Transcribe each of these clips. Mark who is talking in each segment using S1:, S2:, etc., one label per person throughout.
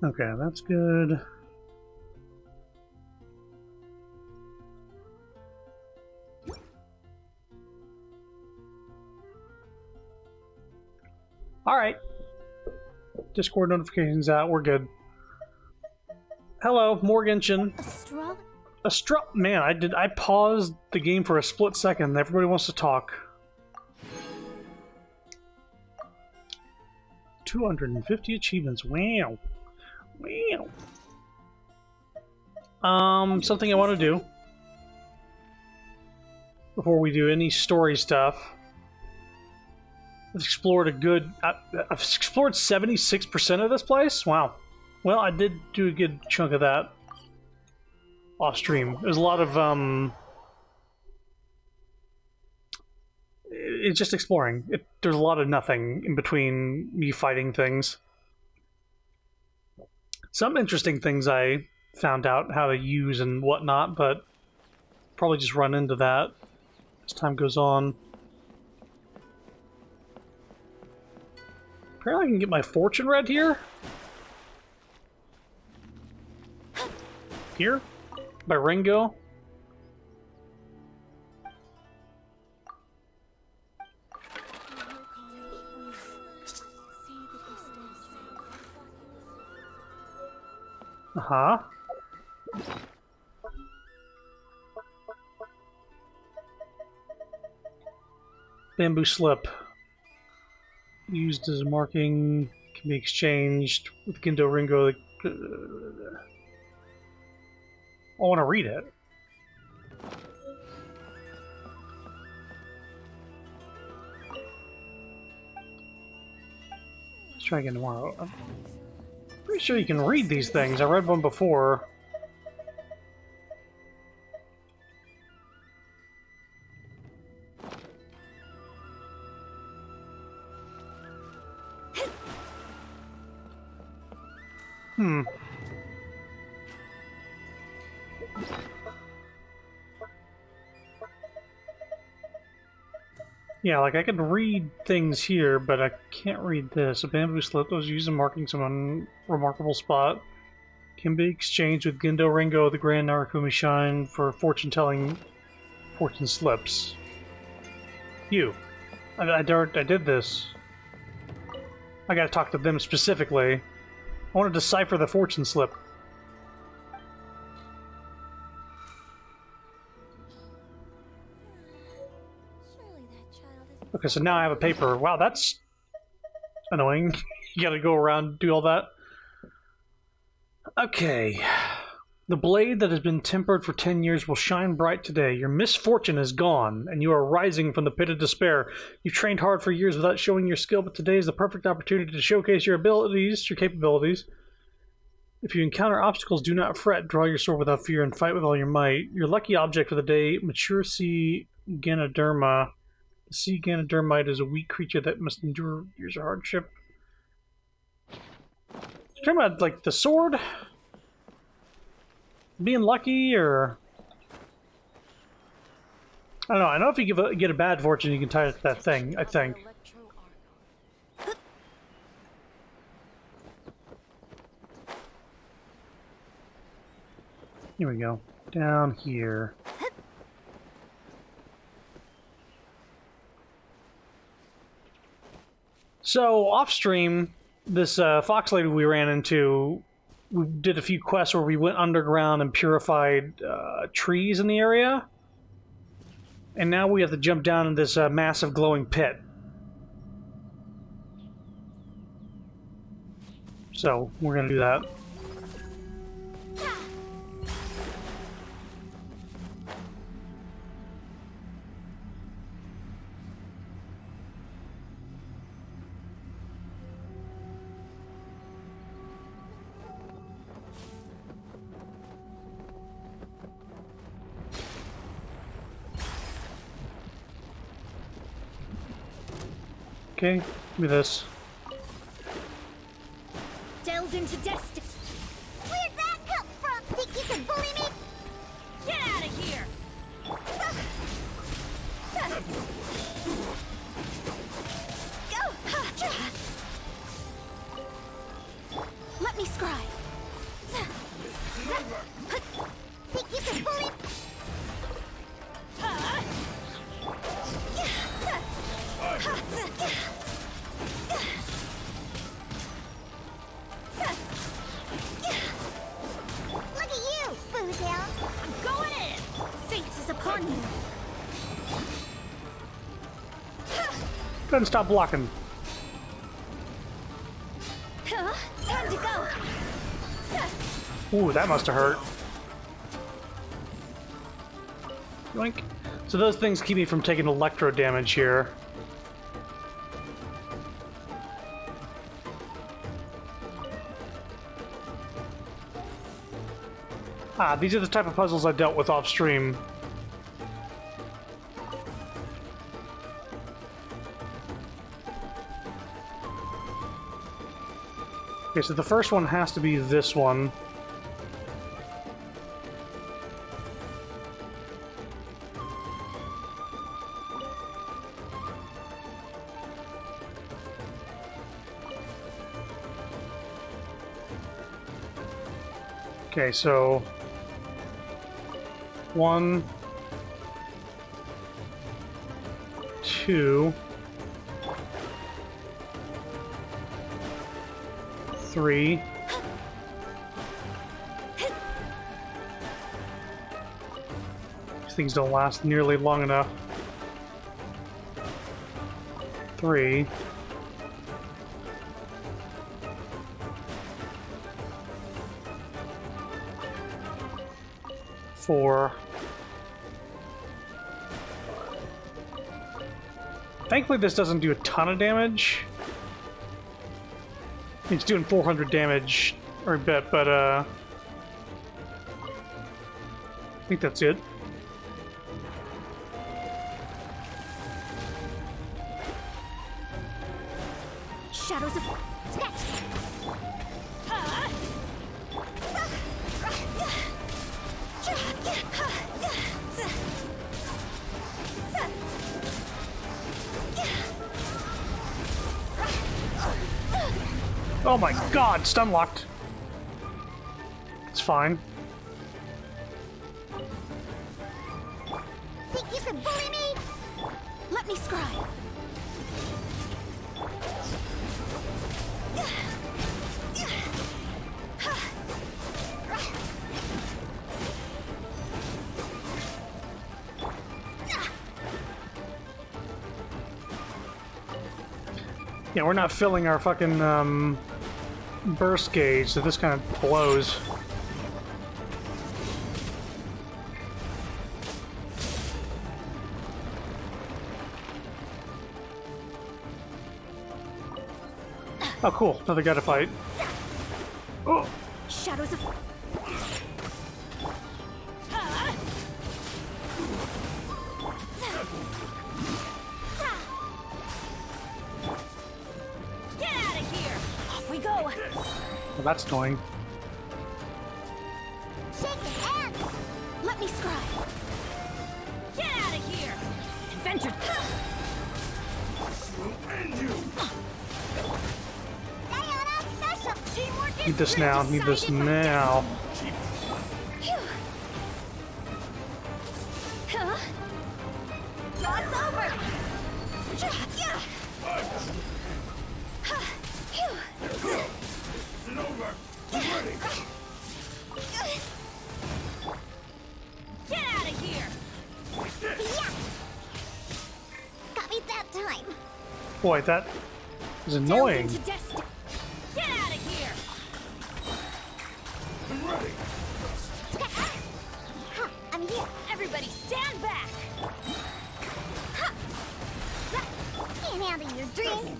S1: Okay, that's good. Alright. Discord notifications out, we're good. Hello, more Genshin. Man, I paused the game for a split second. Everybody wants to talk. 250 achievements. Wow. Wow. Something I want to do before we do any story stuff. I've explored I've explored 76% of this place? Wow. Well, I did do a good chunk of that off stream. There's a lot of, it's just exploring. There's a lot of nothing in between me fighting things. Some interesting things I found out how to use and whatnot, but probably just run into that as time goes on. Apparently I can get my fortune read here. Here? By Ringo. Uh-huh. Bamboo slip. Used as a marking, can be exchanged with Gendo Ringo. I want to read it. Let's try again tomorrow. I'm pretty sure you can read these things. I read one before. Yeah, like I can read things here, but I can't read this. A bamboo slip was used in marking some remarkable spot. Can be exchanged with Gendo Ringo, the Grand Narakumi Shrine, for fortune-telling fortune slips. You. I did this. I gotta talk to them specifically. I want to decipher the fortune slip. Okay, so now I have a paper. Wow, that's annoying. You gotta go around and do all that. Okay. The blade that has been tempered for 10 years will shine bright today. Your misfortune is gone, and you are rising from the pit of despair. You've trained hard for years without showing your skill, but today is the perfect opportunity to showcase your abilities, your capabilities. If you encounter obstacles, do not fret. Draw your sword without fear and fight with all your might. Your lucky object for the day, mature sea Ganoderma. The sea Ganodermite is a weak creature that must endure years of hardship. You're talking about, like, the sword? Being lucky, or... I don't know. I know if you get a bad fortune, you can tie it to that thing, I think. Here we go. Down here. So, off-stream, this fox lady we ran into, we did a few quests where we went underground and purified trees in the area. And now we have to jump down in this massive glowing pit. So, we're going to do that. Okay, give me this.
S2: Delved into destiny. Where'd that come from? Think you can bully me? Get out of here! Go! Let me me scry. Think you can bully? Look at you, Boozle. I'm going in. Fate is upon you.
S1: Couldn't stop blocking.
S2: Time to go.
S1: Ooh, that must have hurt. Yoink. So those things keep me from taking electro damage here. Ah, these are the type of puzzles I dealt with off stream. Okay, so the first one has to be this one. Okay, so 1, 2, 3. These things don't last nearly long enough. 3. 4. Thankfully this doesn't do a ton of damage. It's doing 400 damage or a bit, but I think that's it.
S2: Shadows of sketch.
S1: Oh my god, stun locked. It's fine.
S2: Think you can bully me? Let me scry.
S1: Yeah, we're not filling our fucking burst gauge, so this kind of blows. Oh, cool. Another guy to fight. Oh!
S2: Shadows of
S1: Well, that's annoying.
S2: shake your hands. Let me scry. Get out of here. Adventure. Special teamwork.
S1: Need this now. Need this now.
S2: Huh? Jaw's over. Yeah. Get out of here! Yeah. Got me that time.
S1: Boy, that is annoying.
S2: Get out of here!
S3: I'm ready.
S2: I'm here. Everybody, stand back. Can't handle your drink.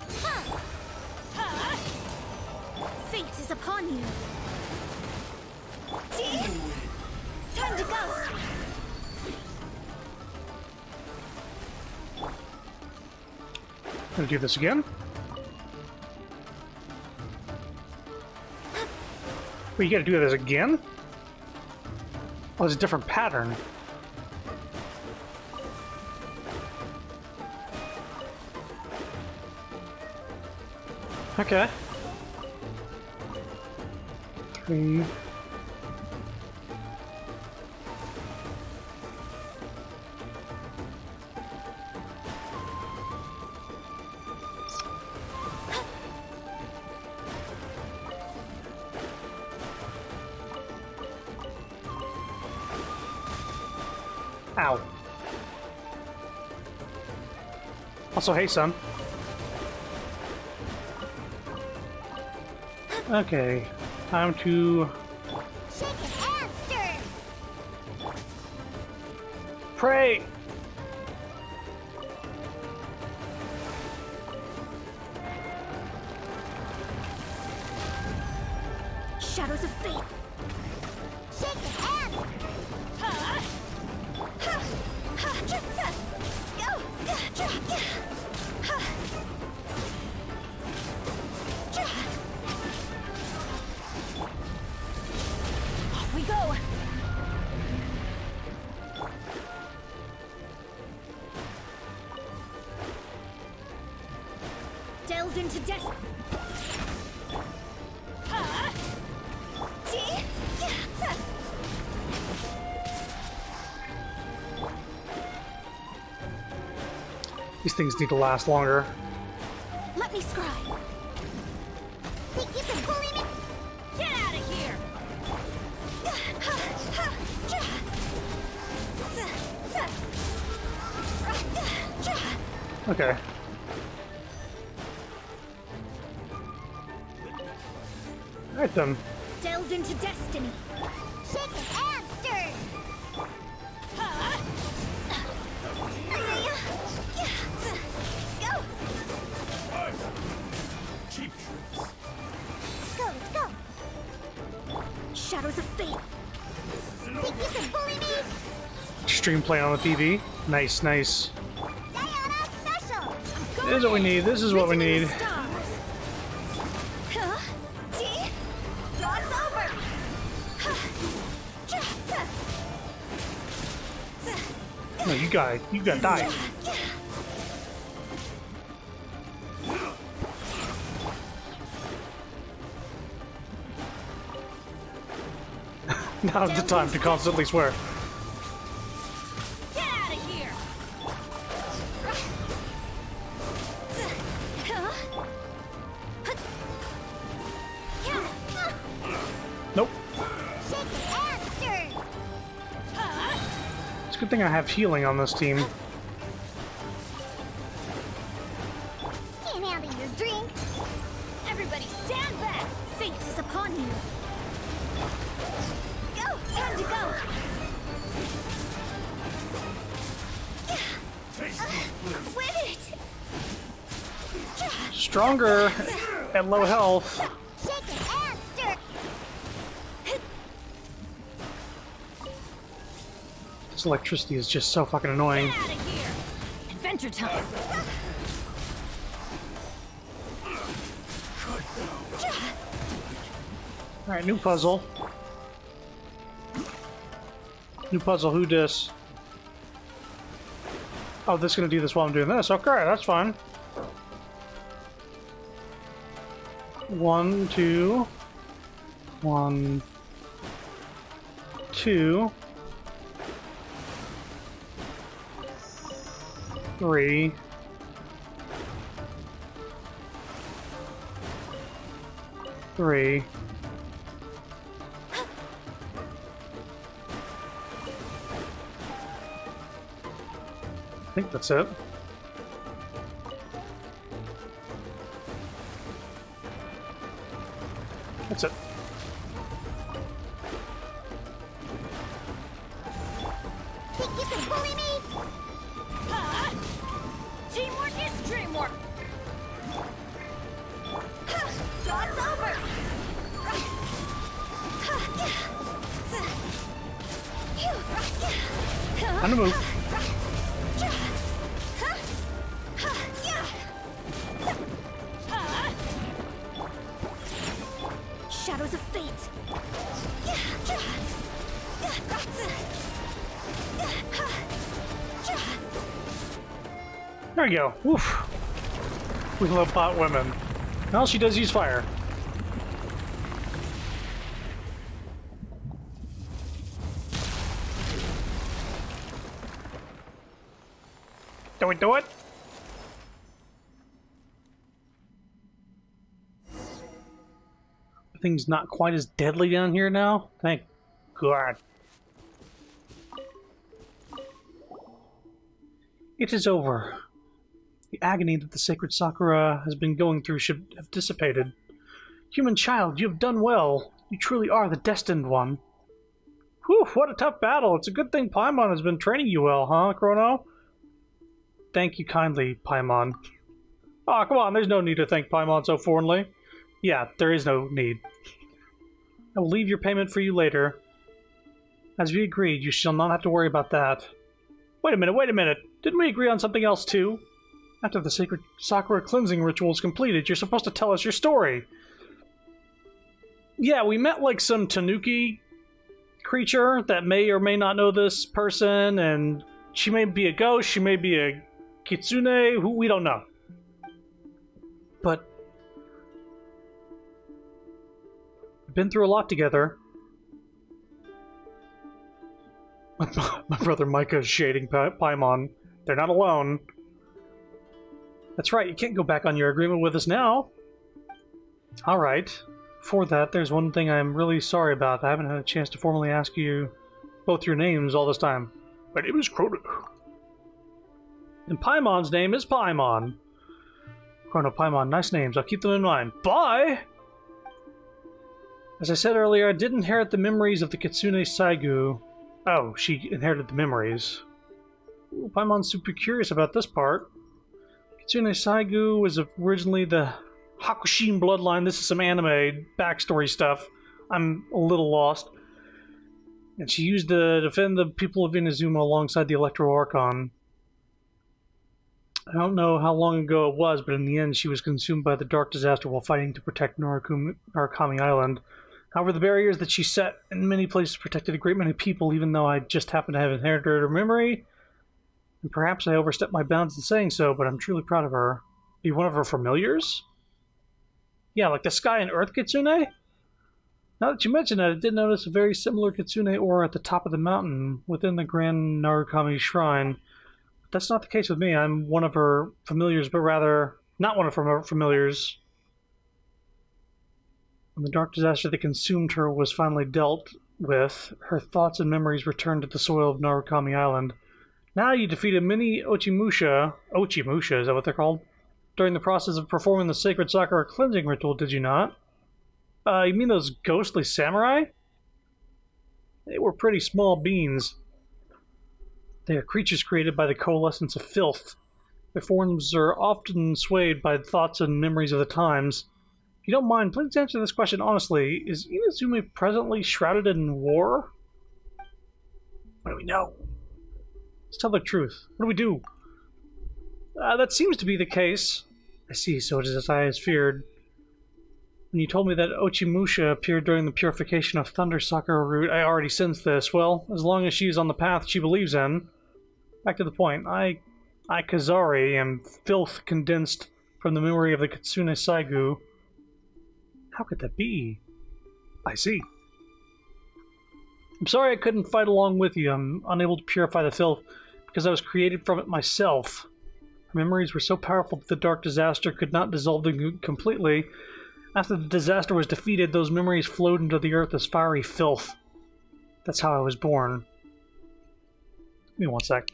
S2: Fate is upon you. Time to go.
S1: Gonna do this again. Wait, you gotta do this again? Oh, it's a different pattern. Okay. Tree. Ow. Also, hey, son. Okay, time to
S2: Shake it and stir.
S1: pray.
S2: Shadows of fate. Shake it and off we go. Delves into death.
S1: These things need to last longer.
S2: Let me scry. Think you can bully me? Get out of here!
S1: Okay. Alright then.
S2: Delves into destiny. Shake it and stir. Go!
S3: Cheap tricks.
S2: Let's go! Shadows of fate. Think you can bully me?
S1: Stream play on the TV. Nice, nice.
S2: Diana special!
S1: This is what we need. This is what we need. No, you gotta die. Now's the time to constantly swear.
S2: Get out of here!
S1: Nope.
S2: Shake it and stir.
S1: It's a good thing I have healing on this team.
S2: Can't handle your drink. Everybody stand back. Fate is upon you. Go! Time to go! Quit it!
S1: Stronger at low health.
S2: Shake it and stir.
S1: This electricity is just so fucking annoying.
S2: Get out of here! Adventure time!
S1: Alright, new puzzle. New puzzle, who dis? Oh, this is gonna do this while I'm doing this. Okay, that's fine. 1, 2. 1, 2. 3. 3. I think that's it. That's it.
S2: Think you can bully me? Teamwork is dreamwork. Job's over.
S1: Time to move.
S2: Shadows of fate.
S1: There we go. Woof. We love hot women. Well, she does use fire. Do it, do it! Thing's not quite as deadly down here now. Thank God. It is over. The agony that the sacred Sakura has been going through should have dissipated. Human child, you have done well. You truly are the destined one. Whew, what a tough battle. It's a good thing Paimon has been training you well, huh, Chrono? Thank you kindly, Paimon. Aw, come on, there's no need to thank Paimon so fondly. Yeah, there is no need. I will leave your payment for you later. As we agreed, you shall not have to worry about that. Wait a minute. Didn't we agree on something else too? After the sacred Sakura cleansing ritual is completed, you're supposed to tell us your story. Yeah, we met like some Tanuki creature that may or may not know this person, and she may be a ghost, she may be a kitsune, who we don't know. But we've been through a lot together. My brother Micah is shading Paimon. They're not alone. That's right, you can't go back on your agreement with us now. Alright. Before that, there's one thing I'm really sorry about. I haven't had a chance to formally ask you both your names all this time. My name is Chrono. And Paimon's name is Paimon. Chrono, Paimon, nice names. I'll keep them in mind. Bye! As I said earlier, I did inherit the memories of the Kitsune Saigu. Oh, she inherited the memories. Ooh, Paimon's super curious about this part. Kitsune Saigu was originally the Hakushin bloodline. This is some anime backstory stuff. I'm a little lost. And she used to defend the people of Inazuma alongside the Electro Archon. I don't know how long ago it was, but in the end she was consumed by the Dark Disaster while fighting to protect Narukami Island. However, the barriers that she set in many places protected a great many people, even though I just happened to have inherited her memory. And perhaps I overstepped my bounds in saying so, but I'm truly proud of her. Be one of her familiars? Yeah, like the Sky and Earth Kitsune? Now that you mention it, I did notice a very similar Kitsune aura at the top of the mountain within the Grand Narukami Shrine. But that's not the case with me. I'm one of her familiars, but rather not one of her familiars. When the dark disaster that consumed her was finally dealt with, her thoughts and memories returned to the soil of Narukami Island. Now you defeated many Ochimusha, is that what they're called? During the process of performing the sacred Sakura cleansing ritual, did you not? You mean those ghostly samurai? They were pretty small beings. They are creatures created by the coalescence of filth. Their forms are often swayed by thoughts and memories of the times. If you don't mind, please answer this question honestly. Is Inazuma presently shrouded in war? What do we know? Let's tell the truth. What do we do? That seems to be the case. I see, so it is as I had feared. When you told me that Ochimusha appeared during the purification of Thunder Sakura root, I already sensed this. Well, as long as she is on the path she believes in. Back to the point. I Kazari, am filth condensed from the memory of the Kitsune Saigu. How could that be? I see. I'm sorry I couldn't fight along with you. I'm unable to purify the filth because I was created from it myself. Her memories were so powerful that the dark disaster could not dissolve them completely. After the disaster was defeated, those memories flowed into the earth as fiery filth. That's how I was born. Give me one sec.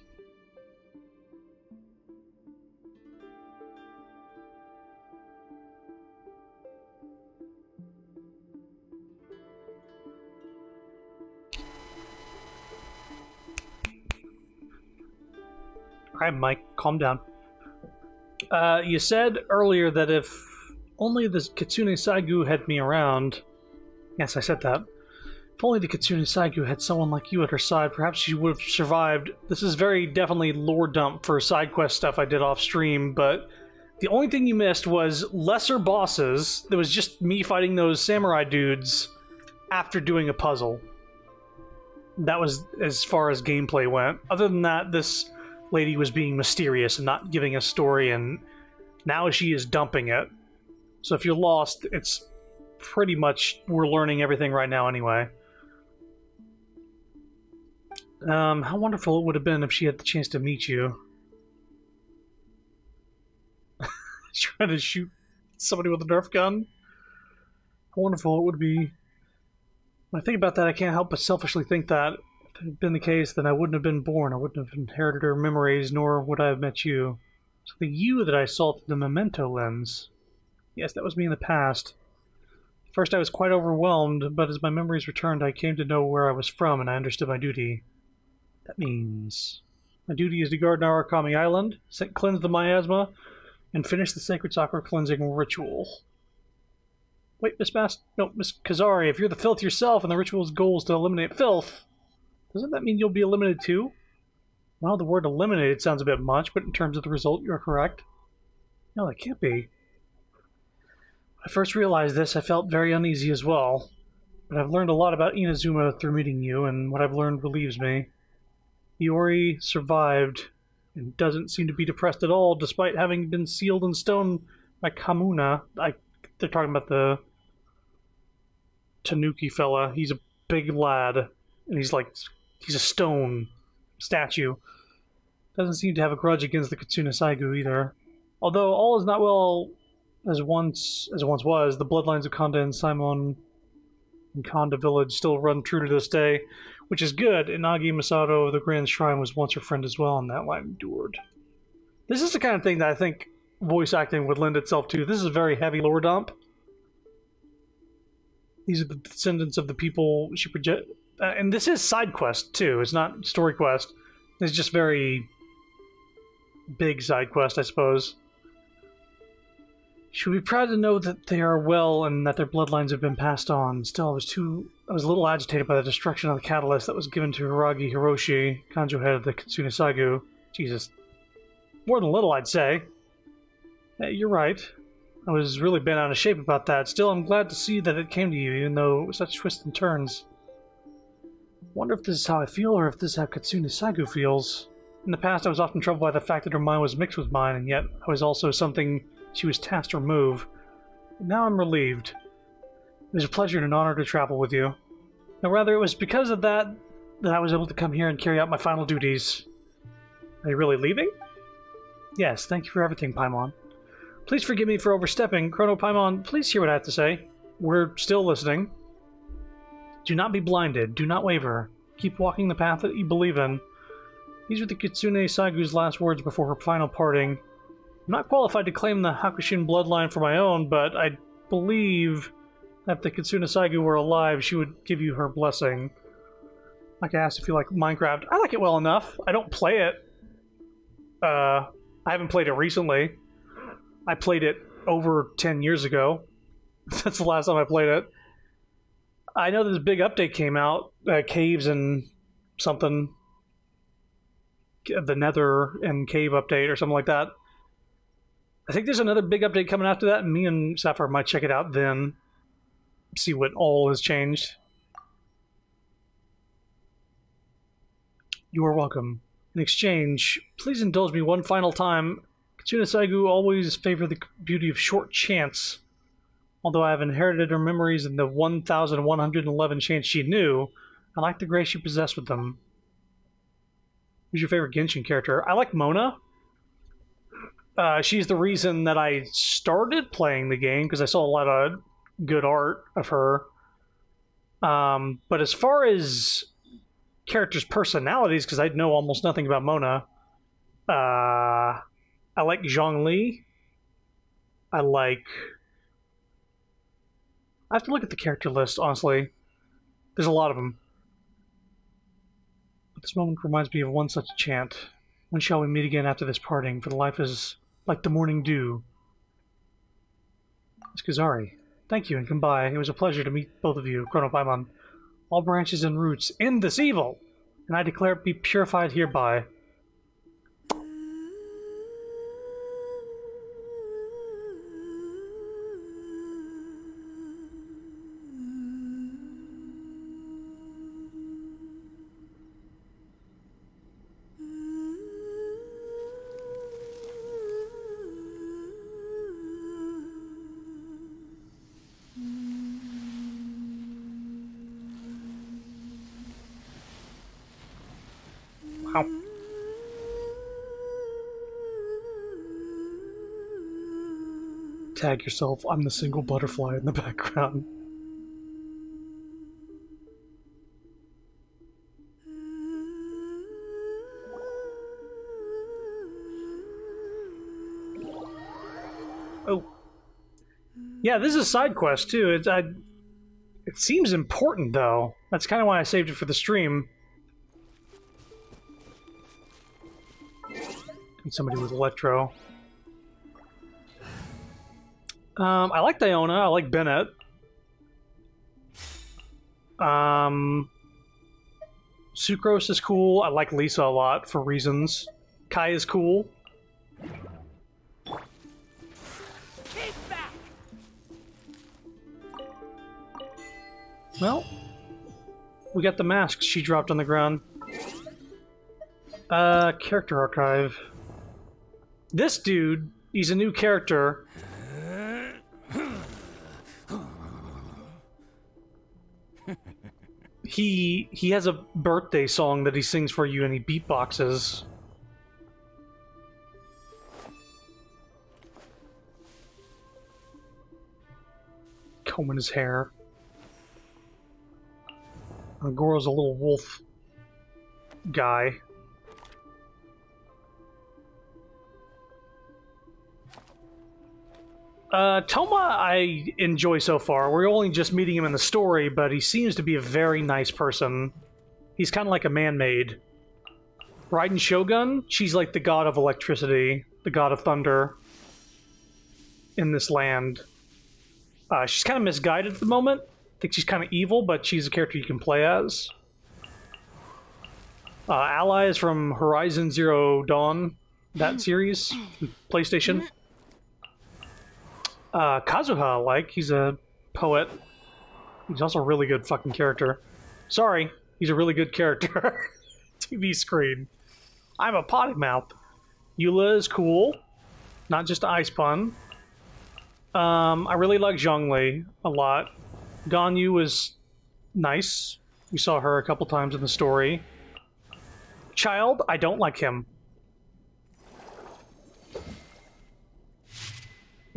S1: Alright, Mike, calm down. You said earlier that if only the Kitsune Saigu had me around... Yes, I said that. If only the Kitsune Saigu had someone like you at her side, perhaps she would have survived. This is very definitely lore dump for side quest stuff I did off stream, but the only thing you missed was lesser bosses. There was just me fighting those samurai dudes after doing a puzzle. That was as far as gameplay went. Other than that, this lady was being mysterious and not giving a story, and now she is dumping it. So if you're lost, it's pretty much we're learning everything right now anyway. How wonderful it would have been if she had the chance to meet you. Trying to shoot somebody with a Nerf gun. How wonderful it would be. When I think about that, I can't help but selfishly think that if it had been the case, then I wouldn't have been born. I wouldn't have inherited her memories, nor would I have met you. So the you that I saw through the memento lens. Yes, that was me in the past. First, I was quite overwhelmed, but as my memories returned, I came to know where I was from, and I understood my duty. That means my duty is to guard Narakami Island, cleanse the miasma, and finish the sacred sakura cleansing ritual. Wait, Miss Kazari, if you're the filth yourself and the ritual's goal is to eliminate filth, doesn't that mean you'll be eliminated too? Well, the word eliminated sounds a bit much, but in terms of the result, you're correct. No, that can't be. When I first realized this, I felt very uneasy as well. But I've learned a lot about Inazuma through meeting you, and what I've learned relieves me. Iori survived, and doesn't seem to be depressed at all, despite having been sealed in stone by Kamuna. They're talking about the Tanuki fella. He's a big lad, and he's a stone statue. Doesn't seem to have a grudge against the Kitsune Saigu either. Although all is not well as it once was, the bloodlines of Kanda and Simon and Kanda village still run true to this day, which is good. Inagi Masato of the Grand Shrine was once her friend as well, and that line endured. This is the kind of thing that I think voice acting would lend itself to. This is a very heavy lore dump. These are the descendants of the people she project, and this is side quest too. It's not story quest. It's just very big side quest, I suppose. She would be proud to know that they are well and that their bloodlines have been passed on. Still, I was a little agitated by the destruction of the catalyst that was given to Hiragi Hiroshi, Kanjo head of the Kitsune Saigu. Jesus. More than a little, I'd say. You're right. I was really bent out of shape about that. Still, I'm glad to see that it came to you, even though it was such twists and turns. Wonder if this is how I feel, or if this is how Kitsune Saigu feels. In the past, I was often troubled by the fact that her mind was mixed with mine, and yet I was also something she was tasked to remove. But now I'm relieved. It was a pleasure and an honor to travel with you. Now, rather, it was because of that I was able to come here and carry out my final duties. Are you really leaving? Yes, thank you for everything, Paimon. Please forgive me for overstepping. Chrono Paimon, please hear what I have to say. We're still listening. Do not be blinded. Do not waver. Keep walking the path that you believe in. These were the Kitsune Saigu's last words before her final parting. I'm not qualified to claim the Hakushin bloodline for my own, but I believe that if the Kitsune Saigu were alive, she would give you her blessing. Like I asked if you like Minecraft. I like it well enough. I don't play it. I haven't played it recently. I played it over 10 years ago. That's the last time I played it. I know this big update came out. Caves and something. The Nether and Cave update or something like that. I think there's another big update coming after that, and me and Sapphire might check it out then. See what all has changed. You are welcome. In exchange, please indulge me one final time. Kitsune Saigu always favored the beauty of short chance. Although I have inherited her memories in the 1,111 chance she knew, I like the grace she possessed with them. Who's your favorite Genshin character? I like Mona. She's the reason that I started playing the game, because I saw a lot of good art of her. But as far as characters' personalities, because I know almost nothing about Mona, I like Zhongli. I have to look at the character list, honestly. There's a lot of them. But this moment reminds me of one such chant. When shall we meet again after this parting? For the life is like the morning dew. It's Kazari. Thank you and goodbye. It was a pleasure to meet both of you, Chrono Paimon. All branches and roots end this evil, and I declare it be purified hereby. Wow. Tag yourself. I'm the single butterfly in the background. Oh. Yeah, this is a side quest, too. It seems important, though. That's kind of why I saved it for the stream. And somebody with Electro. I like Diona. I like Bennett. Sucrose is cool. I like Lisa a lot for reasons. Kai is cool. Well, we got the masks she dropped on the ground. Character archive. This dude, he's a new character. He has a birthday song that he sings for you and he beatboxes. Combing his hair. Goro's a little wolf guy. Toma I enjoy so far. We're only just meeting him in the story, but he seems to be a very nice person. He's kind of like a man-made. Raiden Shogun, she's like the god of electricity, the god of thunder in this land. She's kind of misguided at the moment. I think she's kind of evil, but she's a character you can play as. Ally is from Horizon Zero Dawn, that series, PlayStation. Kazuha I like. He's a poet. He's also a really good fucking character. Sorry, he's a really good character. TV screen. I'm a potty mouth. Eula is cool. Not just ice pun. I really like Zhongli a lot. Ganyu is nice. We saw her a couple times in the story. Child, I don't like him.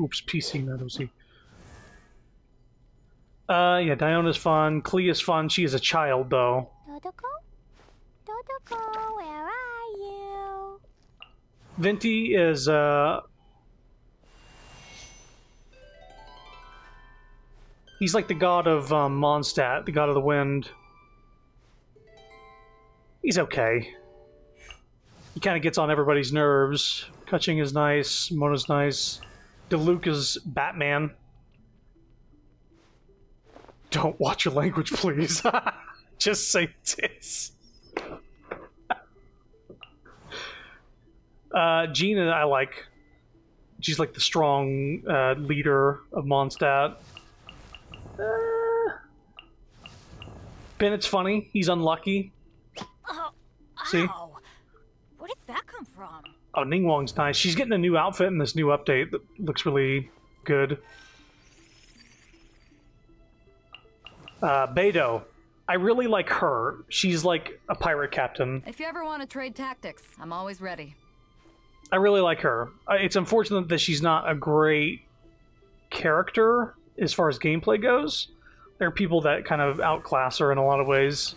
S1: Oops, PC, not OC. Yeah, Diona's fun. Klea's fun. She is a child, though.
S2: Dodoko? Dodoko, where are you?
S1: Venti is, he's like the god of Mondstadt, the god of the wind. He's okay. He kind of gets on everybody's nerves. Kaching is nice. Mona's nice. Diluc is Batman. Don't watch your language, please. Just say tits. Gina, I like. She's like the strong leader of Mondstadt. Bennett's funny. He's unlucky. See?
S2: Ow. Where did that come from?
S1: Oh, Ningguang's nice. She's getting a new outfit in this new update that looks really good. Beidou. I really like her. She's like a pirate captain.
S3: If you ever want to trade tactics, I'm always ready.
S1: I really like her. It's unfortunate that she's not a great character as far as gameplay goes. There are people that kind of outclass her in a lot of ways.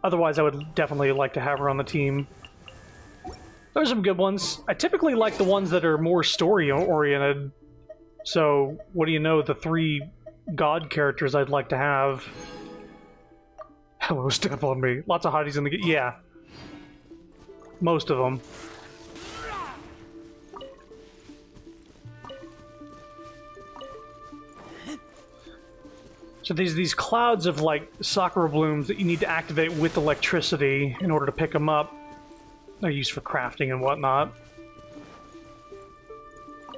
S1: Otherwise, I would definitely like to have her on the team. There's some good ones. I typically like the ones that are more story-oriented. So, what do you know? The 3 god characters I'd like to have. Hello, step on me. Lots of hotties in the game. Yeah. Most of them. So these clouds of like sakura blooms that you need to activate with electricity in order to pick them up. They're used for crafting and whatnot. I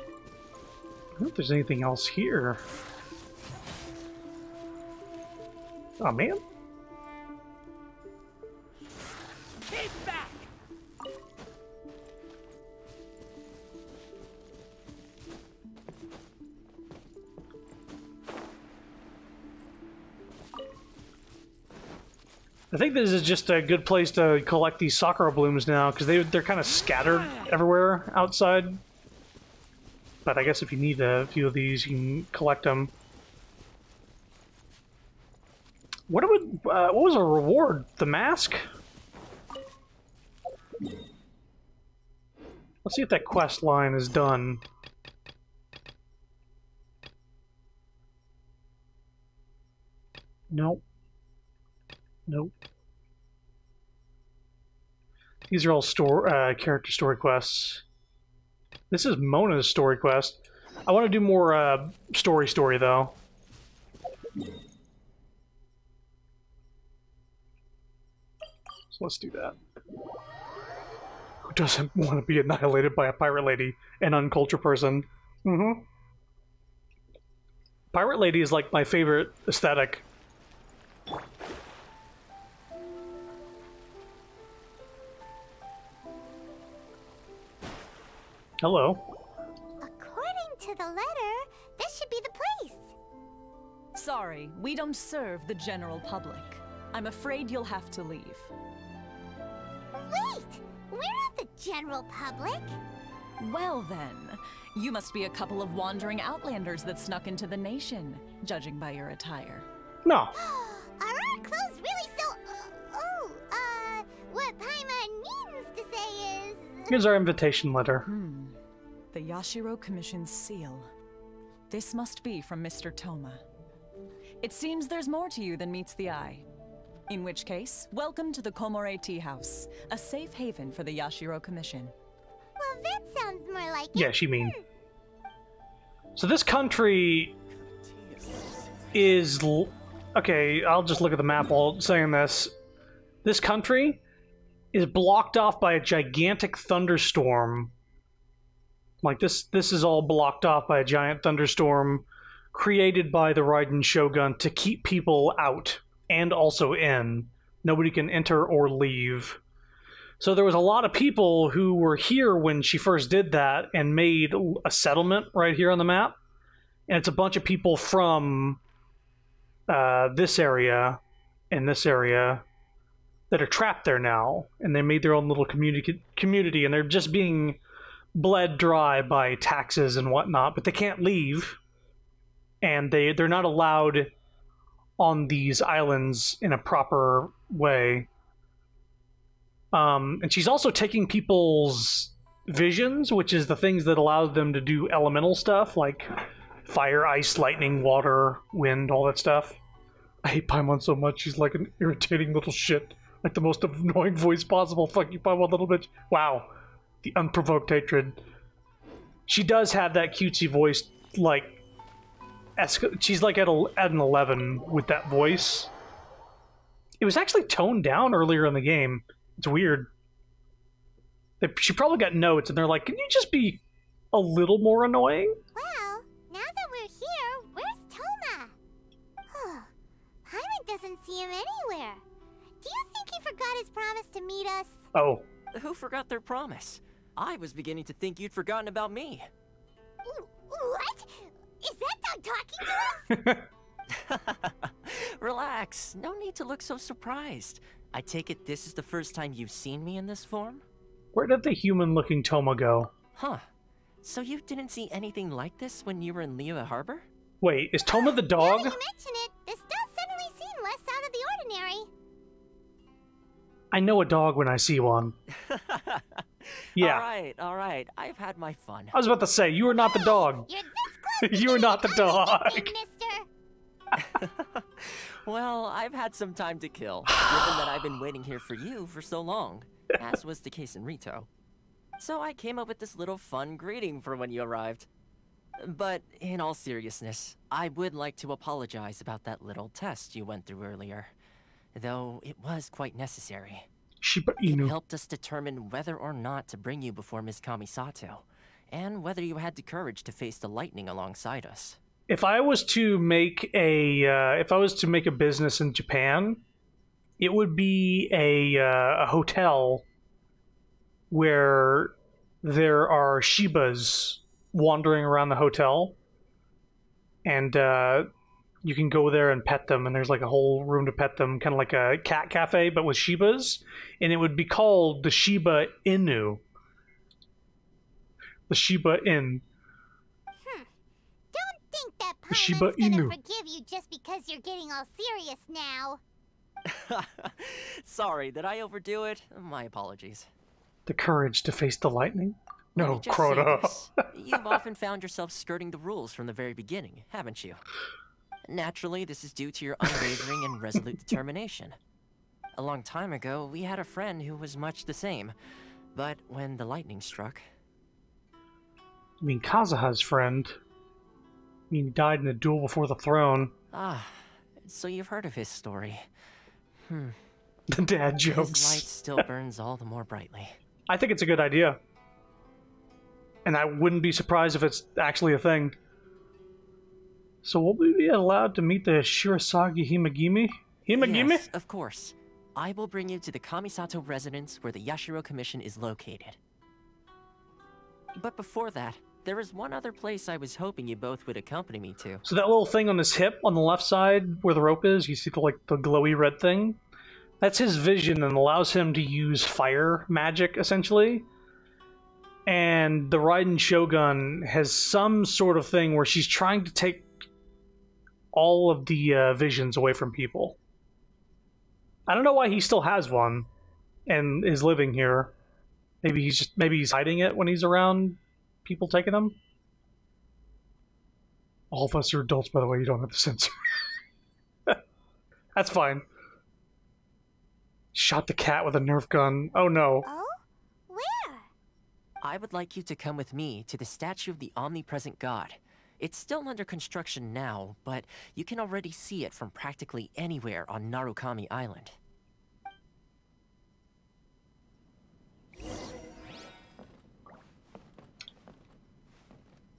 S1: don't know if there's anything else here. Oh man.
S2: Keep back!
S1: I think this is just a good place to collect these sakura blooms now, because they're kind of scattered everywhere outside. but I guess if you need a few of these, you can collect them. What was a reward? The mask? Let's see if that quest line is done. Nope. Nope. These are all character story quests. This is Mona's story quest. I want to do more story though. So let's do that. Who doesn't want to be annihilated by a pirate lady, an uncultured person? Mm-hmm. Pirate lady is like my favorite aesthetic. Hello.
S2: According to the letter, this should be the place.
S4: Sorry, we don't serve the general public. I'm afraid you'll have to leave.
S2: Wait! We're not the general public.
S4: Well then, you must be a couple of wandering outlanders that snuck into the nation, judging by your attire.
S1: No.
S2: Are our clothes really so... what Paimon means to say is...
S1: Here's our invitation letter.
S4: The Yashiro Commission's seal. This must be from Mr. Toma. It seems there's more to you than meets the eye. In which case, welcome to the Komore Tea House, a safe haven for the Yashiro Commission.
S2: Well, that sounds more like
S1: Yeah, she mean. So this country is... Okay, I'll just look at the map while saying this. This country is blocked off by a gigantic thunderstorm. Like, this is all blocked off by a giant thunderstorm created by the Raiden Shogun to keep people out and also in. Nobody can enter or leave. So there was a lot of people who were here when she first did that and made a settlement right here on the map. And it's a bunch of people from this area and this area that are trapped there now. And they made their own little community, and they're just being bled dry by taxes and whatnot, but they can't leave. And they're not allowed on these islands in a proper way. And she's also taking people's visions, which is the things that allows them to do elemental stuff, like fire, ice, lightning, water, wind, all that stuff. I hate Paimon so much. She's like an irritating little shit. Like the most annoying voice possible. Fuck you, Paimon, little bitch. Wow. The unprovoked hatred. She does have that cutesy voice, like... She's like at an 11 with that voice. It was actually toned down earlier in the game. It's weird. She probably got notes, and they're like, can you just be a little more annoying?
S2: Well, now that we're here, where's Toma? Paimon doesn't see him anywhere. Do you think he forgot his promise to meet us?
S1: Oh.
S5: Who forgot their promise? I was beginning to think you'd forgotten about me.
S2: What? Is that dog talking to us?
S5: Relax. No need to look so surprised. I take it this is the first time you've seen me in this form?
S1: Where did the human-looking Toma go?
S5: Huh. So you didn't see anything like this when you were in Liyue Harbor?
S1: Wait, is Toma the dog?
S2: Now that you mention it, this does suddenly seem less out of the ordinary.
S1: I know a dog when I see one. Yeah.
S5: All right. I've had my fun.
S1: I was about to say, you are not the dog.
S2: You're this close to
S1: You are not the
S2: being a
S1: dog.
S2: mister.
S5: Well, I've had some time to kill, given that I've been waiting here for you for so long, as was the case in Rito. So I came up with this little fun greeting for when you arrived. But in all seriousness, I would like to apologize about that little test you went through earlier, though it was quite necessary.
S1: Shiba
S5: It
S1: Inu.
S5: helped us determine whether or not to bring you before Ms. Kamisato, and whether you had the courage to face the lightning alongside us.
S1: If I was to make a business in Japan, it would be a hotel where there are Shibas wandering around the hotel, and you can go there and pet them, and there's like a whole room to pet them, kind of like a cat cafe, but with Shibas, and it would be called the Shiba Inu. The Shiba Inn. Shiba
S2: gonna
S1: Inu.
S2: forgive you just because you're getting all serious now.
S5: Sorry, did I overdo it? My apologies.
S1: The courage to face the lightning?
S5: Let
S1: No,
S5: me just say
S1: Crota.
S5: this. You've often found yourself skirting the rules from the very beginning, haven't you? Naturally, this is due to your unwavering and resolute determination. A long time ago, we had a friend who was much the same. But when the lightning struck...
S1: I mean, Kazuha's friend. I mean, he died in a duel before the throne.
S5: Ah, so you've heard of his story.
S1: The dad
S5: His
S1: jokes.
S5: light still burns all the more brightly.
S1: I think it's a good idea. And I wouldn't be surprised if it's actually a thing. So will we be allowed to meet the Shirasagi Himagimi? Himagimi?
S5: Yes, of course. I will bring you to the Kamisato residence where the Yashiro Commission is located. But before that, there is one other place I was hoping you both would accompany me to.
S1: So that little thing on his hip on the left side where the rope is, you see the, like, the glowy red thing? That's his vision and allows him to use fire magic, essentially. And the Raiden Shogun has some sort of thing where she's trying to take all of the visions away from people. I don't know why he still has one and is living here. Maybe he's hiding it when he's around people taking them. All of us are adults, by the way. You don't have to censor. That's fine. Shot the cat with a Nerf gun. Oh no.
S2: Oh? Where?
S5: I would like you to come with me to the statue of the omnipresent god. It's still under construction now, but you can already see it from practically anywhere on Narukami Island.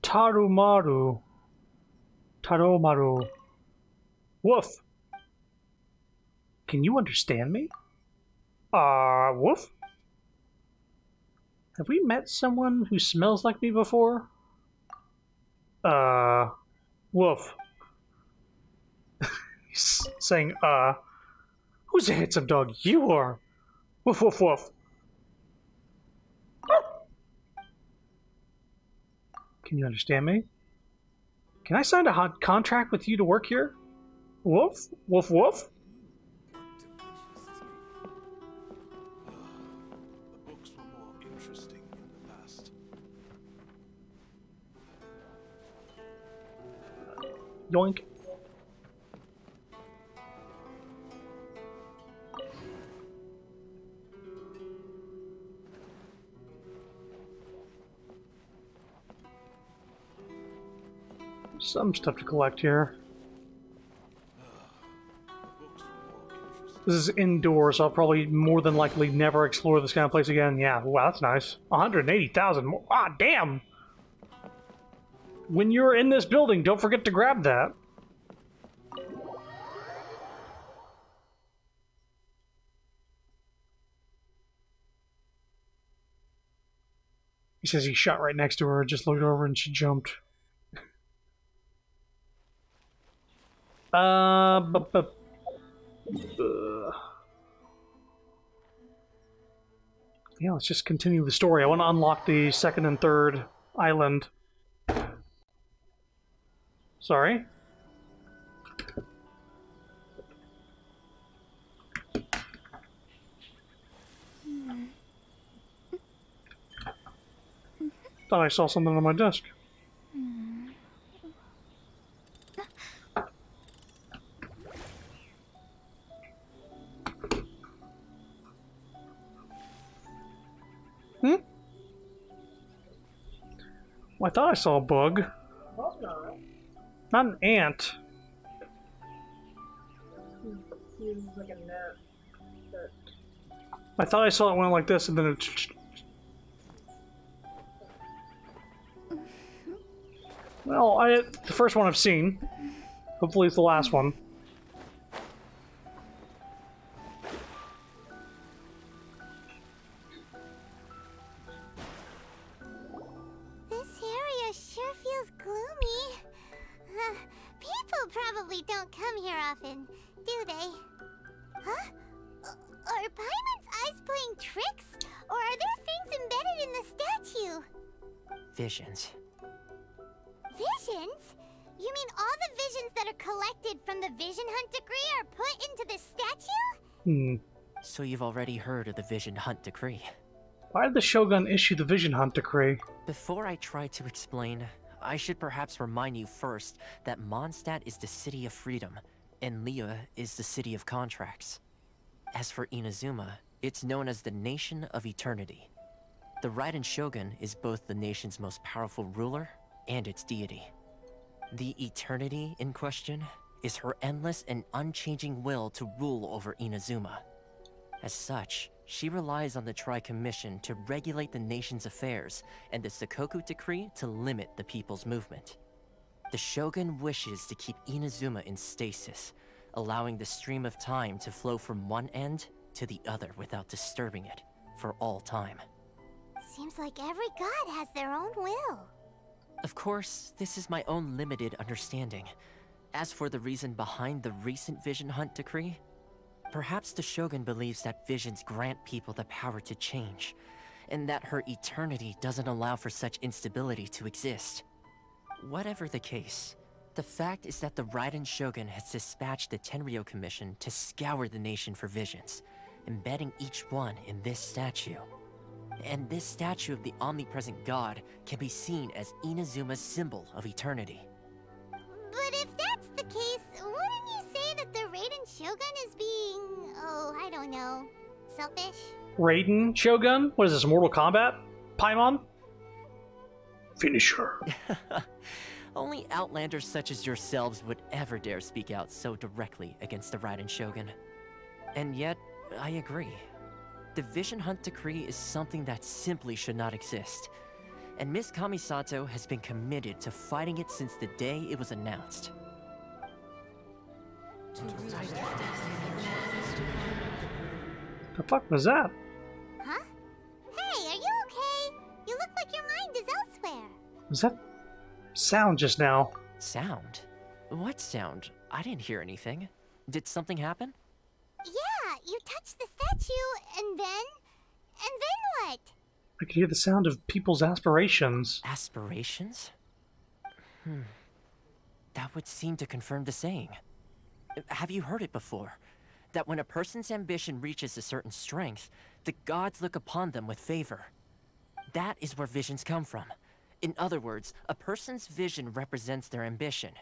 S1: Tarumaru. Taromaru. Woof. Can you understand me? Woof? Have we met someone who smells like me before? Woof. He's saying, who's a handsome dog? You are. Woof, woof, woof. Can you understand me? Can I sign a hot contract with you to work here? Woof, woof, woof.
S6: The books were more interesting in the past.
S1: Yoink. Some stuff to collect here. This is indoors, so I'll probably more than likely never explore this kind of place again. Yeah, wow, that's nice. 180,000 more. Ah, damn! When you're in this building, don't forget to grab that. He says he shot right next to her, just looked over and she jumped. Yeah, let's just continue the story. I want to unlock the second and third island. Sorry. Thought I saw something on my desk. Well, I thought I saw a bug. Not an ant. I thought I saw it went like this and then it... Well, the first one I've seen. Hopefully it's the last one.
S2: This area sure feels gloomy. People probably don't come here often, do they? Huh? Are Paimon's eyes playing tricks? Or are there things embedded in the statue?
S5: Visions.
S2: Visions? You mean all the informations that are collected from the Vision Hunt decree are put into this statue?
S5: So you've already heard of the Vision Hunt decree.
S1: Why did the Shogun issue the Vision Hunt decree?
S5: Before I try to explain, I should perhaps remind you first that Mondstadt is the city of freedom, and Liyue is the city of contracts. As for Inazuma, it's known as the Nation of Eternity. The Raiden Shogun is both the nation's most powerful ruler and its deity. The Eternity in question is her endless and unchanging will to rule over Inazuma. As such, she relies on the Tri-Commission to regulate the nation's affairs and the Sakoku Decree to limit the people's movement. The Shogun wishes to keep Inazuma in stasis, allowing the stream of time to flow from one end to the other without disturbing it for all time.
S2: Seems like every god has their own will.
S5: Of course, this is my own limited understanding. As for the reason behind the recent Vision Hunt decree, perhaps the Shogun believes that visions grant people the power to change, and that her eternity doesn't allow for such instability to exist. Whatever the case, the fact is that the Raiden Shogun has dispatched the Tenryou Commission to scour the nation for visions, embedding each one in this statue. And this statue of the omnipresent god can be seen as Inazuma's symbol of eternity.
S2: But if that's the case, wouldn't you say that the Raiden Shogun is being, oh, I don't know, selfish?
S1: Raiden Shogun? What is this, Mortal Kombat? Paimon? Finish her.
S5: Only outlanders such as yourselves would ever dare speak out so directly against the Raiden Shogun. And yet, I agree. The Vision Hunt decree is something that simply should not exist. And Miss Kamisato has been committed to fighting it since the day it was announced.
S1: The fuck was that?
S2: Huh? Hey, are you okay? You look like your mind is elsewhere.
S1: Was that sound just now?
S5: Sound? What sound? I didn't hear anything. Did something happen?
S2: Yeah, you touched the statue, and then what?
S1: I could hear the sound of people's aspirations.
S5: Aspirations? That would seem to confirm the saying. Have you heard it before? That when a person's ambition reaches a certain strength, the gods look upon them with favor. That is where visions come from. In other words, a person's vision represents their ambition.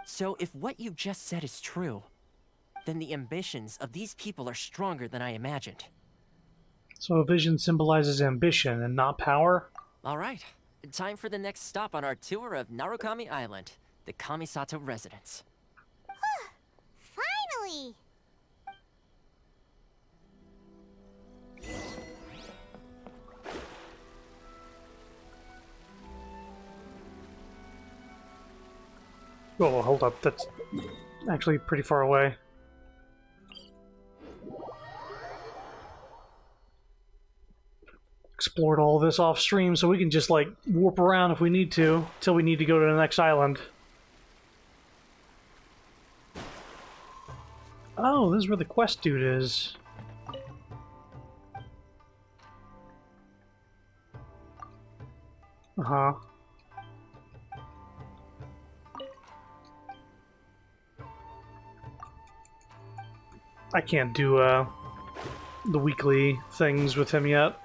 S5: So if what you just said is true, then the ambitions of these people are stronger than I imagined.
S1: So a vision symbolizes ambition and not power?
S5: Alright, time for the next stop on our tour of Narukami Island, the Kamisato residence.
S2: Finally!
S1: Oh, hold up. That's actually pretty far away. Explored all this off stream so we can just like warp around if we need to till we need to go to the next island. Oh, this is where the quest dude is. Uh-huh. I can't do the weekly things with him yet.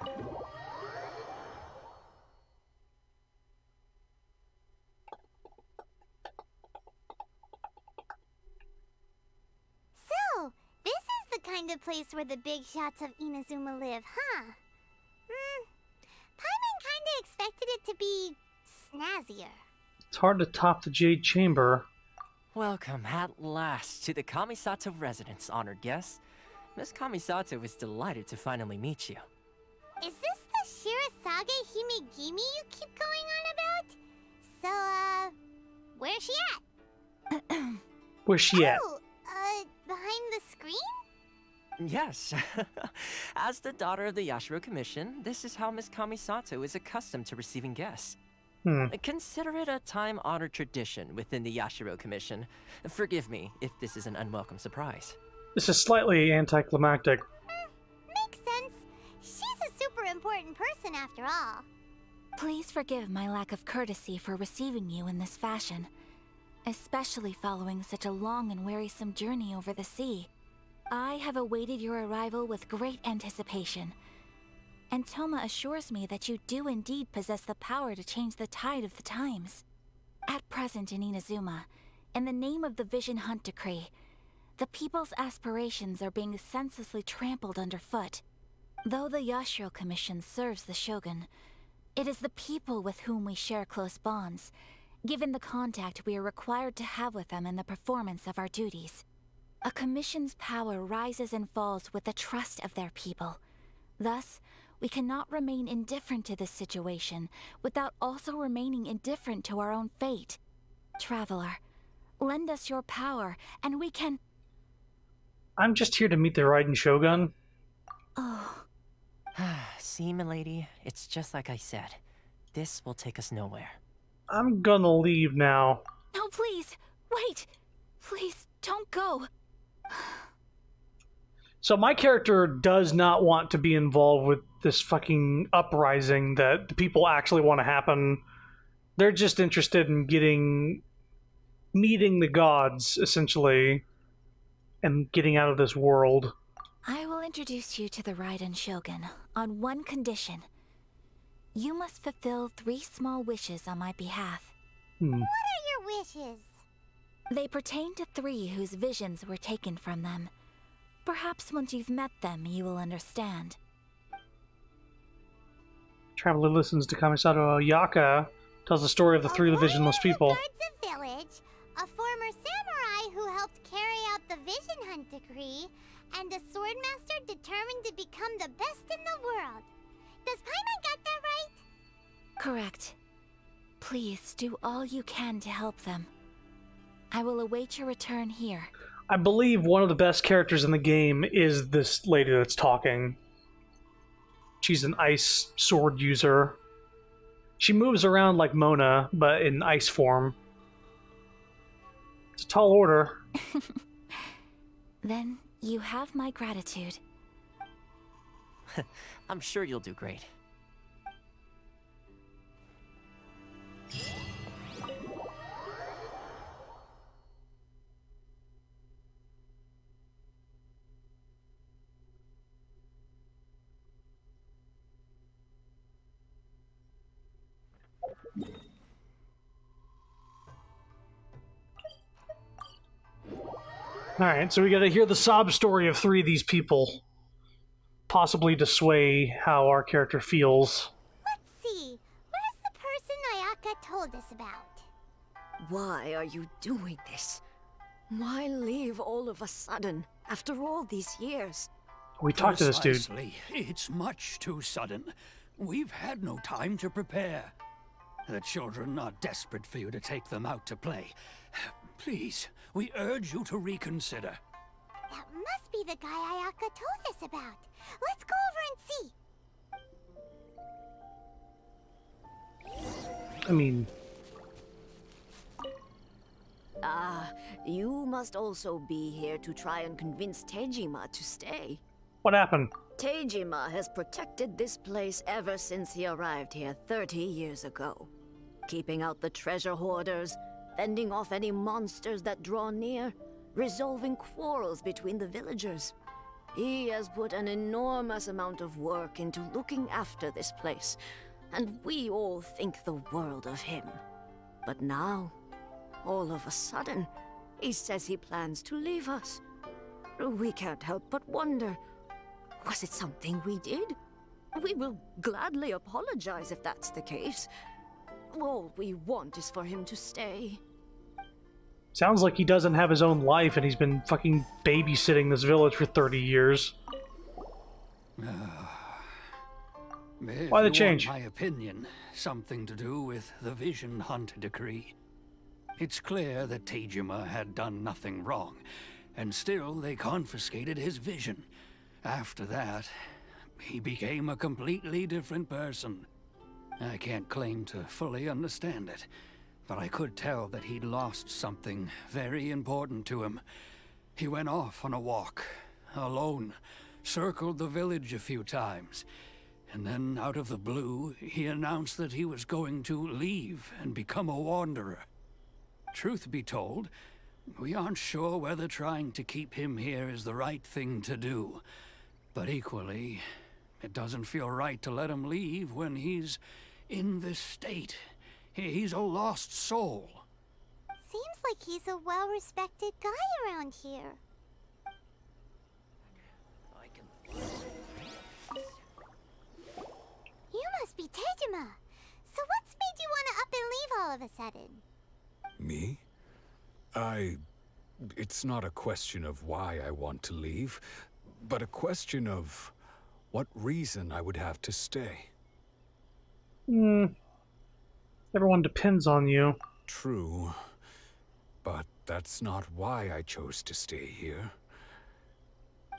S2: So, this is the kind of place where the big shots of Inazuma live, huh? Paimon kinda expected it to be snazzier.
S1: It's hard to top the Jade Chamber.
S5: Welcome at last to the Kamisato residence, honored guests. Miss Kamisato is delighted to finally meet you.
S2: Is this the Shirazage Himegimi you keep going on about? So, where's she at?
S1: Where's she at?
S2: Oh, behind the screen?
S5: Yes. As the daughter of the Yashiro Commission, this is how Miss Kamisato is accustomed to receiving guests. Consider it a time-honored tradition within the Yashiro Commission. Forgive me if this is an unwelcome surprise.
S1: This is slightly anticlimactic.
S2: Makes sense. She's a super important person after all.
S7: Please forgive my lack of courtesy for receiving you in this fashion.
S2: especially following such a long and wearisome journey over the sea. I have awaited your arrival with great anticipation, and Toma assures me that you do indeed possess the power to change the tide of the times. At present in Inazuma, in the name of the Vision Hunt Decree, the people's aspirations are being senselessly trampled underfoot. Though the Yashiro Commission serves the Shogun, it is the people with whom we share close bonds, given the contact we are required to have with them in the performance of our duties. A commission's power rises and falls with the trust of their people. Thus, we cannot remain indifferent to this situation without also remaining indifferent to our own fate. Traveler, lend us your power, and we can...
S1: I'm just here to meet the Raiden Shogun.
S2: Oh,
S5: See, milady, it's just like I said. This will take us nowhere.
S1: I'm gonna leave now.
S2: no, please, wait! Please, don't go!
S1: So my character does not want to be involved with this fucking uprising that the people actually want to happen. They're just interested in meeting the gods, essentially, and getting out of this world.
S2: I will introduce you to the Raiden Shogun on one condition. You must fulfill 3 small wishes on my behalf.
S1: Hmm.
S2: What are your wishes? They pertain to 3 whose visions were taken from them. Perhaps once you've met them, you will understand.
S1: Traveler listens to Kamisato Oyaka, tells the story of the 3 visionless people.
S2: Guards a village, a former samurai who helped carry out the Vision Hunt Decree, and a swordmaster determined to become the best in the world. Does Paimon got that right? Correct. Please do all you can to help them. I will await your return here.
S1: I believe one of the best characters in the game is this lady that's talking. She's an ice sword user. She moves around like Mona, but in ice form. It's a tall order.
S2: Then you have my gratitude.
S5: I'm sure you'll do great.
S1: Alright, so we gotta hear the sob story of 3 of these people. Possibly to sway how our character feels.
S2: Let's see. Where's the person Ayaka told us about?
S7: Why are you doing this? Why leave all of a sudden, after all these years?
S1: We talked to this dude.
S6: Precisely. It's much too sudden. We've had no time to prepare. The children are desperate for you to take them out to play. Please, we urge you to reconsider.
S2: That must be the guy Ayaka told us about. Let's go over and see.
S1: I mean,
S7: Ah, you must also be here to try and convince Tejima to stay.
S1: what happened?
S7: Tejima has protected this place ever since he arrived here 30 years ago. Keeping out the treasure hoarders, fending off any monsters that draw near, resolving quarrels between the villagers. He has put an enormous amount of work into looking after this place, and we all think the world of him. But now, all of a sudden, he says he plans to leave us. We can't help but wonder, was it something we did? We will gladly apologize if that's the case. All we want is for him to stay.
S1: Sounds like he doesn't have his own life and he's been fucking babysitting this village for 30 years.
S6: If
S1: Why the
S6: you
S1: change?
S6: want my opinion, something to do with the Vision Hunt Decree. It's clear that Tejima had done nothing wrong, and still they confiscated his vision. After that, he became a completely different person. I can't claim to fully understand it, but I could tell that he'd lost something very important to him. He went off on a walk, alone, circled the village a few times, and then out of the blue, he announced that he was going to leave and become a wanderer. truth be told, we aren't sure whether trying to keep him here is the right thing to do. But equally, it doesn't feel right to let him leave when he's in this state. He's a lost soul.
S2: Seems like he's a well-respected guy around here. You must be Tejima. So what's made you want to up and leave all of a sudden?
S8: Me? It's not a question of why I want to leave, but a question of what reason I would have to stay.
S1: Everyone depends on you.
S8: True, but that's not why I chose to stay here.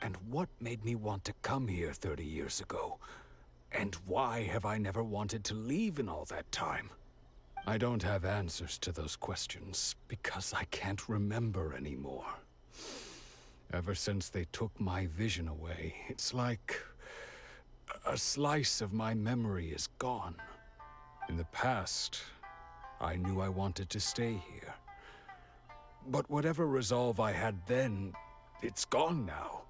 S8: And what made me want to come here 30 years ago? And why have I never wanted to leave in all that time? I don't have answers to those questions because I can't remember anymore. Ever since they took my vision away, it's like a slice of my memory is gone. In the past, I knew I wanted to stay here. But whatever resolve I had then, it's gone now.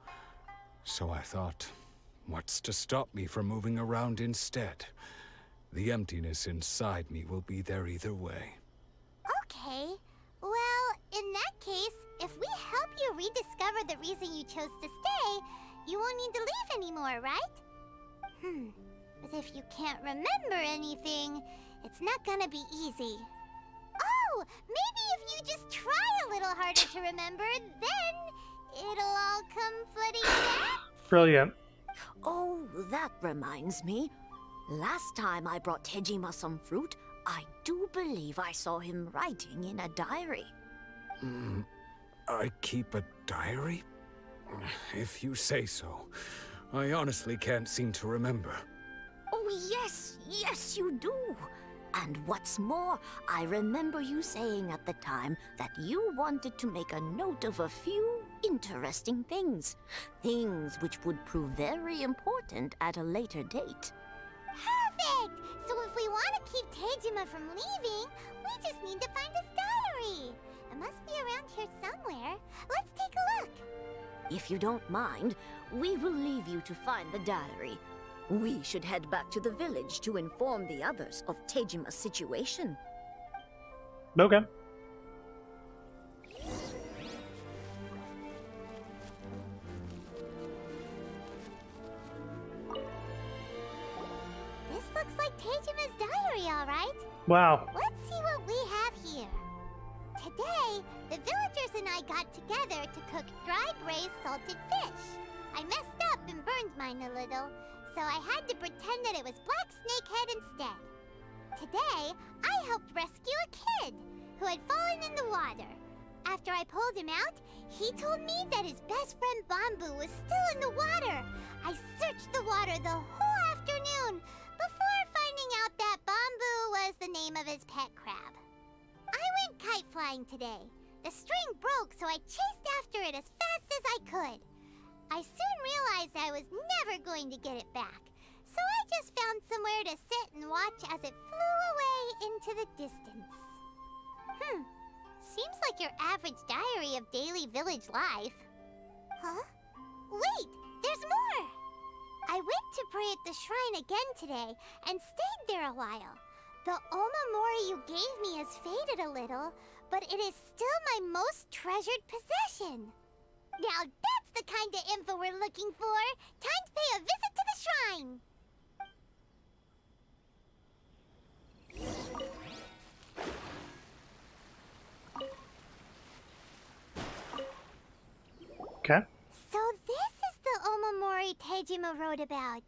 S8: So I thought, what's to stop me from moving around instead? The emptiness inside me will be there either way.
S2: Okay. Well, in that case, if we help you rediscover the reason you chose to stay, you won't need to leave anymore, right? But if you can't remember anything, it's not gonna be easy. Oh, maybe if you just try a little harder to remember, then it'll all come flooding back.
S1: Brilliant.
S7: Oh, that reminds me. Last time I brought Tejima some fruit, I do believe I saw him writing in a diary.
S8: I keep a diary? If you say so. I honestly can't seem to remember.
S7: Oh, yes, you do. And what's more, I remember you saying at the time that you wanted to make a note of a few interesting things. Things which would prove very important at a later date.
S2: Perfect! So if we want to keep Tejima from leaving, we just need to find his diary. It must be around here somewhere. Let's take a look.
S7: If you don't mind, we will leave you to find the diary. We should head back to the village to inform the others of Tejima's situation.
S1: Okay.
S2: This looks like Tejima's diary, all right.
S1: Wow.
S2: Let's see what we have here. Today, the villagers and I got together to cook dry braised salted fish. I messed up and burned mine a little, so I had to pretend that it was Black Snakehead instead. Today, I helped rescue a kid who had fallen in the water. After I pulled him out, he told me that his best friend Bamboo was still in the water. I searched the water the whole afternoon before finding out that Bamboo was the name of his pet crab. I went kite flying today. The string broke, so I chased after it as fast as I could. I soon realized I was never going to get it back, so I just found somewhere to sit and watch as it flew away into the distance. Seems like your average diary of daily village life. Huh? Wait, there's more! I went to pray at the shrine again today and stayed there a while. The omamori you gave me has faded a little, but it is still my most treasured possession. Now that's the kind of info we're looking for. Time to pay a visit to the shrine.
S1: Okay.
S2: So this is the omamori Tejima wrote about.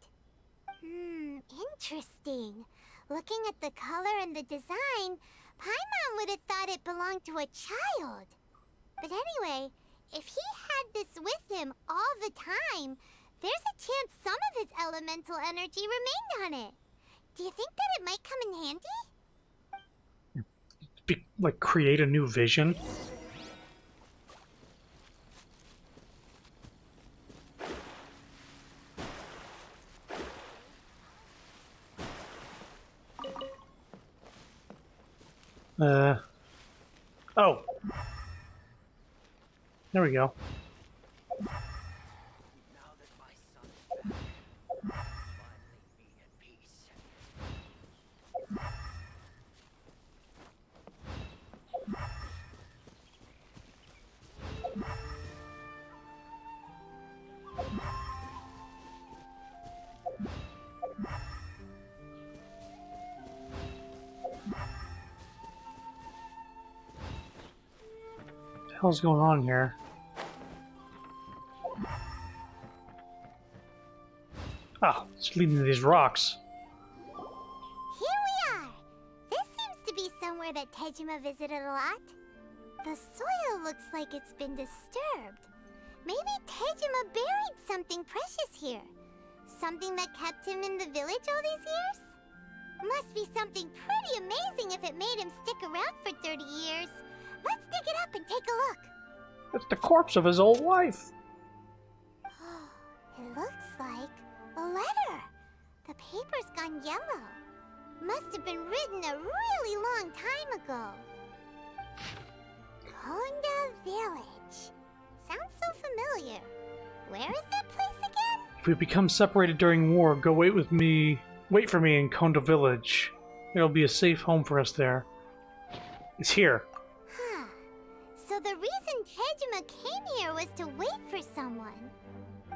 S2: Interesting. Looking at the color and the design, Paimon would have thought it belonged to a child. But anyway, if he had this with him all the time, there's a chance some of his elemental energy remained on it. Do you think that it might come in handy?
S1: Like, create a new vision? Oh. There we go.
S5: Now that my son is back, finally be at peace.
S1: What the hell's going on here? Ah, it's leading to these rocks.
S2: Here we are! This seems to be somewhere that Tejima visited a lot. The soil looks like it's been disturbed. Maybe Tejima buried something precious here. Something that kept him in the village all these years? Must be something pretty amazing if it made him stick around for 30 years. Let's dig it up and take a look.
S1: It's the corpse of his old wife.
S2: It looks like a letter. The paper's gone yellow. Must have been written a really long time ago. Konda Village. Sounds so familiar. Where is that place again?
S1: If we become separated during war, go wait for me in Konda Village. There'll be a safe home for us there. It's here.
S2: Huh. So the reason Tejima came here was to wait for someone.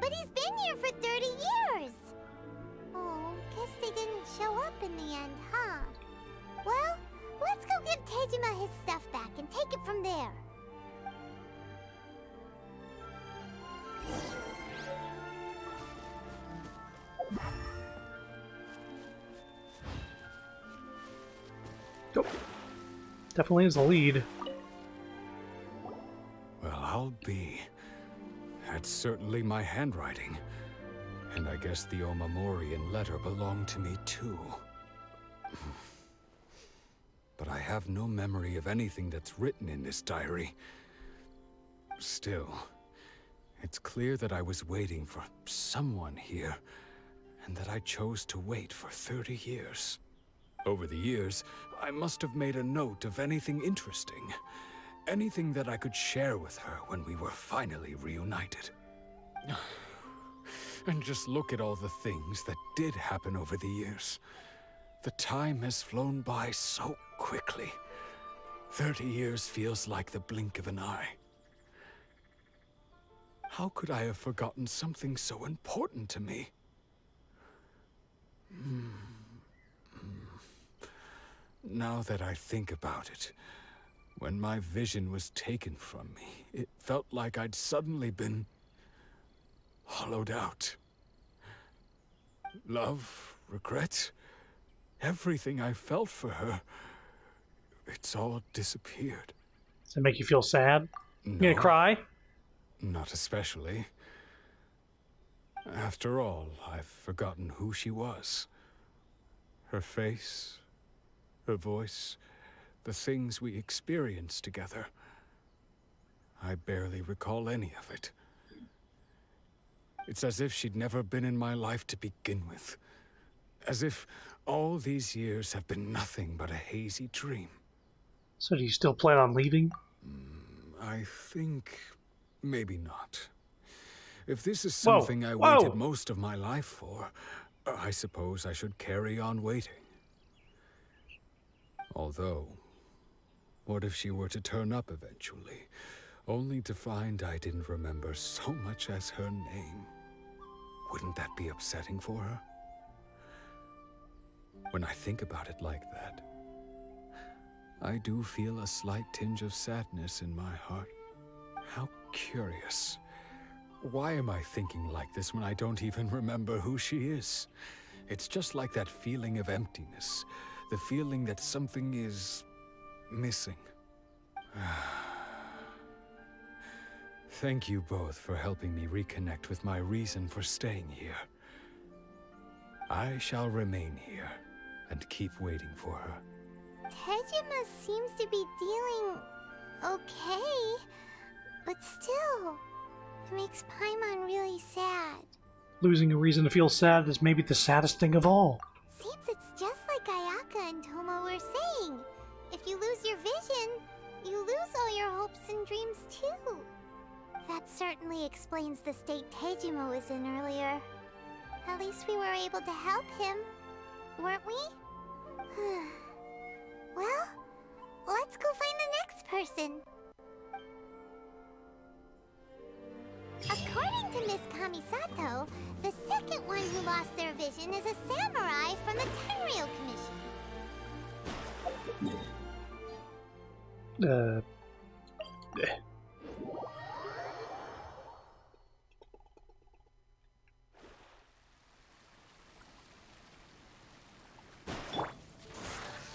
S2: But he's been here for 30 years. Oh, guess they didn't show up in the end, huh? Well, let's go give Tejima his stuff back and take it from there.
S1: Oh, definitely is the lead.
S8: Well, I'll be. That's certainly my handwriting. And I guess the Omamorian letter belonged to me too. But I have no memory of anything that's written in this diary. Still, it's clear that I was waiting for someone here, and that I chose to wait for 30 years. Over the years, I must have made a note of anything interesting. Anything that I could share with her when we were finally reunited. And just look at all the things that did happen over the years. The time has flown by so quickly. 30 years feels like the blink of an eye. How could I have forgotten something so important to me? Now that I think about it, when my vision was taken from me, it felt like I'd suddenly been hollowed out. Love, regret, everything I felt for her, it's all disappeared.
S1: Does it make you feel sad?
S8: No,
S1: You gonna cry?
S8: not especially. After all, I've forgotten who she was. Her face, her voice, the things we experienced together. I barely recall any of it. It's as if she'd never been in my life to begin with. As if all these years have been nothing but a hazy dream.
S1: So do you still plan on leaving?
S8: I think maybe not. If this is
S1: Whoa,
S8: something I
S1: whoa.
S8: waited most of my life for, I suppose I should carry on waiting. Although, what if she were to turn up eventually, only to find I didn't remember so much as her name? Wouldn't that be upsetting for her? When I think about it like that, I do feel a slight tinge of sadness in my heart. How curious. Why am I thinking like this when I don't even remember who she is? It's just like that feeling of emptiness, the feeling that something is missing. Thank you both for helping me reconnect with my reason for staying here. I shall remain here and keep waiting for her.
S2: Tejima seems to be dealing okay, but still, it makes Paimon really sad.
S1: Losing a reason to feel sad is maybe the saddest thing of all.
S2: Seems it's just like Ayaka and Toma were saying. If you lose your vision, you lose all your hopes and dreams too. That certainly explains the state Teijima was in earlier. At least we were able to help him, weren't we? Well, let's go find the next person. According to Miss Kamisato, the second one who lost their vision is a samurai from the Tenryou Commission.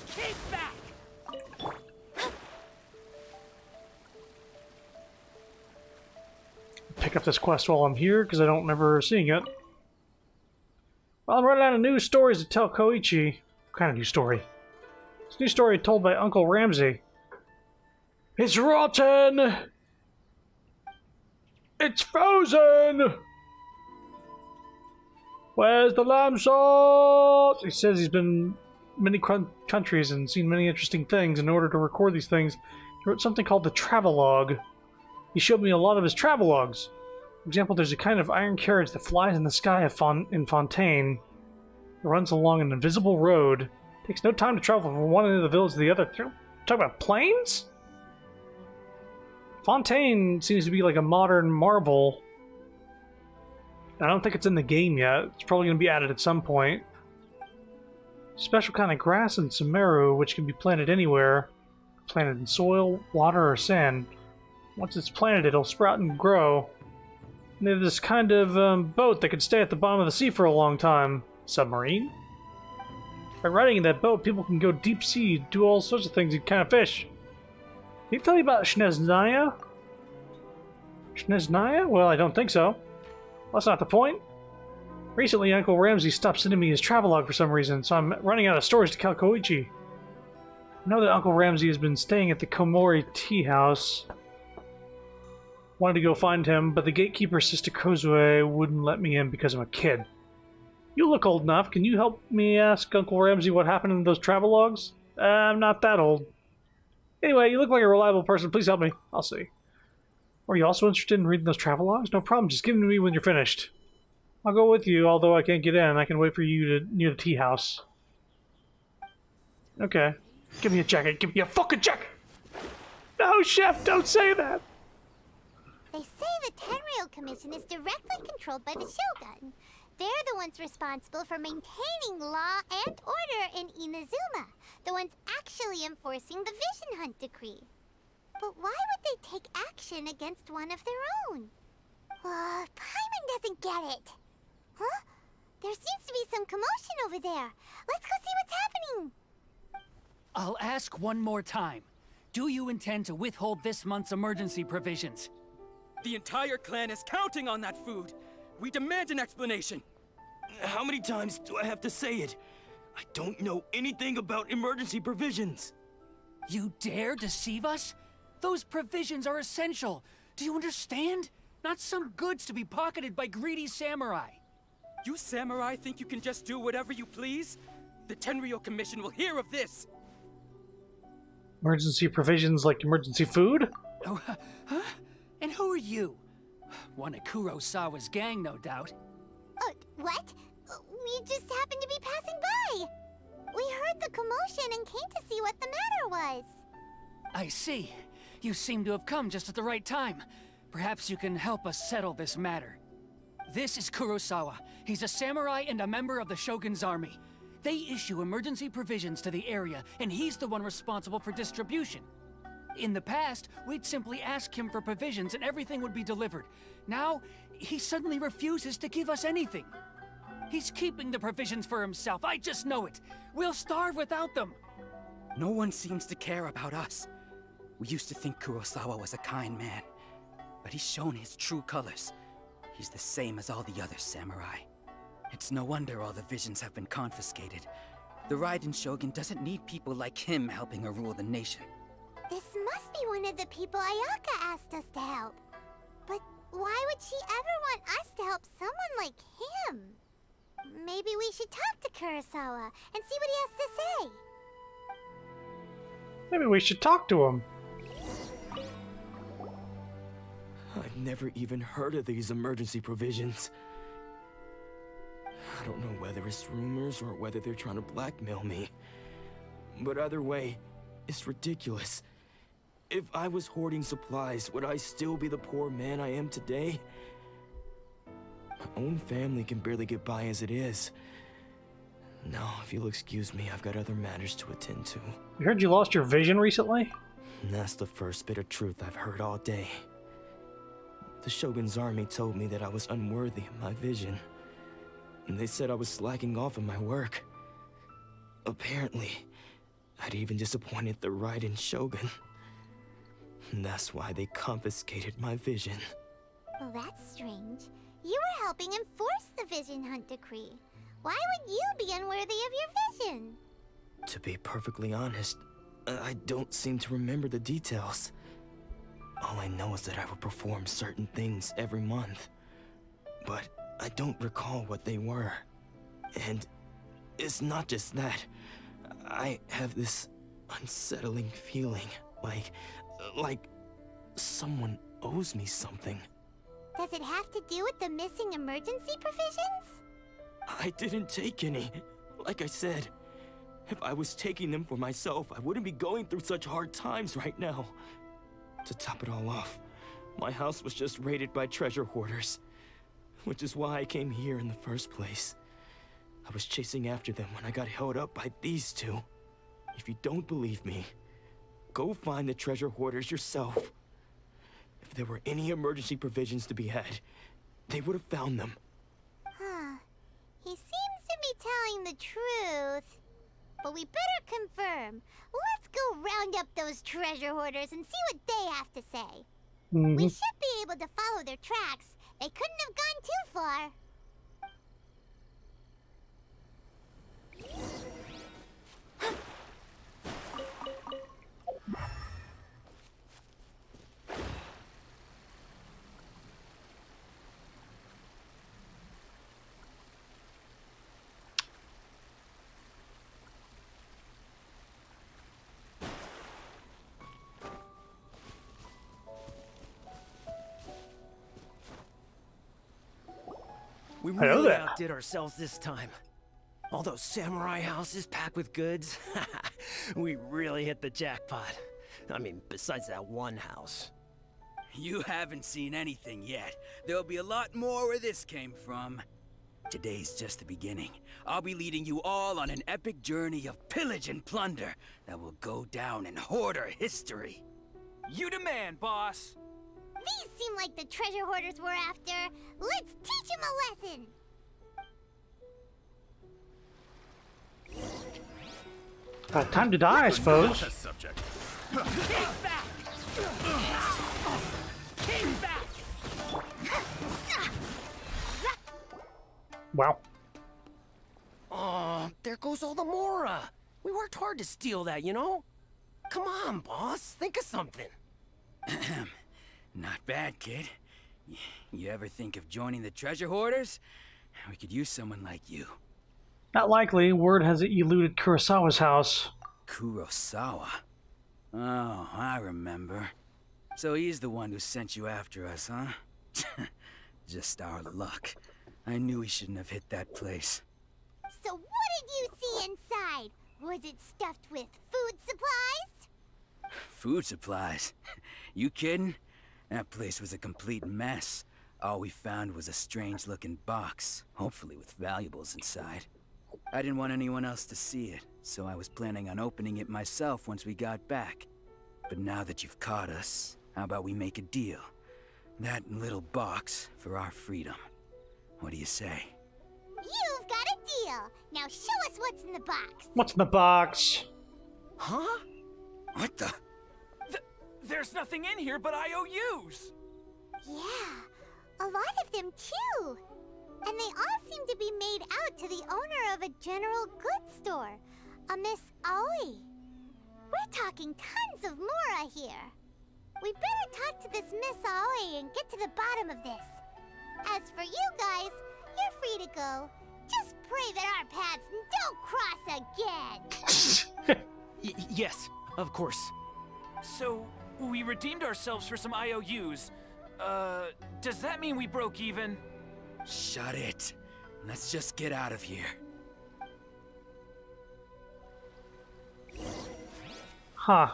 S5: Keep back!
S1: Pick up this quest while I'm here, because I don't remember seeing it. Well, I'm running out of news stories to tell Koichi. What kind of news story? It's a new story told by Uncle Ramsey. It's rotten! It's frozen! Where's the lamb salt? He says he's been in many countries and seen many interesting things. In order to record these things, he wrote something called the Travelogue. He showed me a lot of his travelogues. For example, there's a kind of iron carriage that flies in the sky in Fontaine. It runs along an invisible road. It takes no time to travel from one end of the village to the other. Talk about planes? Fontaine seems to be like a modern marvel. I don't think it's in the game yet. It's probably going to be added at some point. Special kind of grass in Sumeru, which can be planted anywhere. Planted in soil, water, or sand. Once it's planted, it'll sprout and grow. And there's this kind of boat that can stay at the bottom of the sea for a long time. Submarine? By riding in that boat, people can go deep sea, do all sorts of things, and kind of fish. Did he tell you about Shneznaya? Shneznaya? Well, I don't think so. That's not the point. Recently, Uncle Ramsey stopped sending me his travelogue for some reason, so I'm running out of stories to tell Koichi. I know that Uncle Ramsey has been staying at the Komori Tea House. Wanted to go find him, but the gatekeeper, Sister Kozue, wouldn't let me in because I'm a kid. You look old enough. Can you help me ask Uncle Ramsey what happened in those travelogues? I'm not that old. Anyway, you look like a reliable person. Please help me. I'll see. Are you also interested in reading those travelogues? No problem. Just give them to me when you're finished. I'll go with you, although I can't get in. I can wait for you near the tea house. Okay. Give me a jacket. Give me a fucking jacket! No, Chef, don't say that!
S2: They say the Tenryou Commission is directly controlled by the Shogun. They're the ones responsible for maintaining law and order in Inazuma. The ones actually enforcing the Vision Hunt Decree. But why would they take action against one of their own? Paimon doesn't get it. Huh? There seems to be some commotion over there. Let's go see what's happening.
S6: I'll ask one more time. Do you intend to withhold this month's emergency provisions?
S9: The entire clan is counting on that food. We demand an explanation.
S10: How many times do I have to say it? I don't know anything about emergency provisions.
S6: You dare deceive us? Those provisions are essential. Do you understand? Not some goods to be pocketed by greedy samurai.
S9: You samurai think you can just do whatever you please? The Tenryou Commission will hear of this.
S1: Emergency provisions like emergency food?
S6: Oh, huh? And who are you? One of Kurosawa's gang, no doubt.
S2: What? We just happened to be passing by. We heard the commotion and came to see what the matter was.
S6: I see. You seem to have come just at the right time. Perhaps you can help us settle this matter. This is Kurosawa. He's a samurai and a member of the Shogun's army. They issue emergency provisions to the area, and he's the one responsible for distribution. In the past, we'd simply ask him for provisions and everything would be delivered. Now, he suddenly refuses to give us anything. He's keeping the provisions for himself, I just know it. We'll starve without them.
S9: No one seems to care about us. We used to think Kurosawa was a kind man, but he's shown his true colors. He's the same as all the other samurai. It's no wonder all the visions have been confiscated. The Raiden Shogun doesn't need people like him helping her rule the nation.
S2: This must be one of the people Ayaka asked us to help. But why would she ever want us to help someone like him? Maybe we should talk to Kurosawa and see what he has to say.
S1: Maybe we should talk to him.
S10: I've never even heard of these emergency provisions. I don't know whether it's rumors or whether they're trying to blackmail me. But either way, it's ridiculous. If I was hoarding supplies, would I still be the poor man I am today? My own family can barely get by as it is. Now, if you'll excuse me, I've got other matters to attend to.
S1: I heard you lost your vision recently?
S10: And that's the first bit of truth I've heard all day. The Shogun's army told me that I was unworthy of my vision. And they said I was slacking off in my work. Apparently, I'd even disappointed the Raiden Shogun. And that's why they confiscated my vision.
S2: Well, that's strange. You were helping enforce the Vision Hunt Decree. Why would you be unworthy of your vision?
S10: To be perfectly honest, I don't seem to remember the details. All I know is that I would perform certain things every month. But I don't recall what they were. And it's not just that. I have this unsettling feeling, like someone owes me something.
S2: Does it have to do with the missing emergency provisions?
S10: I didn't take any. Like I said, if I was taking them for myself, I wouldn't be going through such hard times right now. To top it all off, my house was just raided by treasure hoarders, which is why I came here in the first place. I was chasing after them when I got held up by these two. If you don't believe me, go find the treasure hoarders yourself. If there were any emergency provisions to be had, they would have found them.
S2: Huh. He seems to be telling the truth. But we better confirm. Let's go round up those treasure hoarders and see what they have to say. We should be able to follow their tracks. They couldn't have gone too far.
S11: We
S1: Hello
S11: really
S1: there.
S11: outdid ourselves this time. All those samurai houses packed with goods. We really hit the jackpot. I mean, besides that one house.
S9: You haven't seen anything yet. There'll be a lot more where this came from. Today's just the beginning. I'll be leading you all on an epic journey of pillage and plunder that will go down in hoarder history.
S12: You demand, boss.
S2: These seem like the treasure hoarders we're after. Let's teach them a lesson.
S1: Time to die, I suppose.
S12: Subject.
S11: Keep back! Keep back!
S1: Wow.
S11: Oh, there goes all the Mora. We worked hard to steal that, you know? Come on, boss. Think of something.
S9: Not bad, kid. You ever think of joining the treasure hoarders? We could use someone like you.
S1: Not likely. Word has it you looted Kurosawa's house.
S9: Kurosawa? Oh, I remember. So he's the one who sent you after us, huh? Just our luck. I knew he shouldn't have hit that place.
S2: So what did you see inside? Was it stuffed with food supplies?
S9: Food supplies? You kidding? That place was a complete mess. All we found was a strange-looking box, hopefully with valuables inside. I didn't want anyone else to see it, so I was planning on opening it myself once we got back. But now that you've caught us, how about we make a deal? That little box for our freedom. What do you say?
S2: You've got a deal. Now show us what's in the box.
S1: What's in the box?
S11: Huh?
S9: What the?
S12: There's nothing in here but IOUs.
S2: Yeah, a lot of them too. And they all seem to be made out to the owner of a general goods store, a Miss Aoi. We're talking tons of Mora here. We better talk to this Miss Aoi and get to the bottom of this. As for you guys, you're free to go. Just pray that our paths don't cross again.
S11: Yes, of course.
S12: So, we redeemed ourselves for some IOUs. Does that mean we broke even?
S9: Shut it. Let's just get out of here.
S1: Huh.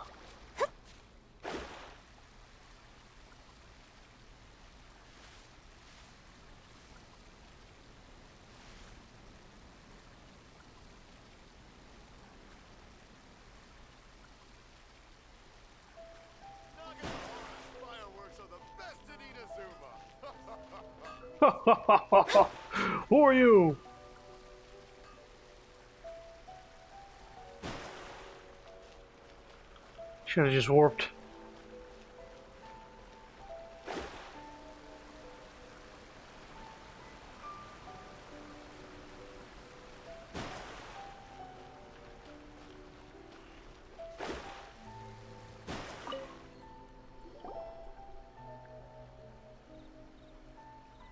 S1: Who are you? Should have just warped.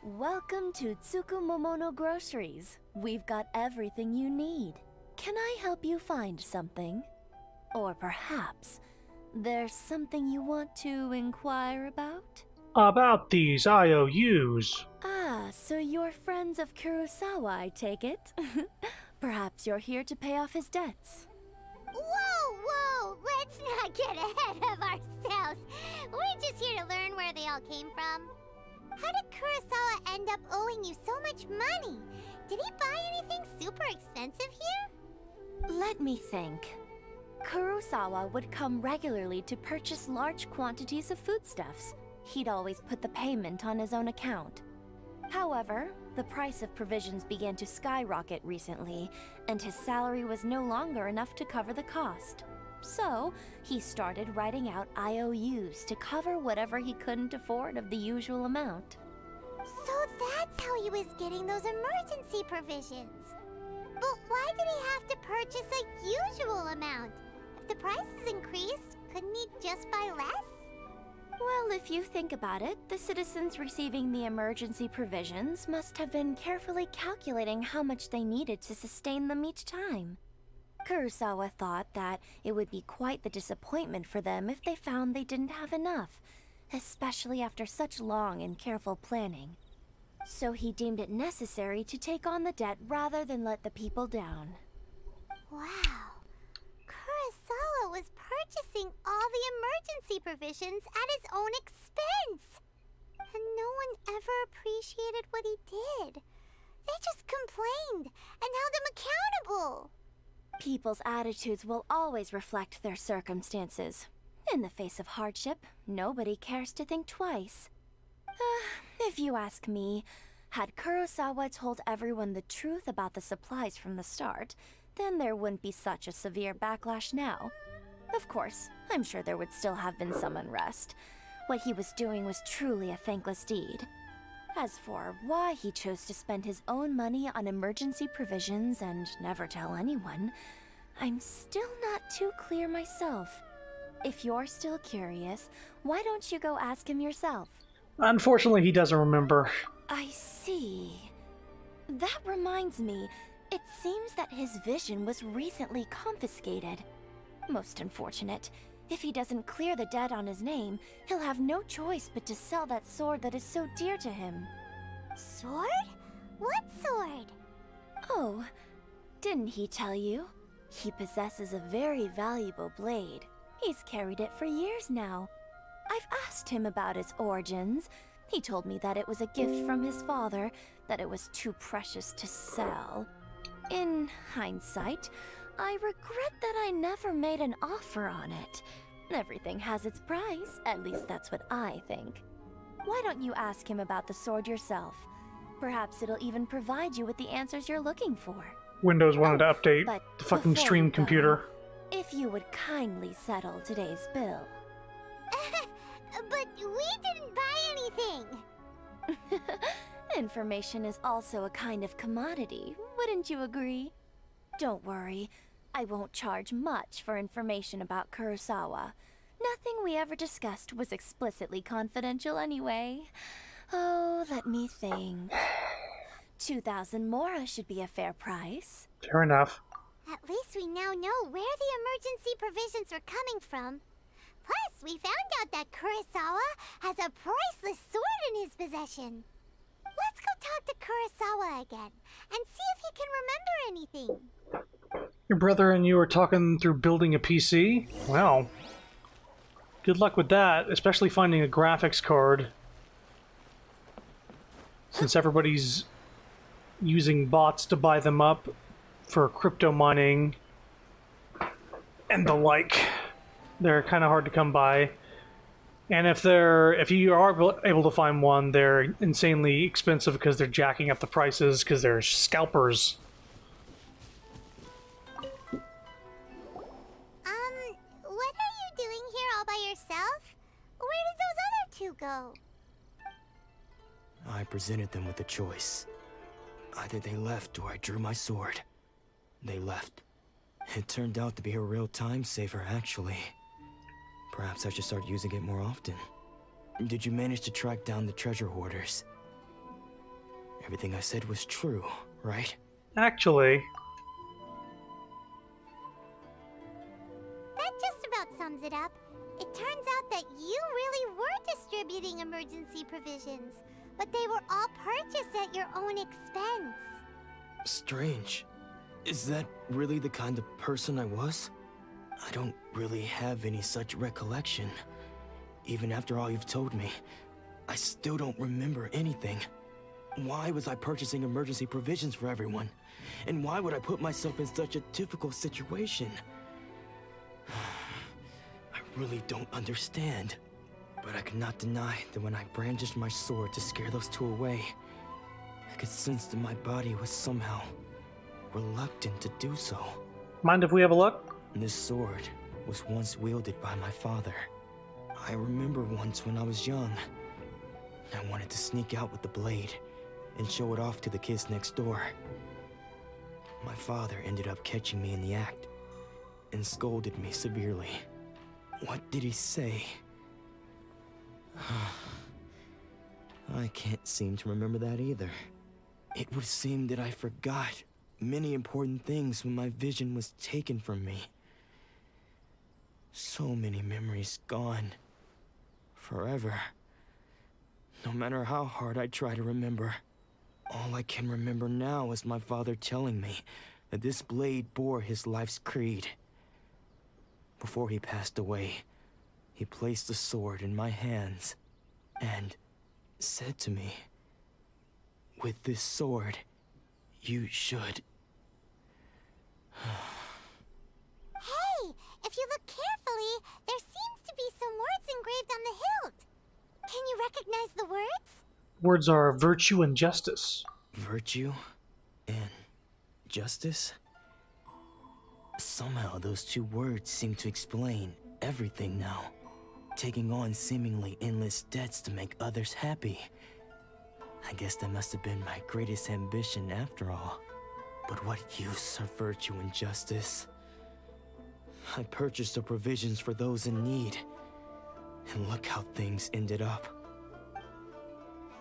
S13: Welcome to Tsukumomono Groceries. We've got everything you need. Can I help you find something? Or perhaps there's something you want to inquire about?
S1: About these IOUs.
S13: Ah, so you're friends of Kurosawa, I take it? Perhaps you're here to pay off his debts.
S2: Whoa, whoa! Let's not get ahead of ourselves. We're just here to learn where they all came from. How did Kurosawa end up owing you so much money? Did he buy anything super expensive here?
S13: Let me think. Kurosawa would come regularly to purchase large quantities of foodstuffs. He'd always put the payment on his own account. However, the price of provisions began to skyrocket recently, and his salary was no longer enough to cover the cost. So, he started writing out IOUs to cover whatever he couldn't afford of the usual amount.
S2: So that's how he was getting those emergency provisions. But why did he have to purchase a usual amount? If the prices increased, couldn't he just buy less?
S13: Well, if you think about it, the citizens receiving the emergency provisions must have been carefully calculating how much they needed to sustain them each time. Kurosawa thought that it would be quite the disappointment for them if they found they didn't have enough, especially after such long and careful planning. So he deemed it necessary to take on the debt rather than let the people down.
S2: Wow. Kurosawa was purchasing all the emergency provisions at his own expense. And no one ever appreciated what he did. They just complained and held him accountable.
S13: People's attitudes will always reflect their circumstances. In the face of hardship, nobody cares to think twice. If you ask me, had Kurosawa told everyone the truth about the supplies from the start, then there wouldn't be such a severe backlash now. Of course, I'm sure there would still have been some unrest. What he was doing was truly a thankless deed. As for why he chose to spend his own money on emergency provisions and never tell anyone, I'm still not too clear myself. If you're still curious, why don't you go ask him yourself?
S1: Unfortunately, he doesn't remember.
S13: I see. That reminds me, it seems that his vision was recently confiscated. Most unfortunate. If he doesn't clear the debt on his name, he'll have no choice but to sell that sword that is so dear to him.
S2: Sword? What sword?
S13: Oh, didn't he tell you? He possesses a very valuable blade. He's carried it for years now. I've asked him about its origins. He told me that it was a gift from his father, that it was too precious to sell. In hindsight, I regret that I never made an offer on it. Everything has its price, at least that's what I think. Why don't you ask him about the sword yourself? Perhaps it'll even provide you with the answers you're looking for.
S1: Windows wanted to update
S13: but
S1: the fucking
S13: before
S1: stream
S13: you go,
S1: computer.
S13: If you would kindly settle today's bill.
S2: But we didn't buy anything.
S13: Information is also a kind of commodity, wouldn't you agree? Don't worry, I won't charge much for information about Kurosawa. Nothing we ever discussed was explicitly confidential anyway. Oh, let me think. 2,000 mora should be a fair price.
S1: Fair enough.
S2: At least we now know where the emergency provisions were coming from. Plus, we found out that Kurosawa has a priceless sword in his possession. Let's go talk to Kurosawa again and see if he can remember anything.
S1: Your brother and you are talking through building a PC? Well, good luck with that, especially finding a graphics card. Since everybody's using bots to buy them up for crypto mining and the like. They're kind of hard to come by. And if you are able to find one, they're insanely expensive because they're jacking up the prices because they're scalpers.
S2: What are you doing here all by yourself? Where did those other two go?
S10: I presented them with a choice. Either they left or I drew my sword. They left. It turned out to be a real time saver, actually. Perhaps I should start using it more often. Did you manage to track down the treasure hoarders? Everything I said was true, right?
S1: Actually...
S2: That just about sums it up. It turns out that you really were distributing emergency provisions, but they were all purchased at your own expense.
S10: Strange. Is that really the kind of person I was? I don't really have any such recollection. Even after all you've told me, I still don't remember anything. Why was I purchasing emergency provisions for everyone? And why would I put myself in such a difficult situation? I really don't understand. But I cannot deny that when I brandished my sword to scare those two away, I could sense that my body was somehow reluctant to do so.
S1: Mind if we have a look?
S10: This sword was once wielded by my father. I remember once when I was young, I wanted to sneak out with the blade and show it off to the kids next door. My father ended up catching me in the act and scolded me severely. What did he say? I can't seem to remember that either. It would seem that I forgot many important things when my vision was taken from me. So many memories gone. Forever. No matter how hard I try to remember, all I can remember now is my father telling me that this blade bore his life's creed. Before he passed away, he placed the sword in my hands and said to me, "With this sword, you should..."
S2: Hey, if you look carefully, there seems to be some words engraved on the hilt. Can you recognize the words?
S1: Words are virtue and justice.
S10: Virtue and justice? Somehow those two words seem to explain everything now. Taking on seemingly endless debts to make others happy. I guess that must have been my greatest ambition after all. But what use are virtue and justice? I purchased the provisions for those in need. And look how things ended up.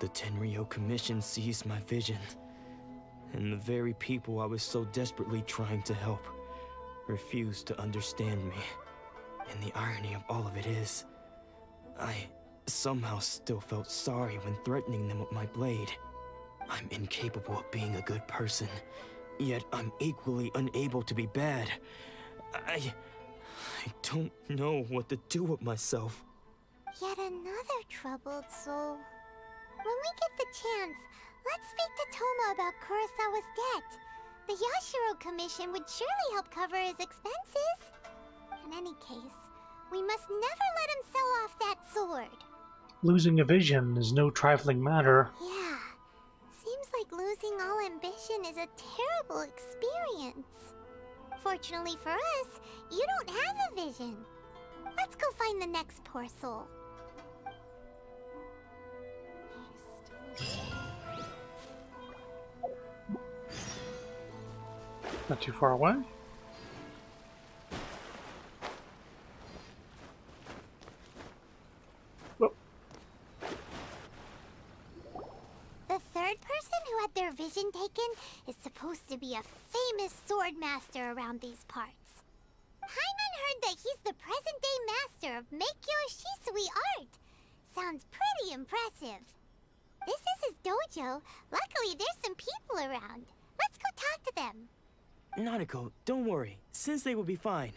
S10: The Tenryo Commission seized my vision. And the very people I was so desperately trying to help refused to understand me. And the irony of all of it is, I somehow still felt sorry when threatening them with my blade. I'm incapable of being a good person, yet I'm equally unable to be bad. I don't know what to do with myself.
S2: Yet another troubled soul. When we get the chance, let's speak to Toma about Kurosawa's debt. The Yashiro Commission would surely help cover his expenses. In any case, we must never let him sell off that sword.
S1: Losing a vision is no trifling matter.
S2: Yeah, seems like losing all ambition is a terrible experience. Fortunately for us, you don't have a vision. Let's go find the next poor soul.
S1: Not too far away. Whoa.
S2: The third person who had their vision taken is supposed to be a famous sword master around these parts. Paimon heard that he's the present-day master of Meikyo Shisui art. Sounds pretty impressive. This is his dojo. Luckily, there's some people around. Let's go talk to them.
S10: Nanako, don't worry. Sensei will be fine.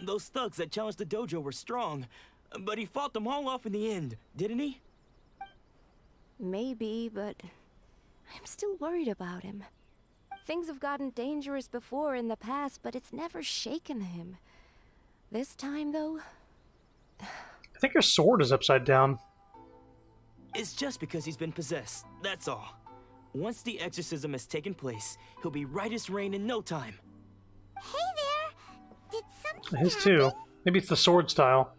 S10: Those thugs that challenged the dojo were strong, but he fought them all off in the end, didn't he?
S13: Maybe, but I'm still worried about him. Things have gotten dangerous before in the past, but it's never shaken him. This time, though...
S1: I think your sword is upside down.
S10: It's just because he's been possessed, that's all. Once the exorcism has taken place, he'll be right as rain in no time.
S2: Hey there! Did something
S1: His
S2: happen?
S1: too. Maybe it's the sword style.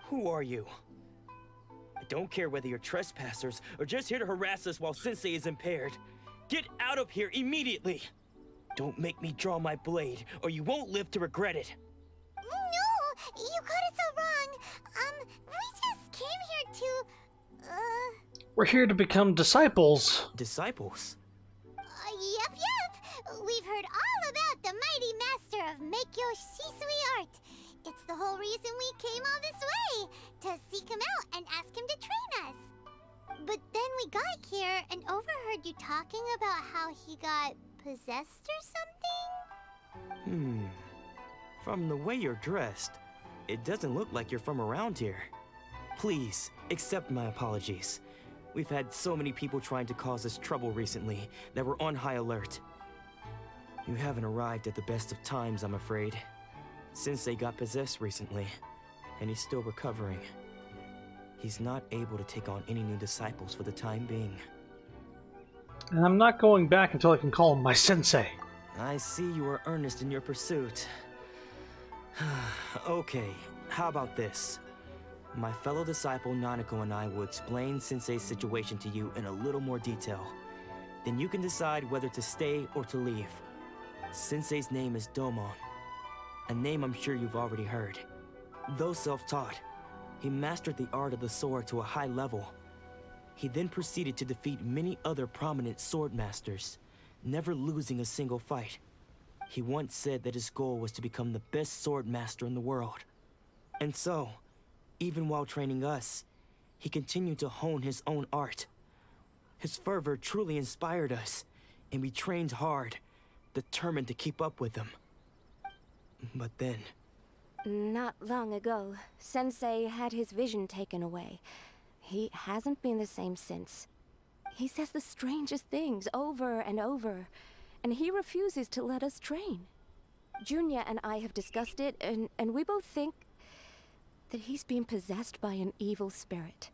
S10: Who are you? I don't care whether you're trespassers or just here to harass us while Sensei is impaired. Get out of here immediately! Don't make me draw my blade, or you won't live to regret it.
S2: No! You got it so wrong. We just came here to...
S1: We're here to become disciples.
S10: Disciples?
S2: Yep. We've heard all about the mighty master of Meikyo Shisui art. It's the whole reason we came all this way, to seek him out and ask him to train us. But then we got here and overheard you talking about how he got possessed or something?
S10: From the way you're dressed, it doesn't look like you're from around here. Please, accept my apologies. We've had so many people trying to cause us trouble recently that we're on high alert. You haven't arrived at the best of times, I'm afraid. Sensei got possessed recently, and he's still recovering. He's not able to take on any new disciples for the time being.
S1: And I'm not going back until I can call him my sensei.
S10: I see you are earnest in your pursuit. Okay, how about this? My fellow disciple Nanako and I will explain Sensei's situation to you in a little more detail. Then you can decide whether to stay or to leave. Sensei's name is Domon, a name I'm sure you've already heard. Though self-taught, he mastered the art of the sword to a high level. He then proceeded to defeat many other prominent sword masters, never losing a single fight. He once said that his goal was to become the best sword master in the world. And so, even while training us, he continued to hone his own art. His fervor truly inspired us, and we trained hard, determined to keep up with him. But then...
S13: Not long ago, Sensei had his vision taken away. He hasn't been the same since. He says the strangest things over and over, and he refuses to let us train. Junya and I have discussed it, and we both think that he's been possessed by an evil spirit.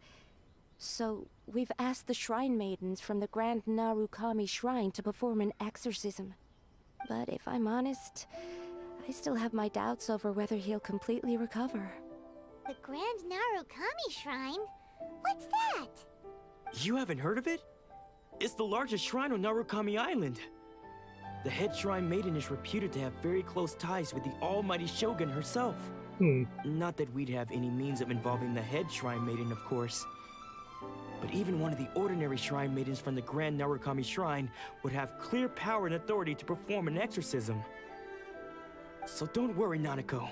S13: So, we've asked the Shrine Maidens from the Grand Narukami Shrine to perform an exorcism. But if I'm honest, I still have my doubts over whether he'll completely recover.
S2: The Grand Narukami Shrine? What's that?
S10: You haven't heard of it? It's the largest shrine on Narukami Island. The head shrine maiden is reputed to have very close ties with the almighty Shogun herself. Not that we'd have any means of involving the head shrine maiden, of course. But even one of the ordinary shrine maidens from the Grand Narukami Shrine would have clear power and authority to perform an exorcism. So don't worry, Nanako.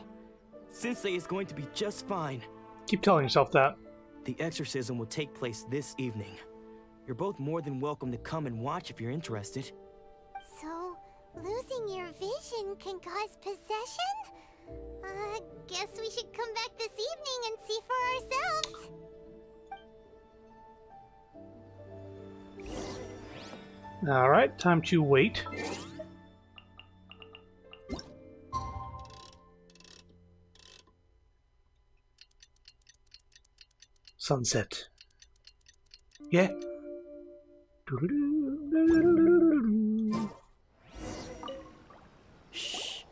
S10: Sensei is going to be just fine.
S1: Keep telling yourself that.
S10: The exorcism will take place this evening. You're both more than welcome to come and watch if you're interested.
S2: So, losing your vision can cause possession? Guess we should come back this evening and see for ourselves.
S1: Alright, time to wait. Sunset. Yeah.
S10: Shh.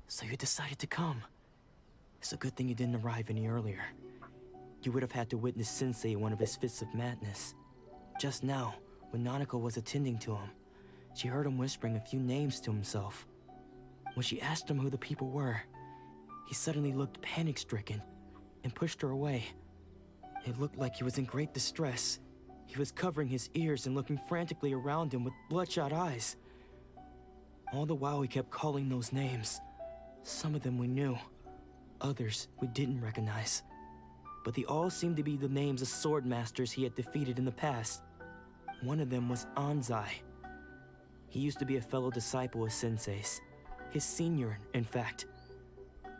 S10: So you decided to come. It's a good thing you didn't arrive any earlier. You would have had to witness Sensei in one of his fits of madness. Just now, when Nanako was attending to him, she heard him whispering a few names to himself. When she asked him who the people were, he suddenly looked panic-stricken and pushed her away. It looked like he was in great distress. He was covering his ears and looking frantically around him with bloodshot eyes. All the while he kept calling those names. Some of them we knew, others we didn't recognize. But they all seemed to be the names of sword masters he had defeated in the past. One of them was Anzai. He used to be a fellow disciple of Sensei's, his senior, in fact.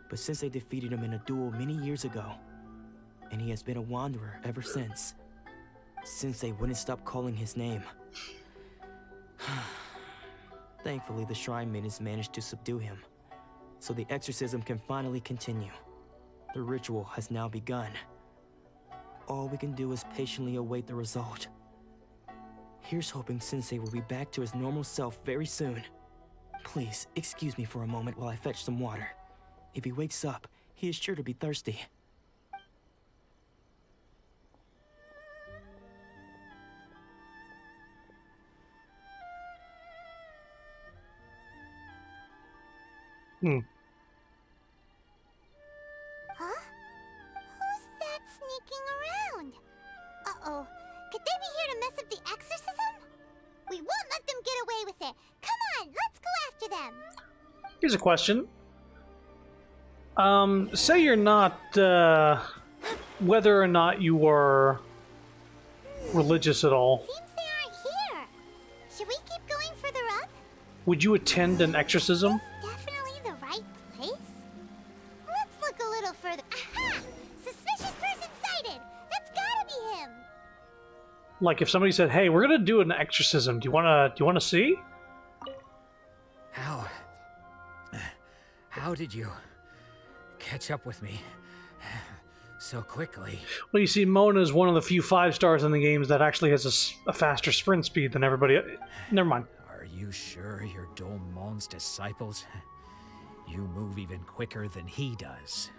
S10: But Sensei defeated him in a duel many years ago, and he has been a wanderer ever since. Sensei wouldn't stop calling his name. Thankfully, the Shrine Maidens managed to subdue him, so the exorcism can finally continue. The ritual has now begun. All we can do is patiently await the result. Here's hoping Sensei will be back to his normal self very soon. Please, excuse me for a moment while I fetch some water. If he wakes up, he is sure to be thirsty.
S2: Huh? Who's that sneaking around? Uh-oh. Could they be here to mess up the exorcism? We won't let them get away with it. Come on, let's go after them.
S1: Here's a question. Say you're not, whether or not you are religious at all.
S2: Seems they aren't here. Should we keep going further up?
S1: Would you attend an exorcism?
S2: Definitely the right place. Let's look a little further. Aha! Suspicious person sighted. That's gotta be him.
S1: Like if somebody said, "Hey, we're gonna do an exorcism. Do you wanna see?"
S8: How did you catch up with me so quickly?
S1: Well, you see, Mona is one of the few 5 stars in the games that actually has a faster sprint speed than everybody. Never mind.
S8: Are you sure you're Domon's disciples? You move even quicker than he does.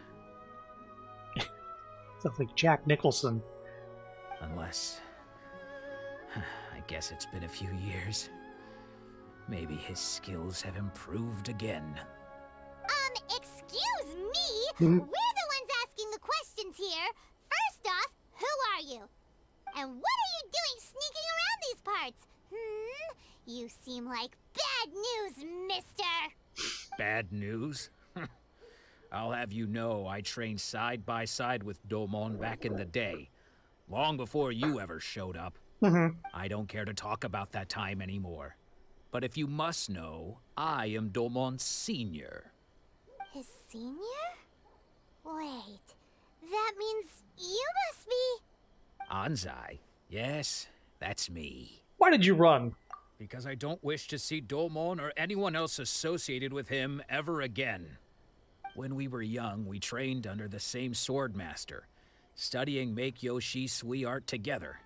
S1: Sounds like Jack Nicholson.
S8: Unless... I guess it's been a few years. Maybe his skills have improved again.
S2: Excuse me? We're the ones asking the questions here. First off, who are you? And what are you doing sneaking around these parts? You seem like bad news, mister.
S8: Bad news? I'll have you know I trained side by side with Domon back in the day. Long before you ever showed up. I don't care to talk about that time anymore. But if you must know, I am Domon's senior.
S2: His senior? Wait, that means you must be...
S8: Anzai. Yes, that's me.
S1: Why did you run?
S8: Because I don't wish to see Domon or anyone else associated with him ever again. When we were young, we trained under the same sword master, studying Make-Yoshi Sui art together.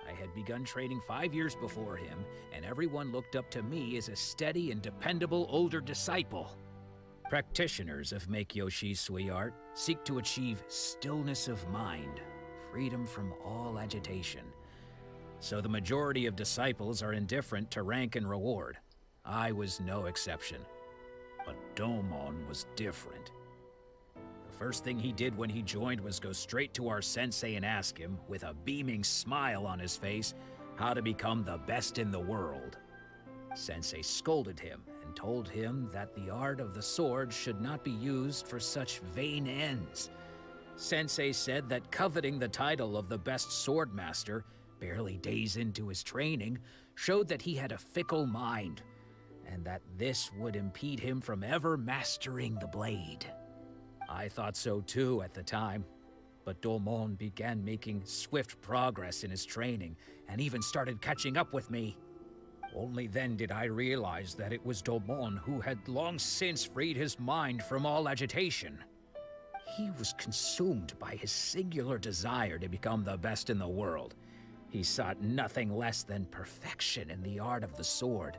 S8: I had begun training 5 years before him, and everyone looked up to me as a steady and dependable older disciple. Practitioners of Make-Yoshi Sui art seek to achieve stillness of mind, freedom from all agitation. So the majority of disciples are indifferent to rank and reward. I was no exception. But Domon was different. The first thing he did when he joined was go straight to our sensei and ask him, with a beaming smile on his face, how to become the best in the world. Sensei scolded him and told him that the art of the sword should not be used for such vain ends. Sensei said that coveting the title of the best sword master, barely days into his training, showed that he had a fickle mind, and that this would impede him from ever mastering the blade. I thought so too at the time, but Domon began making swift progress in his training, and even started catching up with me. Only then did I realize that it was Domon who had long since freed his mind from all agitation. He was consumed by his singular desire to become the best in the world. He sought nothing less than perfection in the art of the sword,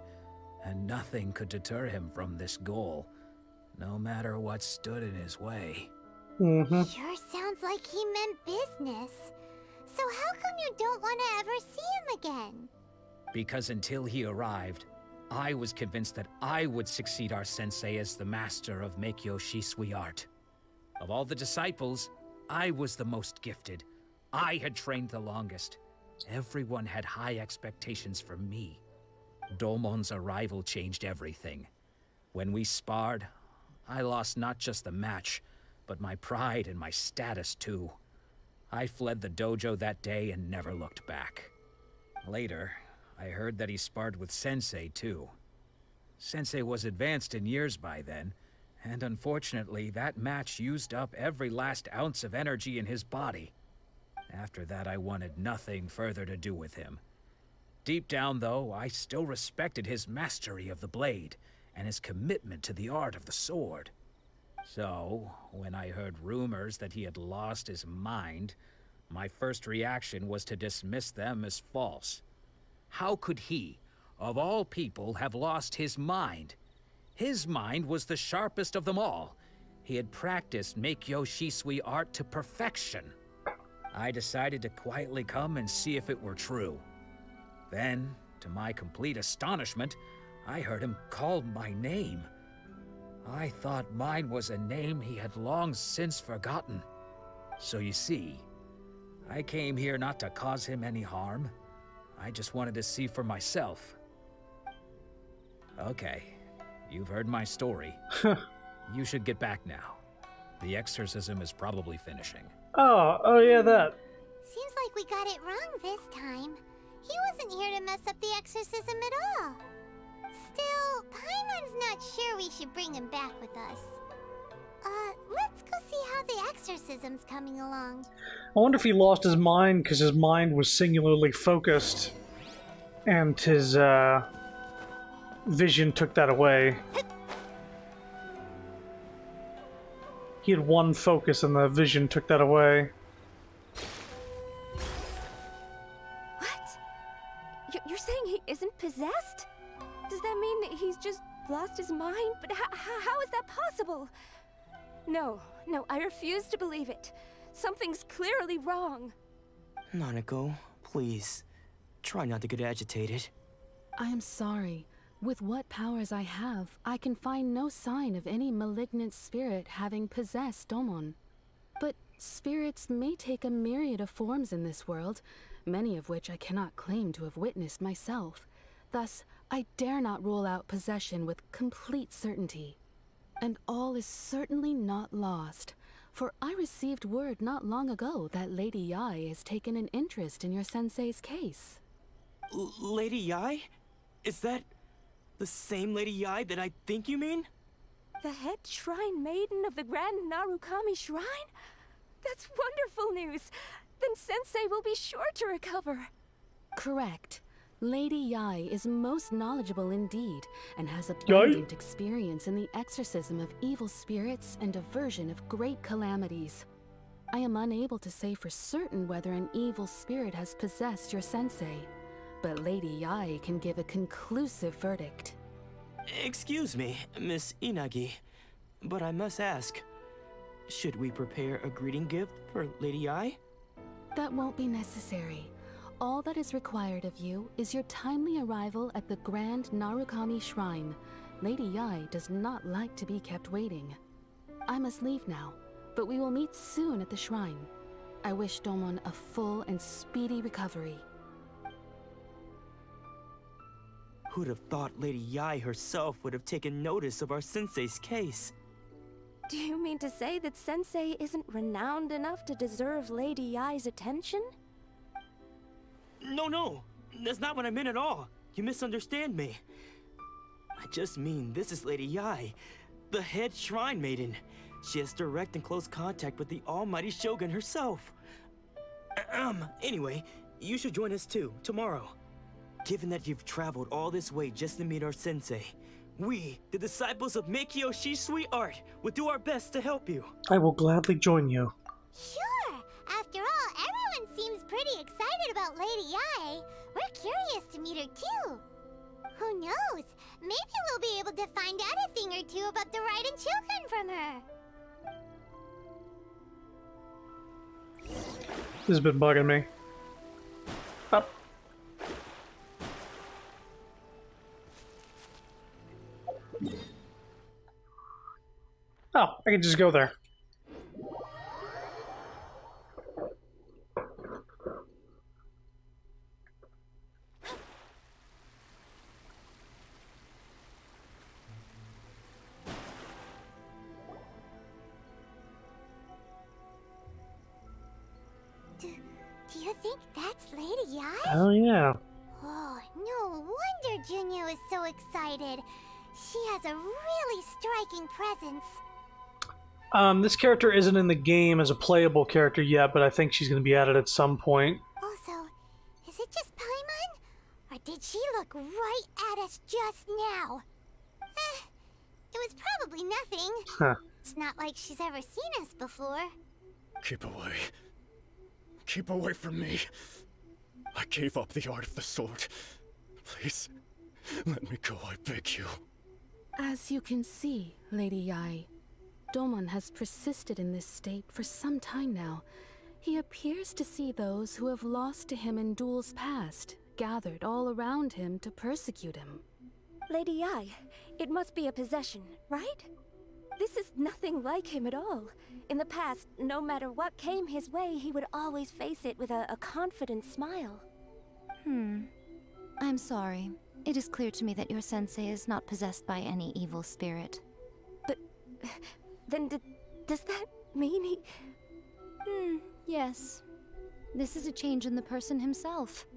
S8: and nothing could deter him from this goal, no matter what stood in his way.
S2: Sure sounds like he meant business. So how come you don't want to ever see him again?
S8: Because until he arrived, I was convinced that I would succeed our sensei as the master of Make-Yoshi Sui art. Of all the disciples, I was the most gifted. I had trained the longest. Everyone had high expectations for me. Domon's arrival changed everything. When we sparred,
S14: I lost not just the match, but my pride and my status too. I fled the dojo that day and never looked back. Later, I heard that he sparred with Sensei too. Sensei was advanced in years by then, and unfortunately that match used up every last ounce of energy in his body. After that, I wanted nothing further to do with him. Deep down, though, I still respected his mastery of the blade and his commitment to the art of the sword. So, when I heard rumors that he had lost his mind, my first reaction was to dismiss them as false. How could he, of all people, have lost his mind? His mind was the sharpest of them all. He had practiced Meikyo Shisui art to perfection. I decided to quietly come and see if it were true. Then, to my complete astonishment, I heard him call my name. I thought mine was a name he had long since forgotten. So you see, I came here not to cause him any harm. I just wanted to see for myself. Okay, you've heard my story. You should get back now. The exorcism is probably finishing.
S1: Oh yeah, that.
S2: Seems like we got it wrong this time. He wasn't here to mess up the exorcism at all. Still, Paimon's not sure we should bring him back with us. Let's go see how the exorcism's coming along.
S1: I wonder if he lost his mind because his mind was singularly focused, and his vision took that away. He had one focus and the vision took that away.
S15: What? You're saying he isn't possessed? Does that mean that he's just lost his mind? But how is that possible? No, I refuse to believe it. Something's clearly wrong.
S10: Nanako, please. Try not to get agitated.
S16: I am sorry. With what powers I have, I can find no sign of any malignant spirit having possessed Domon. But spirits may take a myriad of forms in this world, many of which I cannot claim to have witnessed myself. Thus, I dare not rule out possession with complete certainty. And all is certainly not lost, for I received word not long ago that Lady Yae has taken an interest in your sensei's case.
S10: Lady Yae? Is that the same Lady Yae that I think you mean?
S15: The head shrine maiden of the Grand Narukami Shrine? That's wonderful news! Then Sensei will be sure to recover.
S16: Correct. Lady Yae is most knowledgeable indeed, and has abundant experience in the exorcism of evil spirits and aversion of great calamities. I am unable to say for certain whether an evil spirit has possessed your sensei, but Lady Yae can give a conclusive verdict.
S10: Excuse me, Miss Inagi, but I must ask, should we prepare a greeting gift for Lady Yae?
S16: That won't be necessary. All that is required of you is your timely arrival at the Grand Narukami Shrine. Lady Yae does not like to be kept waiting. I must leave now, but we will meet soon at the shrine. I wish Domon a full and speedy recovery.
S10: Who'd have thought Lady Yae herself would have taken notice of our sensei's case?
S15: Do you mean to say that Sensei isn't renowned enough to deserve Lady Yae's attention?
S10: No, that's not what I meant at all. You misunderstand me. I just mean this is Lady Yae, the head shrine maiden. She has direct and close contact with the almighty Shogun herself. Anyway, you should join us too, tomorrow. Given that you've traveled all this way just to meet our sensei, we, the disciples of Meikyo Shisui art, will do our best to help you.
S1: I will gladly join you.
S2: Sure! After all, everyone seems pretty excited about Lady Yae. We're curious to meet her too. Who knows? Maybe we'll be able to find out a thing or two about the Raiden children from her.
S1: This has been bugging me. Up. Oh, I can just go there.
S2: think that's Lady Yai?
S1: Oh yeah.
S2: Oh, no wonder Junior is so excited. She has a really striking presence.
S1: This character isn't in the game as a playable character yet, but I think she's going to be added at some point.
S2: Also, is it just Paimon? Or did she look right at us just now? It was probably nothing.
S1: Huh.
S2: It's not like she's ever seen us before.
S17: Keep away. Keep away from me. I gave up the art of the sword. Please, let me go, I beg you.
S16: As you can see, Lady Yai, Domon has persisted in this state for some time now. He appears to see those who have lost to him in duels past, gathered all around him to persecute him.
S15: Lady Yai, it must be a possession, right? This is nothing like him at all. In the past, no matter what came his way, he would always face it with a confident smile.
S18: I'm sorry. It is clear to me that your sensei is not possessed by any evil spirit.
S15: But then does that mean he...
S18: Yes. This is a change in the person himself.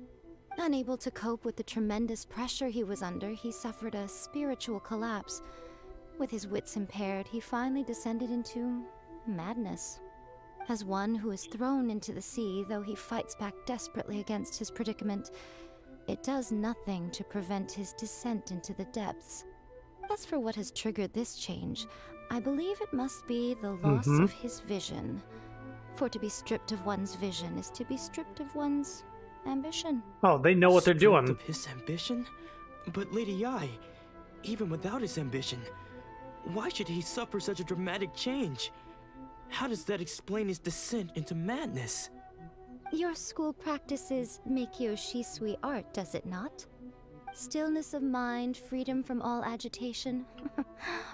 S18: Unable to cope with the tremendous pressure he was under, he suffered a spiritual collapse. With his wits impaired, he finally descended into madness. As one who is thrown into the sea, though he fights back desperately against his predicament, it does nothing to prevent his descent into the depths. As for what has triggered this change, I believe it must be the loss of his vision. For to be stripped of one's vision is to be stripped of one's ambition.
S1: Oh, they know what they're doing.
S10: Stripped of his ambition? But Lady Yai, even without his ambition, why should he suffer such a dramatic change? How does that explain his descent into madness?
S18: Your school practices Meikyo Shisui art, does it not? Stillness of mind, freedom from all agitation.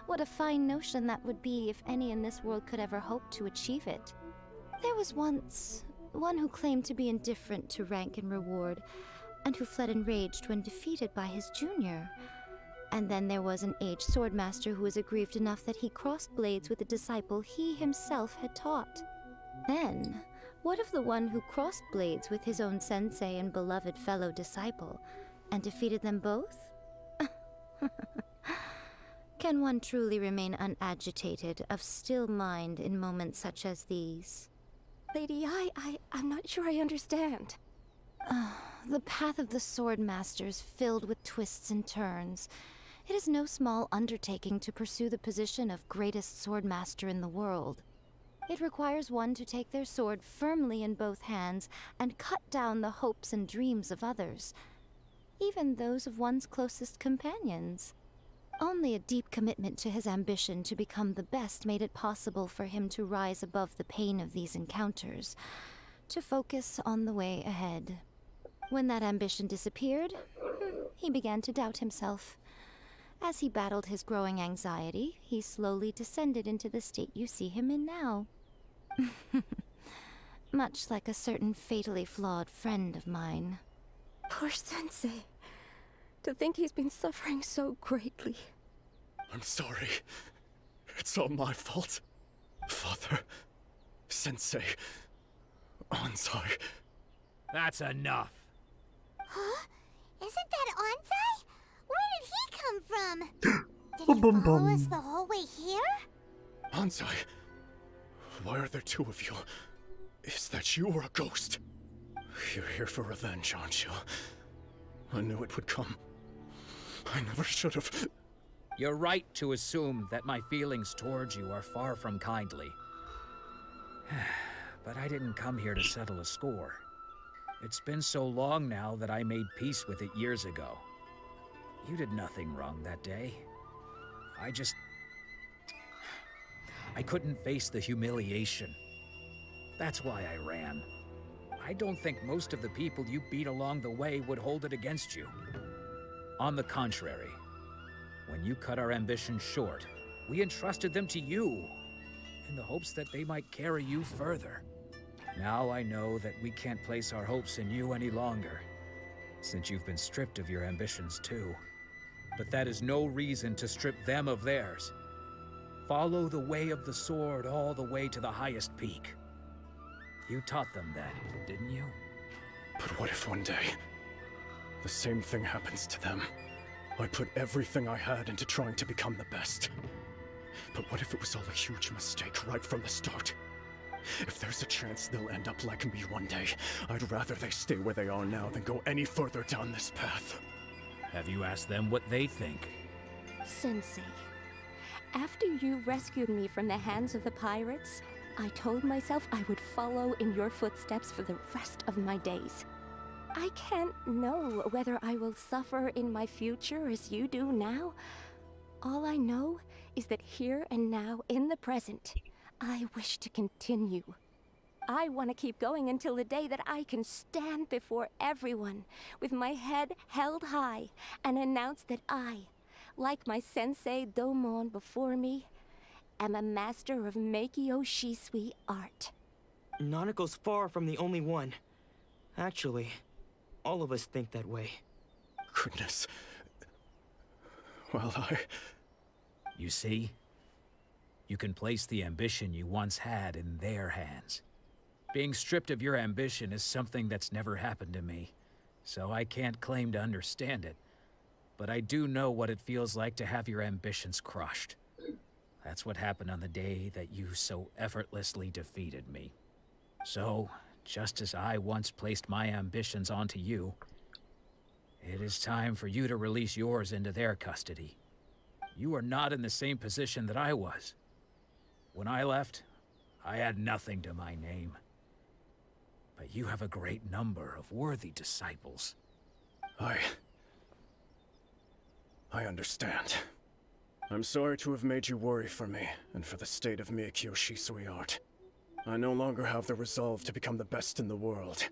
S18: What a fine notion that would be if any in this world could ever hope to achieve it. There was once one who claimed to be indifferent to rank and reward, and who fled enraged when defeated by his junior. And then there was an aged swordmaster who was aggrieved enough that he crossed blades with a disciple he himself had taught. Then, what of the one who crossed blades with his own sensei and beloved fellow disciple, and defeated them both? Can one truly remain unagitated, of still mind in moments such as these?
S15: Lady Yai, I'm not sure I understand.
S18: The path of the swordmaster is filled with twists and turns. It is no small undertaking to pursue the position of greatest swordmaster in the world. It requires one to take their sword firmly in both hands and cut down the hopes and dreams of others, even those of one's closest companions. Only a deep commitment to his ambition to become the best made it possible for him to rise above the pain of these encounters, to focus on the way ahead. When that ambition disappeared, he began to doubt himself. As he battled his growing anxiety, he slowly descended into the state you see him in now. Much like a certain fatally flawed friend of mine.
S15: Poor Sensei. To think he's been suffering so greatly.
S17: I'm sorry. It's all my fault. Father, Sensei, Ansai.
S14: That's enough.
S2: Huh? Isn't that Ansai? Where did he come from? Did he follow us the whole way here?
S17: Ansai, why are there two of you? Is that you or a ghost? You're here for revenge, aren't you? I knew it would come. I never should have.
S14: You're right to assume that my feelings towards you are far from kindly. But I didn't come here to settle a score. It's been so long now that I made peace with it years ago. You did nothing wrong that day. I couldn't face the humiliation. That's why I ran. I don't think most of the people you beat along the way would hold it against you. On the contrary, when you cut our ambitions short, we entrusted them to you, in the hopes that they might carry you further. Now I know that we can't place our hopes in you any longer, since you've been stripped of your ambitions too. But that is no reason to strip them of theirs. Follow the way of the sword all the way to the highest peak. You taught them that, didn't you?
S17: But what if one day, the same thing happens to them? I put everything I had into trying to become the best. But what if it was all a huge mistake right from the start? If there's a chance they'll end up like me one day, I'd rather they stay where they are now than go any further down this path.
S14: Have you asked them what they think?
S15: Sensei, after you rescued me from the hands of the pirates, I told myself I would follow in your footsteps for the rest of my days. I can't know whether I will suffer in my future as you do now. All I know is that here and now, in the present, I wish to continue. I want to keep going until the day that I can stand before everyone with my head held high and announce that I, like my sensei Domon before me, am a master of Meikyo Shisui art.
S10: Nanako's far from the only one. Actually, all of us think that way.
S17: Goodness. Well,
S14: You see? You can place the ambition you once had in their hands. Being stripped of your ambition is something that's never happened to me, so I can't claim to understand it. But I do know what it feels like to have your ambitions crushed. That's what happened on the day that you so effortlessly defeated me. So, just as I once placed my ambitions onto you, it is time for you to release yours into their custody. You are not in the same position that I was. When I left, I had nothing to my name. But you have a great number of worthy disciples.
S17: I understand. I'm sorry to have made you worry for me, and for the state of Meikyo Shisui art. I no longer have the resolve to become the best in the world.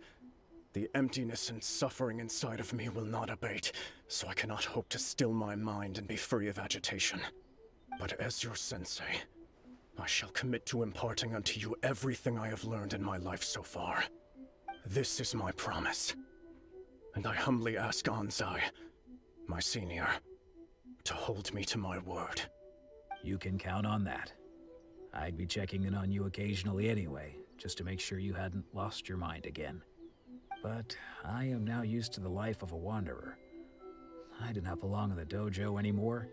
S17: The emptiness and suffering inside of me will not abate, so I cannot hope to still my mind and be free of agitation. But as your sensei, I shall commit to imparting unto you everything I have learned in my life so far. This is my promise. And I humbly ask Anzai, my senior, to hold me to my word.
S14: You can count on that. I'd be checking in on you occasionally anyway, just to make sure you hadn't lost your mind again. But I am now used to the life of a wanderer. I do not belong in the dojo anymore,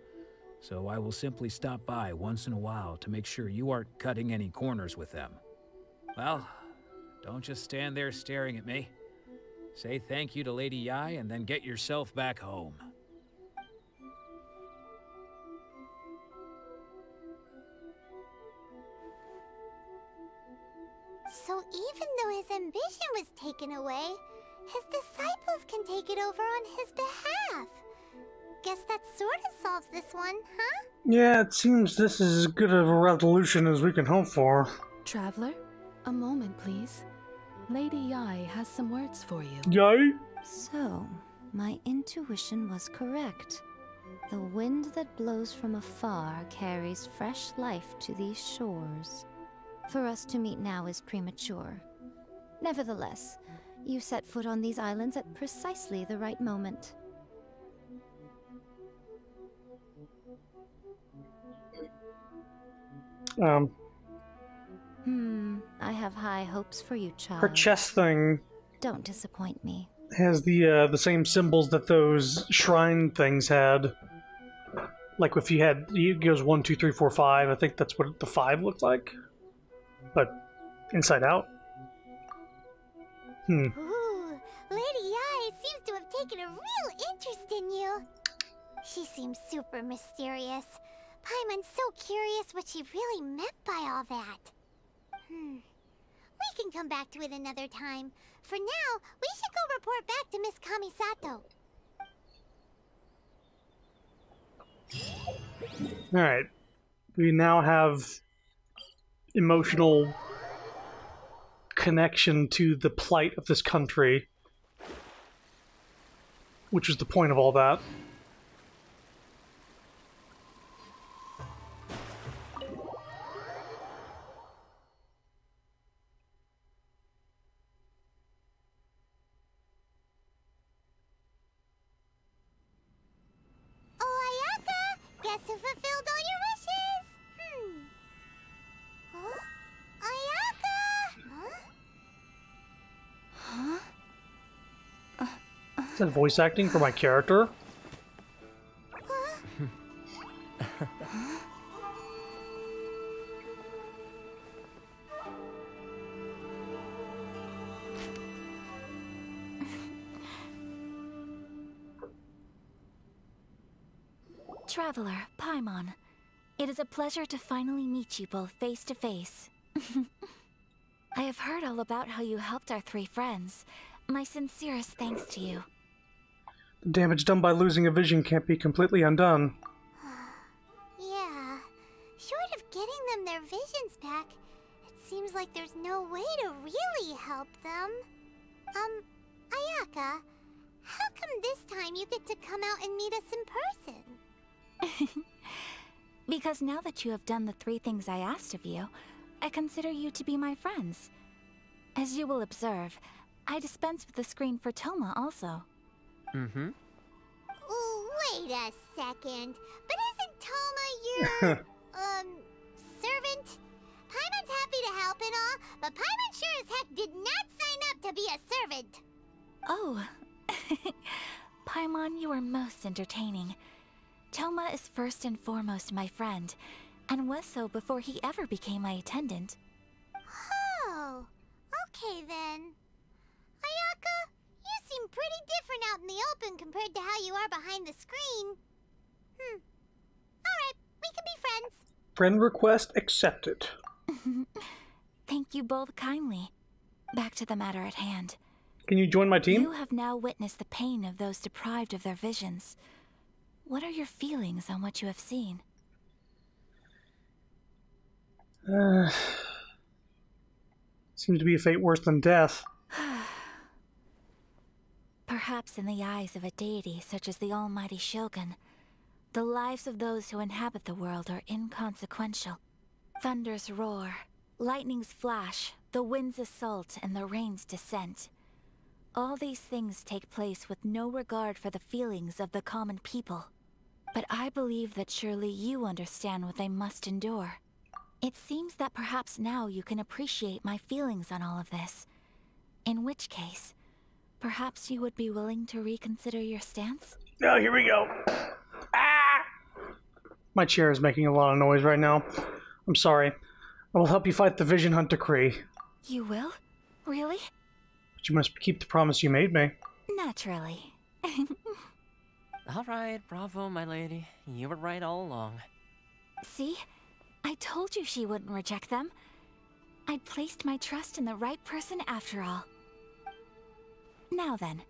S14: so I will simply stop by once in a while to make sure you aren't cutting any corners with them. Well, don't just stand there staring at me. Say thank you to Lady Yai and then get yourself back home.
S2: So even though his ambition was taken away, his disciples can take it over on his behalf. Guess that sort of solves this one, huh?
S1: Yeah, it seems this is as good of a resolution as we can hope for.
S16: Traveler, a moment, please. Lady Yai has some words for you.
S1: Yai?
S18: So, my intuition was correct. The wind that blows from afar carries fresh life to these shores. For us to meet now is premature. Nevertheless, you set foot on these islands at precisely the right moment. I have high hopes for you, child.
S1: Her chest thing
S18: Don't disappoint me.
S1: has the same symbols that those shrine things had. Like if you had, it goes 1, 2, 3, 4, 5. I think that's what the 5 looked like, but inside out.
S2: Ooh, Lady Yai seems to have taken a real interest in you. She seems super mysterious. Paimon's so curious what she really meant by all that. We can come back to it another time. For now, we should go report back to Miss Kamisato.
S1: Alright. We now have emotional connection to the plight of this country, which is the point of all that.
S2: Guess who fulfilled all your wishes? Huh? Ayaka! Huh?
S1: Is that voice acting for my character?
S13: Traveler, Paimon. It is a pleasure to finally meet you both face to face. I have heard all about how you helped our three friends. My sincerest thanks to you.
S1: The damage done by losing a vision can't be completely undone.
S2: Yeah. Short of getting them their visions back, it seems like there's no way to really help them. Ayaka, how come this time you get to come out and meet us in person?
S13: Because now that you have done the three things I asked of you, I consider you to be my friends. As you will observe, I dispense with the screen for Toma also.
S2: Mm-hmm. Ooh, wait a second. But isn't Toma your, servant? Paimon's happy to help and all, but Paimon sure as heck did not sign up to be a servant.
S13: Oh. Paimon, you are most entertaining. Toma is first and foremost my friend, and was so before he ever became my attendant.
S2: Oh, okay then. Ayaka, you seem pretty different out in the open compared to how you are behind the screen. Alright, we can be friends.
S1: Friend request accepted.
S13: Thank you both kindly. Back to the matter at hand.
S1: Can you join my team?
S13: You have now witnessed the pain of those deprived of their visions. What are your feelings on what you have seen?
S1: Seems to be a fate worse than death.
S13: Perhaps in the eyes of a deity such as the almighty Shogun, the lives of those who inhabit the world are inconsequential. Thunders roar, lightnings flash, the winds assault, and the rains descent. All these things take place with no regard for the feelings of the common people. But I believe that surely you understand what they must endure. It seems that perhaps now you can appreciate my feelings on all of this. In which case, perhaps you would be willing to reconsider your stance?
S1: Oh, here we go. Ah! My chair is making a lot of noise right now. I'm sorry. I will help you fight the Vision Hunt decree.
S13: You will? Really?
S1: But you must keep the promise you made me.
S13: Naturally.
S5: Alright, bravo, my lady. You were right all along.
S13: See? I told you she wouldn't reject them. I'd placed my trust in the right person after all. Now then,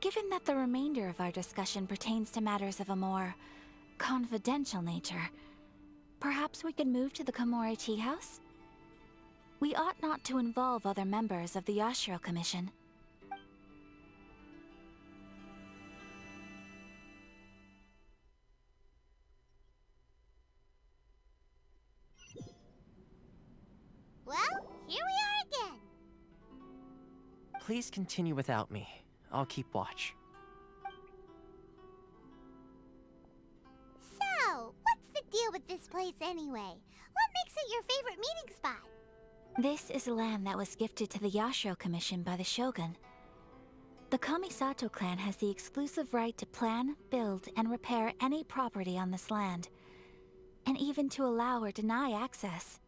S13: given that the remainder of our discussion pertains to matters of a more confidential nature, perhaps we could move to the Komore Tea House? We ought not to involve other members of the Yashiro Commission.
S2: Well, here we are again.
S5: Please continue without me. I'll keep watch.
S2: So, what's the deal with this place anyway? What makes it your favorite meeting spot?
S13: This is land that was gifted to the Yashiro Commission by the Shogun. The Kamisato clan has the exclusive right to plan, build, and repair any property on this land, and even to allow or deny access.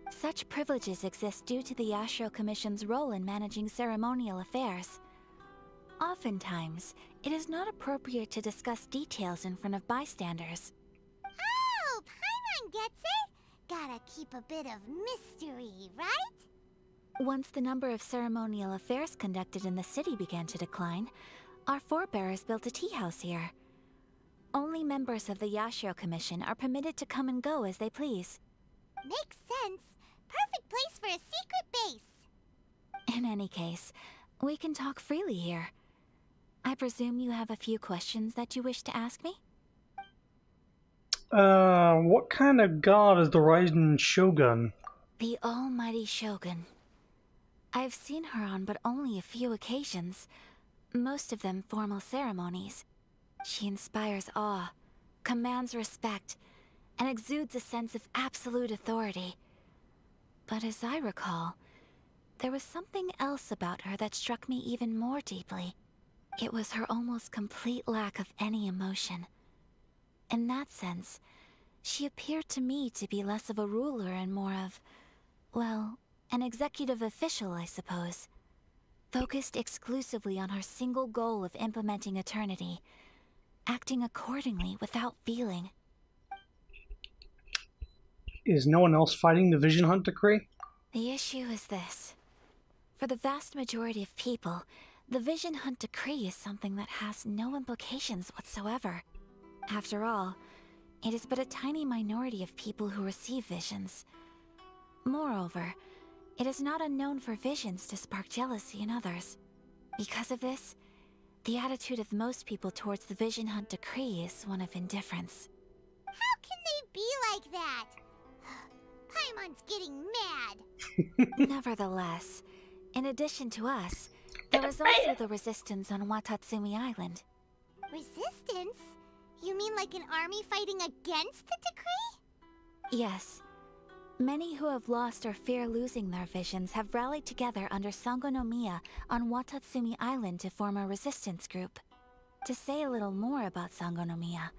S13: Such privileges exist due to the Yashiro Commission's role in managing ceremonial affairs. Oftentimes, it is not appropriate to discuss details in front of bystanders.
S2: Oh, Paimon gets it! Gotta keep a bit of mystery, right?
S13: Once the number of ceremonial affairs conducted in the city began to decline, our forebears built a tea house here. Only members of the Yashiro Commission are permitted to come and go as they please.
S2: Makes sense. Perfect place for a secret base.
S13: In any case, we can talk freely here. I presume you have a few questions that you wish to ask me?
S1: What kind of god is the Rising Shogun?
S13: The almighty Shogun. I've seen her on but only a few occasions, most of them formal ceremonies. She inspires awe, commands respect, and exudes a sense of absolute authority. But as I recall, there was something else about her that struck me even more deeply. It was her almost complete lack of any emotion. In that sense, she appeared to me to be less of a ruler and more of, well, an executive official, I suppose. Focused exclusively on her single goal of implementing eternity, acting accordingly without feeling.
S1: Is no one else fighting the Vision Hunt decree?
S13: The issue is this. For the vast majority of people, the Vision Hunt decree is something that has no implications whatsoever. After all, it is but a tiny minority of people who receive visions. Moreover, it is not unknown for visions to spark jealousy in others. Because of this, the attitude of most people towards the Vision Hunt decree is one of indifference.
S2: How can they be like that? Paimon's getting mad.
S13: Nevertheless, in addition to us, there is also the resistance on Watatsumi Island.
S2: Resistance? You mean like an army fighting against the decree?
S13: Yes. Many who have lost or fear losing their visions have rallied together under Sangonomiya on Watatsumi Island to form a resistance group. To say a little more about Sangonomiya,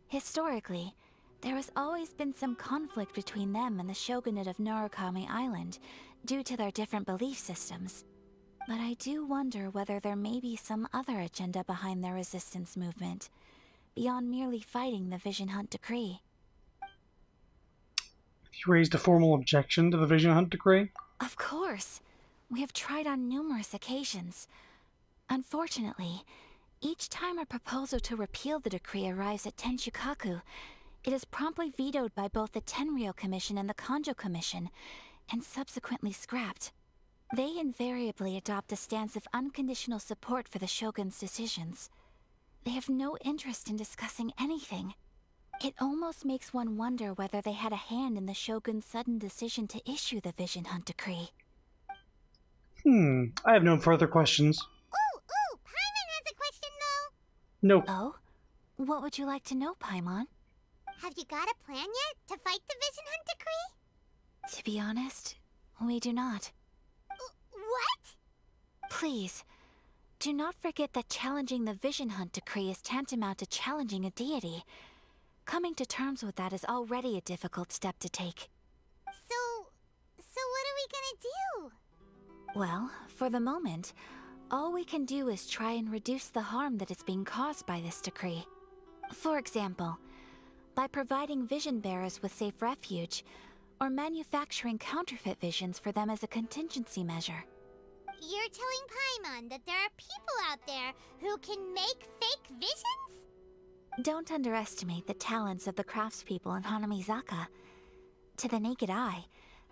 S13: historically, there has always been some conflict between them and the shogunate of Narukami Island due to their different belief systems. But I do wonder whether there may be some other agenda behind their resistance movement, beyond merely fighting the Vision Hunt decree.
S1: You raised a formal objection to the Vision Hunt decree?
S13: Of course. We have tried on numerous occasions. Unfortunately, each time a proposal to repeal the decree arrives at Tenshukaku, it is promptly vetoed by both the Tenryou Commission and the Kanjo Commission, and subsequently scrapped. They invariably adopt a stance of unconditional support for the Shogun's decisions. They have no interest in discussing anything. It almost makes one wonder whether they had a hand in the Shogun's sudden decision to issue the Vision Hunt decree.
S1: I have no further questions.
S2: Ooh, Paimon has a question though.
S1: Nope.
S13: Oh? What would you like to know, Paimon?
S2: Have you got a plan yet to fight the Vision Hunt decree?
S13: To be honest, we do not.
S2: What?
S13: Please, do not forget that challenging the Vision Hunt decree is tantamount to challenging a deity. Coming to terms with that is already a difficult step to take.
S2: So what are we gonna do?
S13: Well, for the moment, all we can do is try and reduce the harm that is being caused by this decree. For example, by providing vision bearers with safe refuge, or manufacturing counterfeit visions for them as a contingency measure.
S2: You're telling Paimon that there are people out there who can make fake visions?
S13: Don't underestimate the talents of the craftspeople in Hanamizaka. To the naked eye,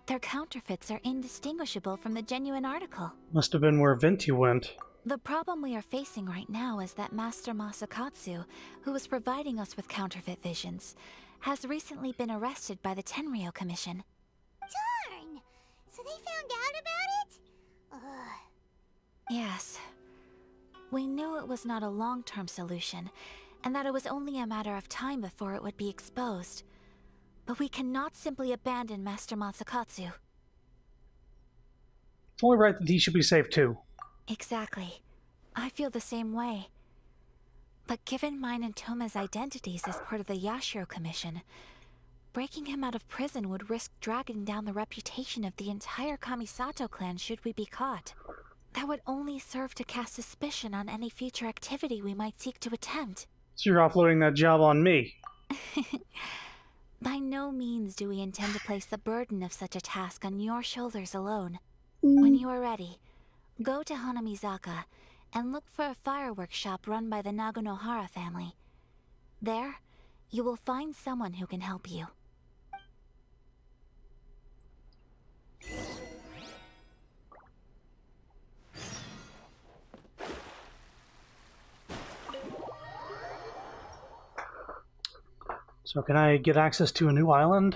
S13: their counterfeits are indistinguishable from the genuine article.
S1: Must have been where Venti went.
S13: The problem we are facing right now is that Master Masakatsu, who was providing us with counterfeit visions, has recently been arrested by the Tenryou Commission.
S2: Darn! So they found out about it? Ugh.
S13: Yes. We knew it was not a long-term solution, and that it was only a matter of time before it would be exposed. But we cannot simply abandon Master Masakatsu.
S1: It's only right that he should be safe too.
S13: Exactly. I feel the same way. But given mine and Toma's identities as part of the Yashiro Commission, breaking him out of prison would risk dragging down the reputation of the entire Kamisato clan should we be caught. That would only serve to cast suspicion on any future activity we might seek to attempt.
S1: So you're offloading that job on me.
S13: By no means do we intend to place the burden of such a task on your shoulders alone. When you are ready, go to Hanamizaka and look for a fireworks shop run by the Nagonohara family. There, you will find someone who can help you.
S1: So can I get access to a new island?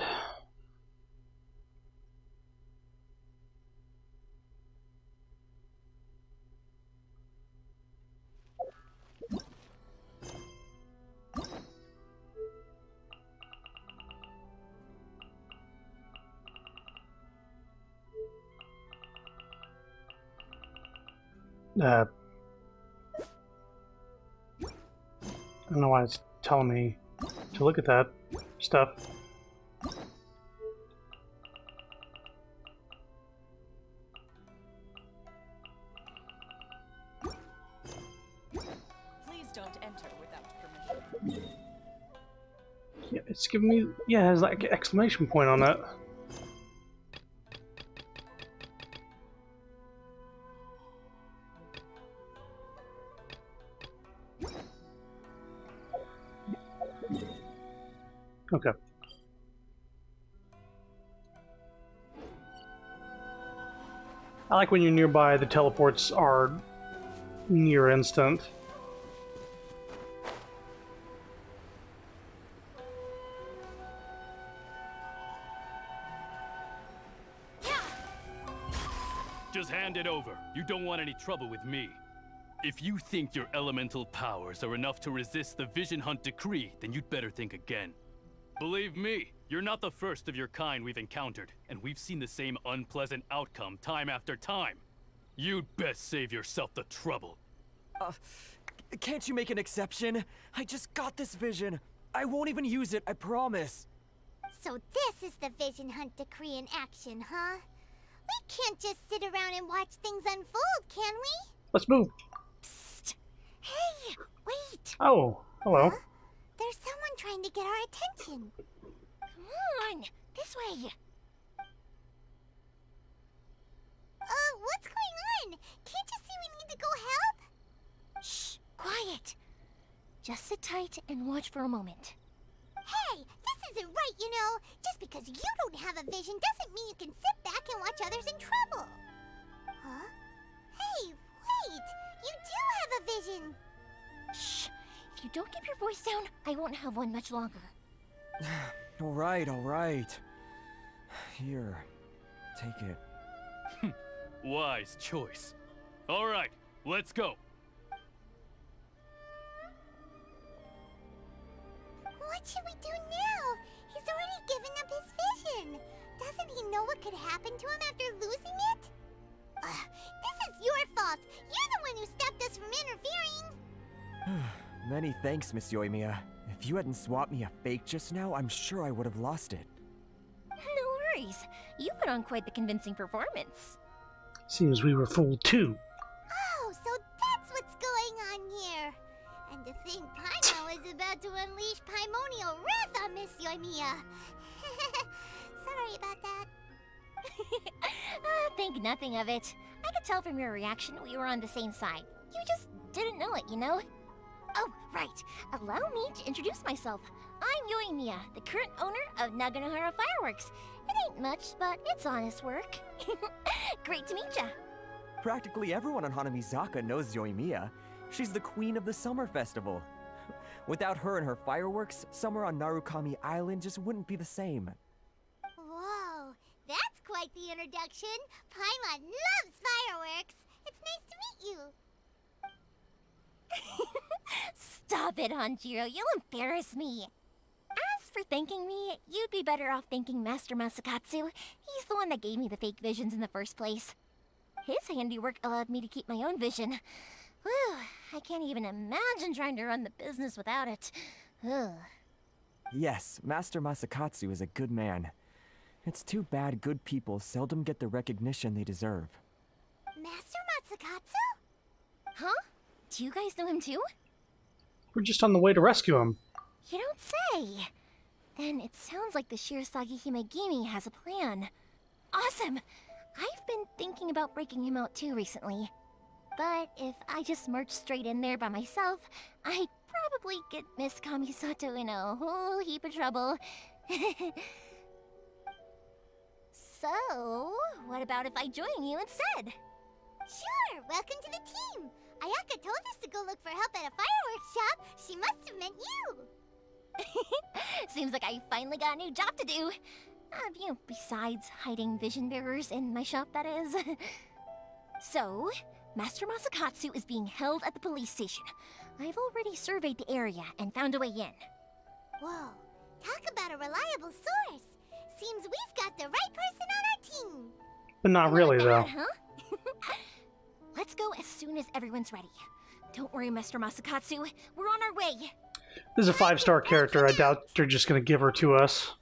S1: I don't know why it's telling me to look at that stuff.
S4: Please don't enter without permission.
S1: Yeah, it's giving me... Yeah, it has like an exclamation point on it. Okay. I like when you're nearby, the teleports are near instant.
S19: Just hand it over. You don't want any trouble with me. If you think your elemental powers are enough to resist the Vision Hunt decree, then you'd better think again. Believe me, you're not the first of your kind we've encountered, and we've seen the same unpleasant outcome time after time. You'd best save yourself the trouble.
S20: Can't you make an exception? I just got this vision. I won't even use it, I promise.
S2: So this is the Vision Hunt decree in action, huh? We can't just sit around and watch things unfold, can we?
S1: Let's move.
S2: Psst! Hey, wait!
S1: Oh, hello.
S2: Huh? There's someone trying to get our attention. Come on, this way. What's going on? Can't you see we need to go help?
S15: Shh, quiet. Just sit tight and watch for a moment.
S2: Hey, this isn't right, you know. Just because you don't have a vision doesn't mean you can sit back and watch others in trouble. Huh? Hey, wait! You do have a vision!
S15: Shh! If you don't keep your voice down, I won't have one much longer.
S20: All right. Here, take it.
S19: Wise choice. All right, let's go.
S2: What should we do now? He's already given up his vision. Doesn't he know what could happen to him after losing it? This is your fault. You're the one who stopped us from interfering.
S20: Many thanks, Miss Yoimiya. If you hadn't swapped me a fake just now, I'm sure I would have lost it.
S15: No worries. You put on quite the convincing performance.
S1: Seems we were fooled too.
S2: Oh, so that's what's going on here. And to think Paimon was about to unleash Paimonial wrath on Miss Yoimiya. Sorry about that.
S15: Think nothing of it. I could tell from your reaction we were on the same side. You just didn't know it, you know? Oh, right. Allow me to introduce myself. I'm Yoimiya, the current owner of Naganohara Fireworks. It ain't much, but it's honest work. Great to meet ya.
S20: Practically everyone on Hanamizaka knows Yoimiya. She's the queen of the summer festival. Without her and her fireworks, summer on Narukami Island just wouldn't be the same.
S2: Whoa, that's quite the introduction. Paimon loves fireworks. It's nice to meet you.
S15: Stop it, Hanjiro. You'll embarrass me. As for thanking me, you'd be better off thanking Master Masakatsu. He's the one that gave me the fake visions in the first place. His handiwork allowed me to keep my own vision. Whew, I can't even imagine trying to run the business without it. Ugh.
S20: Yes, Master Masakatsu is a good man. It's too bad good people seldom get the recognition they deserve.
S2: Master Masakatsu?
S15: Huh? Do you guys know him too?
S1: We're just on the way to rescue him.
S15: You don't say. Then it sounds like the Shirasagi Himegimi has a plan. Awesome! I've been thinking about breaking him out too recently. But if I just marched straight in there by myself, I'd probably get Miss Kamisato in a whole heap of trouble. So, what about if I join you instead?
S2: Sure, welcome to the team. Ayaka told us to go look for help at a fireworks shop. She must have meant you.
S15: Seems like I finally got a new job to do. You know, besides hiding vision bearers in my shop, that is. So, Master Masakatsu is being held at the police station. I've already surveyed the area and found a way in.
S2: Whoa, talk about a reliable source. Seems we've got the right person on our team.
S1: But not really, though.
S15: Huh? Let's go as soon as everyone's ready. Don't worry, Mr. Masakatsu. We're on our way.
S1: This is a 5-star character. I doubt they're just going to give her to us.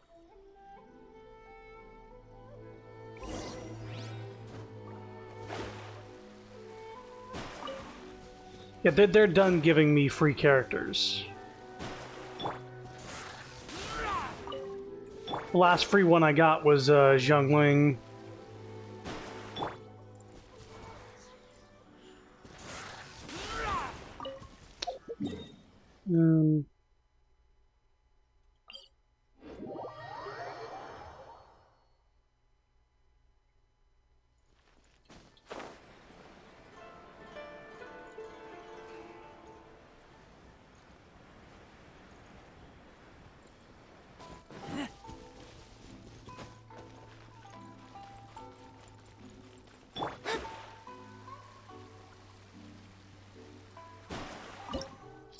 S1: Yeah, they're done giving me free characters. The last free one I got was Xiangling.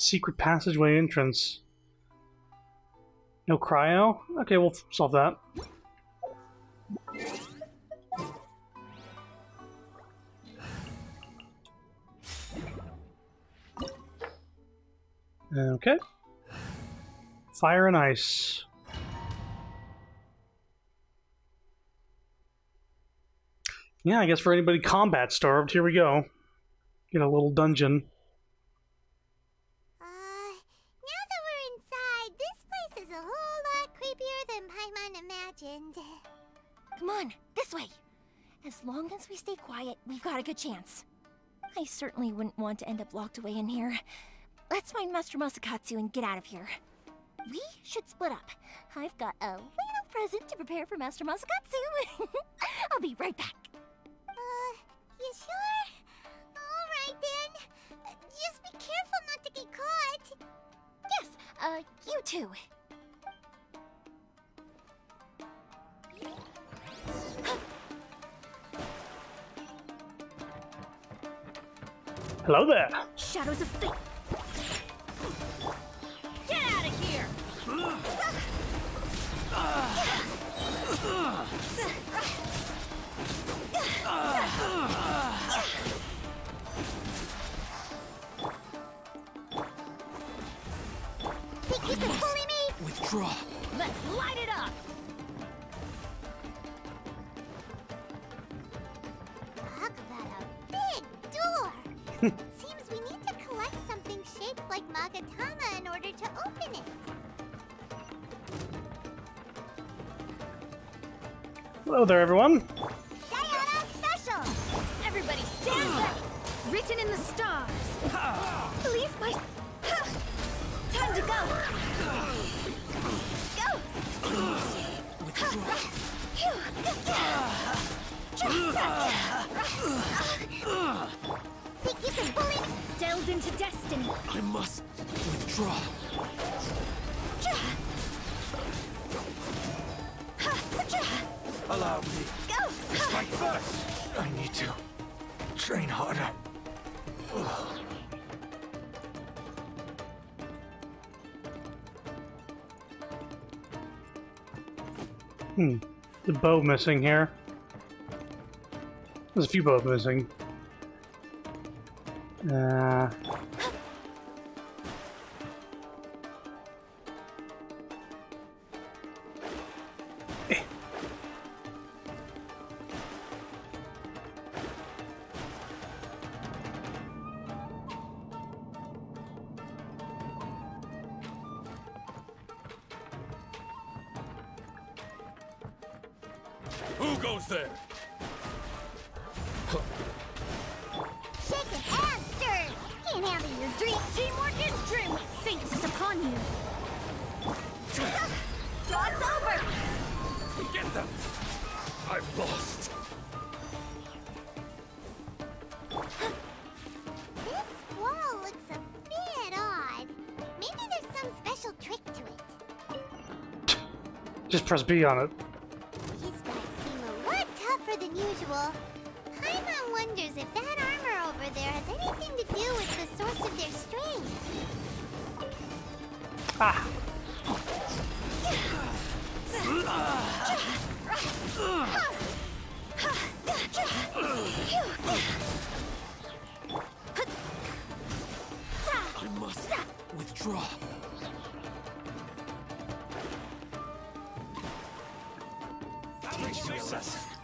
S1: Secret passageway entrance. No cryo? Okay, we'll solve that. Okay. Fire and ice. Yeah, I guess for anybody combat starved, here we go. Get a little dungeon.
S2: Now that we're inside, this place is a whole lot creepier than Paimon imagined.
S15: Come on, this way. As long as we stay quiet, we've got a good chance. I certainly wouldn't want to end up locked away in here. Let's find Master Masakatsu and get out of here. We should split up. I've got a little present to prepare for Master Masakatsu. I'll be right back.
S2: You sure? Alright then. Just be careful not to get caught.
S15: Yes, you too.
S1: Hello there.
S15: Shadows of fate. Get out of here!
S2: You can bully me!
S6: Withdraw.
S15: Let's light it up!
S2: Talk about a big door! Seems we need to collect something shaped like Magatama in order to open it.
S1: Hello there, everyone.
S15: Diana Special! Everybody stand ready! Written in the stars! Believe my... Time to go! Go!
S2: Think you can bully me?
S15: Delved into destiny!
S6: I must withdraw. Allow me.
S15: Go!
S6: Strike first. I need to train harder.
S1: The bow missing here. There's a few bows missing.
S17: Who goes there?
S2: Shaken and stirred! Can't handle your dream.
S15: Teamwork is true! Fate is upon you! Cross over!
S17: Get them! I've lost.
S2: This wall looks a bit odd. Maybe there's some special trick to it.
S1: Just press B on it.
S2: These guys seem a lot tougher than usual. Paimon wonders if that armor over there has anything to do with the source of their strength.
S1: Ah!
S6: I must withdraw.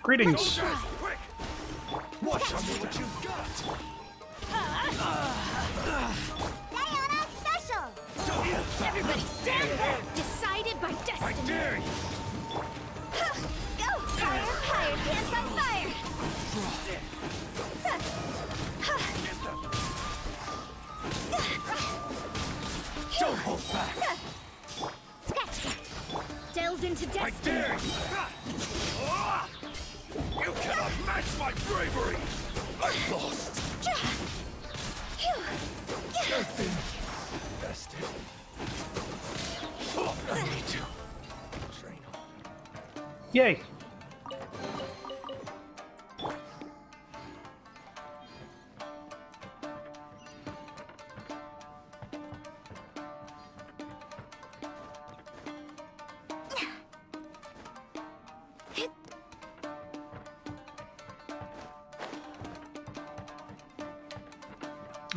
S1: Greetings.
S2: What? Show me what you've got. Diana special.
S15: Everybody stand there. Decided by destiny. I dare you.
S2: Go! Fire, fire, dance on fire.
S15: Don't hold back.
S2: Scratch that.
S15: Delve into destiny.
S2: I dare
S15: You cannot match my bravery.
S2: I'm lost.
S15: Nothing.
S2: Bested.
S15: I need to
S2: train on.
S1: Yay.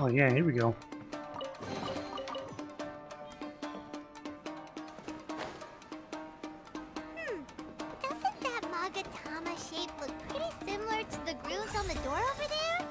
S1: Oh yeah, here we go.
S2: Doesn't that Magatama shape look pretty similar to the grooves on the door over there?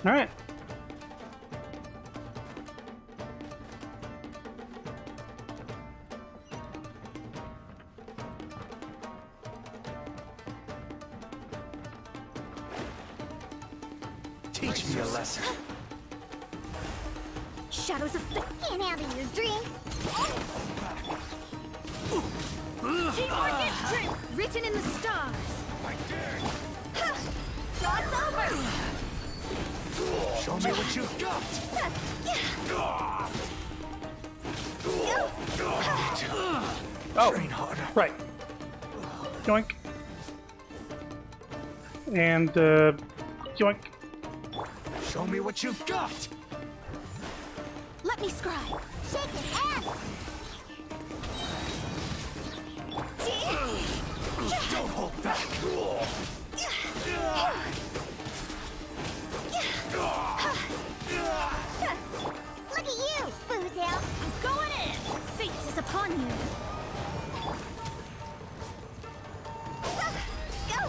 S1: All right.
S2: Teach me a lesson.
S15: Shadows of
S2: Can't handle your dream.
S15: Teamwork is dream written in the stars.
S2: I dare
S15: Cross over.
S2: Show me what you've got.
S1: Oh,
S2: Train harder.
S1: right. Yoink. And, yoink.
S2: Show me what you've got.
S15: Let me scribe.
S2: Shake it, and don't hold back. Look at you, Boozle.
S15: I'm going in. Fate is upon you.
S2: Go!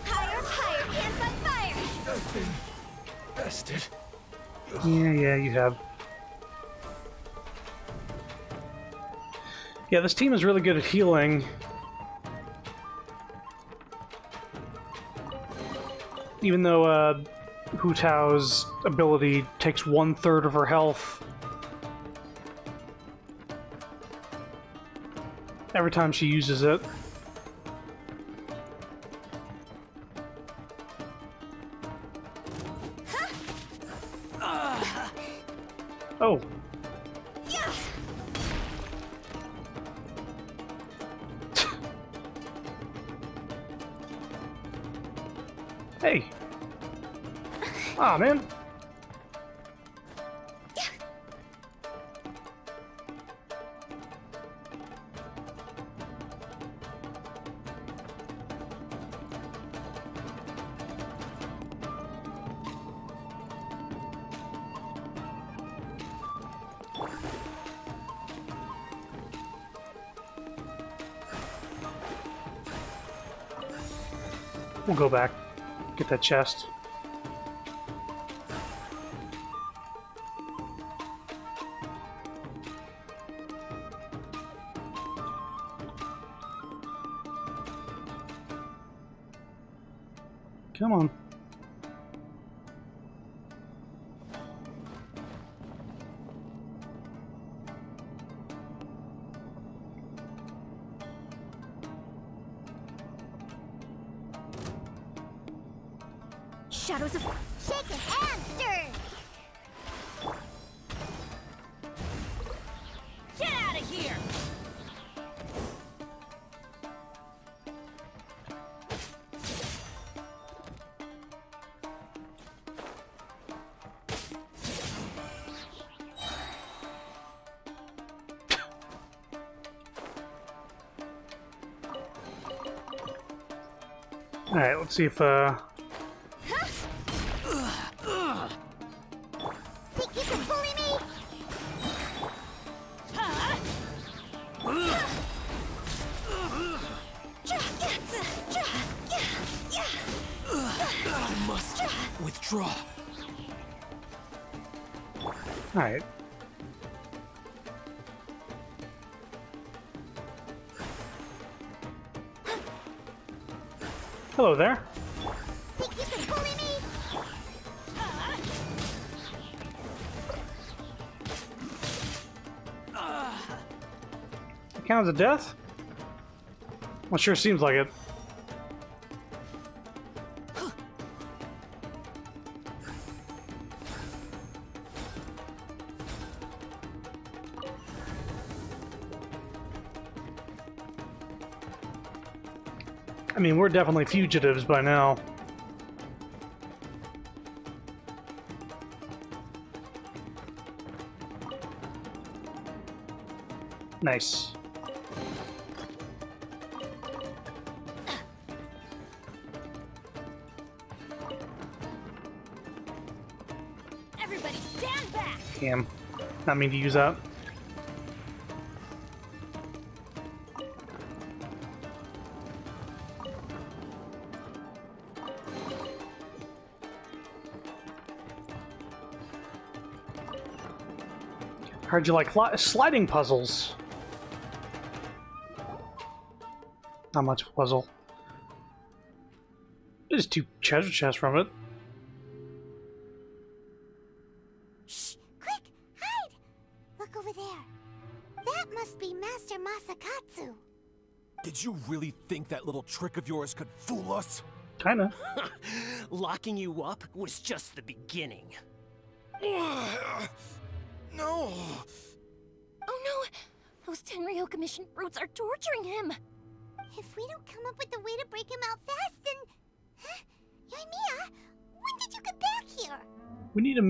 S2: Higher, higher, hands on fire.
S17: I've been bested.
S1: Yeah, you have. Yeah, this team is really good at healing. Even though, Hu Tao's ability takes 1/3 of her health every time she uses it. Oh. Hey. Aw, man. We'll go back, get that chest. Come on.
S15: Shadows of
S2: Shake it and stir.
S15: Get out of here.
S1: Alright, let's see if
S2: Think you can bully me?
S11: I must withdraw.
S1: Alright. Hello there.
S2: Think you can bully me?
S1: It counts as a death? Well, sure seems like it. I mean, we're definitely fugitives by now. Nice.
S15: Everybody stand back!
S1: Damn. Not mean to use that. Heard you like sliding puzzles. Not much of a puzzle. There's 2 treasure chests from it.
S2: Shh! Quick! Hide! Look over there. That must be Master Masakatsu.
S21: Did you really think that little trick of yours could fool us?
S1: Kinda.
S11: Locking you up was just the beginning.
S21: No!
S15: Oh no! Those Tenryo Commission brutes are torturing him!
S2: If we don't come up with a way to break him out fast, then... Huh? Yoimiya, when did you get back here?
S1: We need to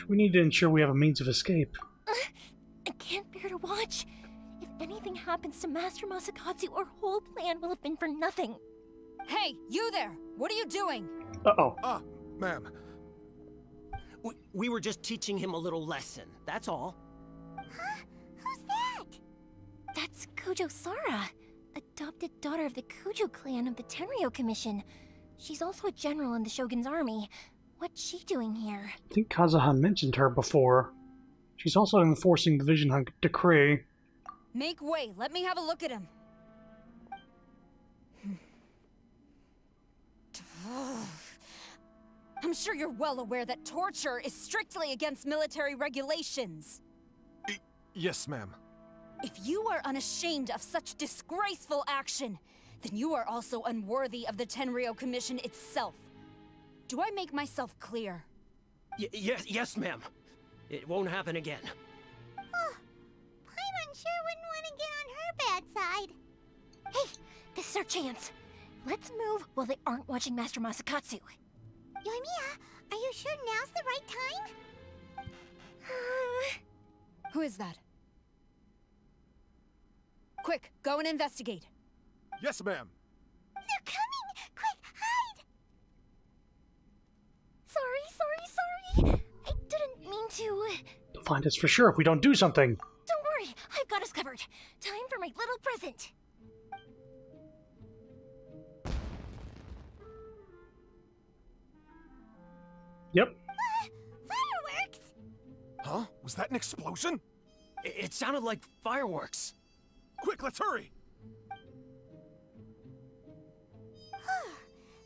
S1: we need to ensure we have a means of escape.
S15: I can't bear to watch. If anything happens to Master Masakatsu, our whole plan will have been for nothing.
S3: Hey, you there! What are you doing?
S1: Uh-oh.
S21: Ah, ma'am.
S11: We were just teaching him a little lesson, that's all.
S2: Huh? Who's that?
S15: That's Kujo Sara, adopted daughter of the Kujo clan of the Tenryo Commission. She's also a general in the Shogun's army. What's she doing here?
S1: I think Kazuha mentioned her before. She's also enforcing the Vision Hunt decree.
S3: Make way. Let me have a look at him. I'm sure you're well aware that torture is strictly against military regulations.
S21: Yes, ma'am.
S3: If you are unashamed of such disgraceful action, then you are also unworthy of the Tenryo Commission itself. Do I make myself clear?
S11: Yes, ma'am. It won't happen again.
S2: Oh, Paimon sure wouldn't want to get on her bad side.
S15: Hey, this is our chance. Let's move while they aren't watching Master Masakatsu.
S2: Yoimiya, are you sure now's the right time?
S3: Who is that? Quick, go and investigate.
S21: Yes, ma'am.
S2: They're coming! Quick, hide!
S15: Sorry. I didn't mean to.
S1: They'll find us for sure if we don't do something.
S15: Don't worry, I've got us covered. Time for my little present.
S1: Yep.
S2: Fireworks!
S21: Huh? Was that an explosion?
S11: It sounded like fireworks.
S21: Quick, let's hurry!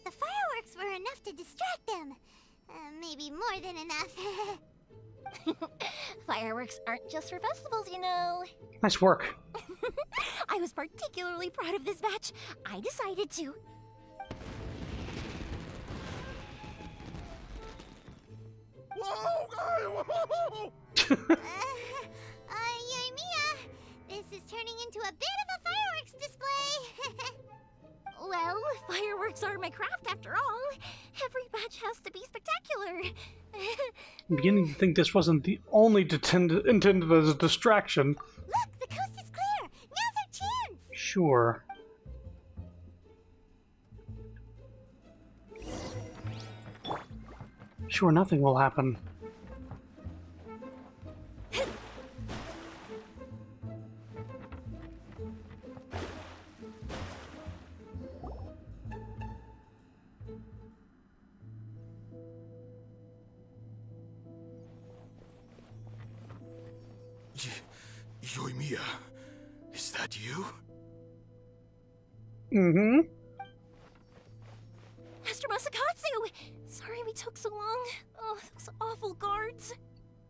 S2: The fireworks were enough to distract them. Maybe more than enough.
S15: Fireworks aren't just for festivals, you know.
S1: Nice work.
S15: I was particularly proud of this batch. I decided to.
S21: Whoa!
S2: Yoimiya, this is turning into a bit of a fireworks display.
S15: Well, fireworks are my craft after all. Every batch has to be spectacular.
S1: I'm beginning to think this wasn't the only intended as a distraction.
S2: Look, the coast is clear. Now's our chance.
S1: Sure. Sure, nothing will happen.
S17: Yoimiya, is that you?
S1: Mm-hmm.
S15: Master Masakatsu! Sorry we took so long. Oh, those awful guards.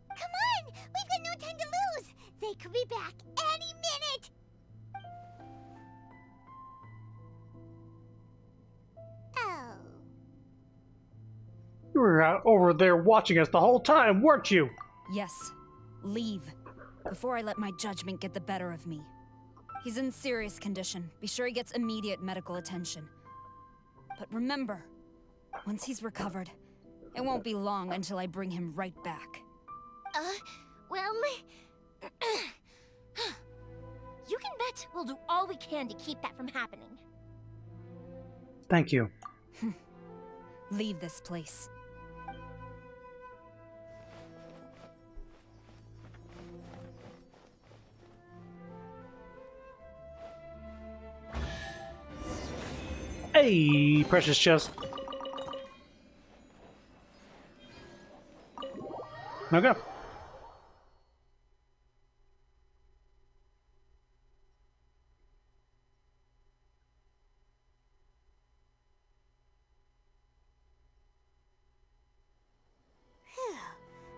S2: Come on! We've got no time to lose! They could be back any minute! Oh.
S1: You were out over there watching us the whole time, weren't you?
S3: Yes. Leave. Before I let my judgment get the better of me. He's in serious condition. Be sure he gets immediate medical attention. But remember, once he's recovered, it won't be long until I bring him right back.
S15: Well... you can bet we'll do all we can to keep that from happening.
S1: Thank you.
S3: Leave this place.
S1: Hey, precious chest. Okay.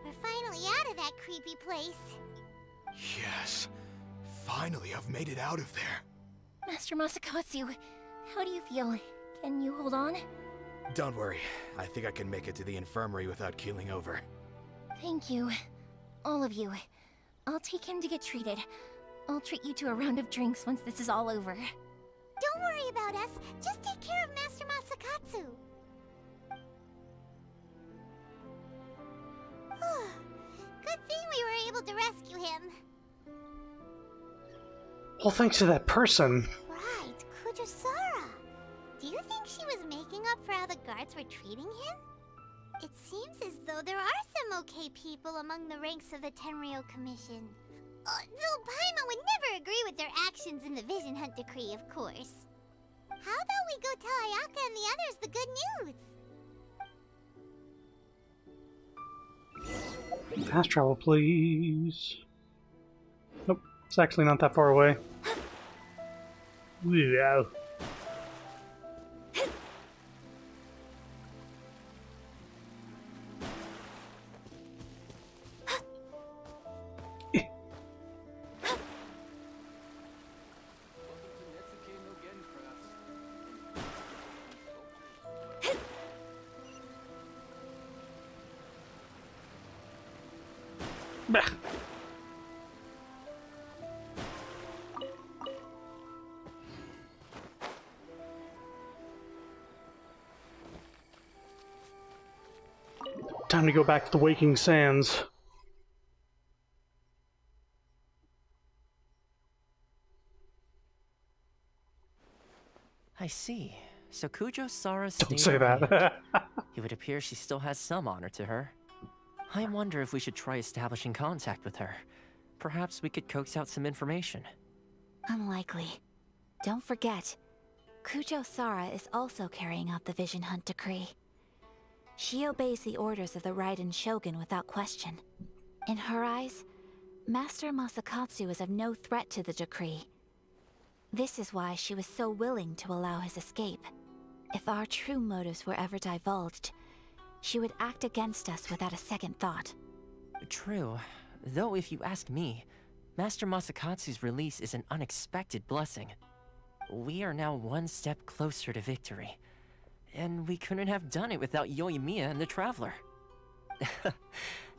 S2: We're finally out of that creepy place.
S17: Yes. Finally, I've made it out of there.
S15: Master Masakatsu, how do you feel? Can you hold on?
S17: Don't worry. I think I can make it to the infirmary without keeling over.
S15: Thank you. All of you. I'll take him to get treated. I'll treat you to a round of drinks once this is all over.
S2: Don't worry about us. Just take care of Master Masakatsu. Good thing we were able to rescue him.
S1: Well, thanks to that person.
S2: Right, Kujusara. Do you think she was making up for how the guards were treating him? It seems as though there are some okay people among the ranks of the Tenryou Commission. Though Paimon would never agree with their actions in the Vision Hunt Decree, of course. How about we go tell Ayaka and the others the good news?
S1: Fast travel, please. Nope, it's actually not that far away. Wow. Time to go back to the Waking Sands.
S5: I see. So Kujusara
S1: Don't
S5: stayed
S1: say
S5: away.
S1: that.
S5: It would appear she still has some honor to her. I wonder if we should try establishing contact with her. Perhaps we could coax out some information.
S18: Unlikely. Don't forget, Kujusara is also carrying out the Vision Hunt Decree. She obeys the orders of the Raiden Shogun without question. In her eyes, Master Masakatsu is of no threat to the decree. This is why she was so willing to allow his escape. If our true motives were ever divulged, she would act against us without a second thought.
S5: True. Though if you ask me, Master Masakatsu's release is an unexpected blessing. We are now one step closer to victory. And we couldn't have done it without Yoimiya and the Traveler.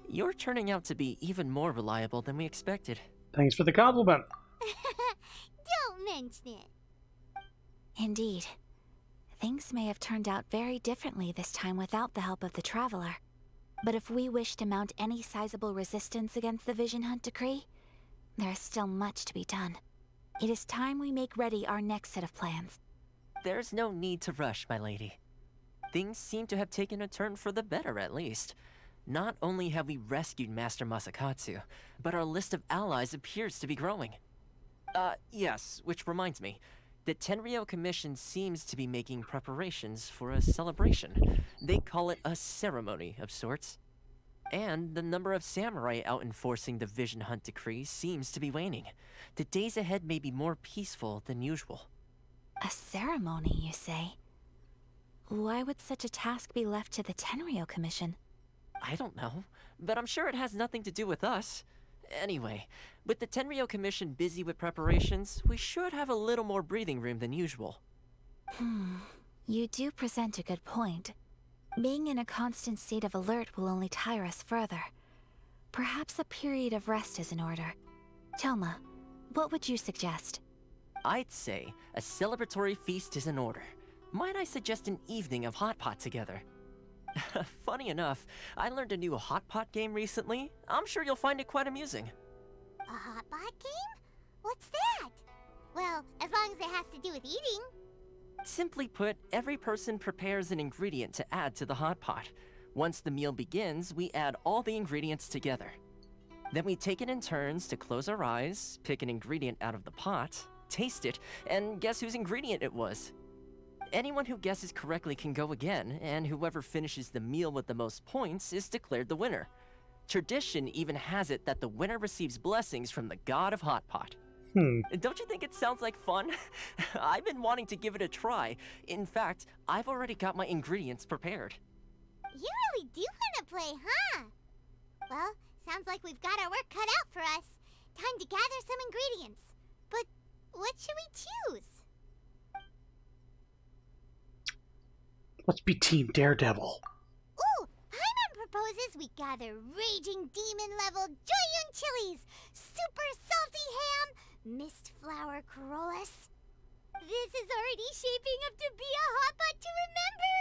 S5: You're turning out to be even more reliable than we expected.
S1: Thanks for the compliment.
S2: Don't mention it.
S18: Indeed. Things may have turned out very differently this time without the help of the Traveler. But if we wish to mount any sizable resistance against the Vision Hunt Decree, there is still much to be done. It is time we make ready our next set of plans.
S5: There's no need to rush, my lady. things seem to have taken a turn for the better at least. Not only have we rescued Master Masakatsu, but our list of allies appears to be growing. Yes, which reminds me. The Tenryou Commission seems to be making preparations for a celebration. They call it a ceremony of sorts. And the number of samurai out enforcing the Vision Hunt Decree seems to be waning. The days ahead may be more peaceful than usual.
S7: A ceremony, you say? Why would such a task be left to the Tenryou Commission?
S5: I don't know, but I'm sure it has nothing to do with us. Anyway, with the Tenryou Commission busy with preparations, we should have a little more breathing room than usual.
S7: You do present a good point. Being in a constant state of alert will only tire us further. Perhaps a period of rest is in order. Toma, what would you suggest?
S5: I'd say a celebratory feast is in order. Might I suggest an evening of hot pot together? Funny enough, I learned a new hot pot game recently. I'm sure you'll find it quite amusing.
S2: A hot pot game? What's that? Well, as long as it has to do with eating.
S5: Simply put, every person prepares an ingredient to add to the hot pot. Once the meal begins, we add all the ingredients together. Then we take it in turns to close our eyes, pick an ingredient out of the pot, taste it, and guess whose ingredient it was. Anyone who guesses correctly can go again, and whoever finishes the meal with the most points is declared the winner. Tradition even has it that the winner receives blessings from the god of hot pot. Don't you think it sounds like fun? I've been wanting to give it a try. In fact, I've already got my ingredients prepared.
S2: You really do want to play, huh? Well, sounds like we've got our work cut out for us. Time to gather some ingredients. But what should we choose?
S1: Let's be Team Daredevil.
S2: Ooh, Paimon proposes we gather raging demon-level Joyun chilies, super salty ham, mist flower corollas. This is already shaping up to be a hot pot to remember.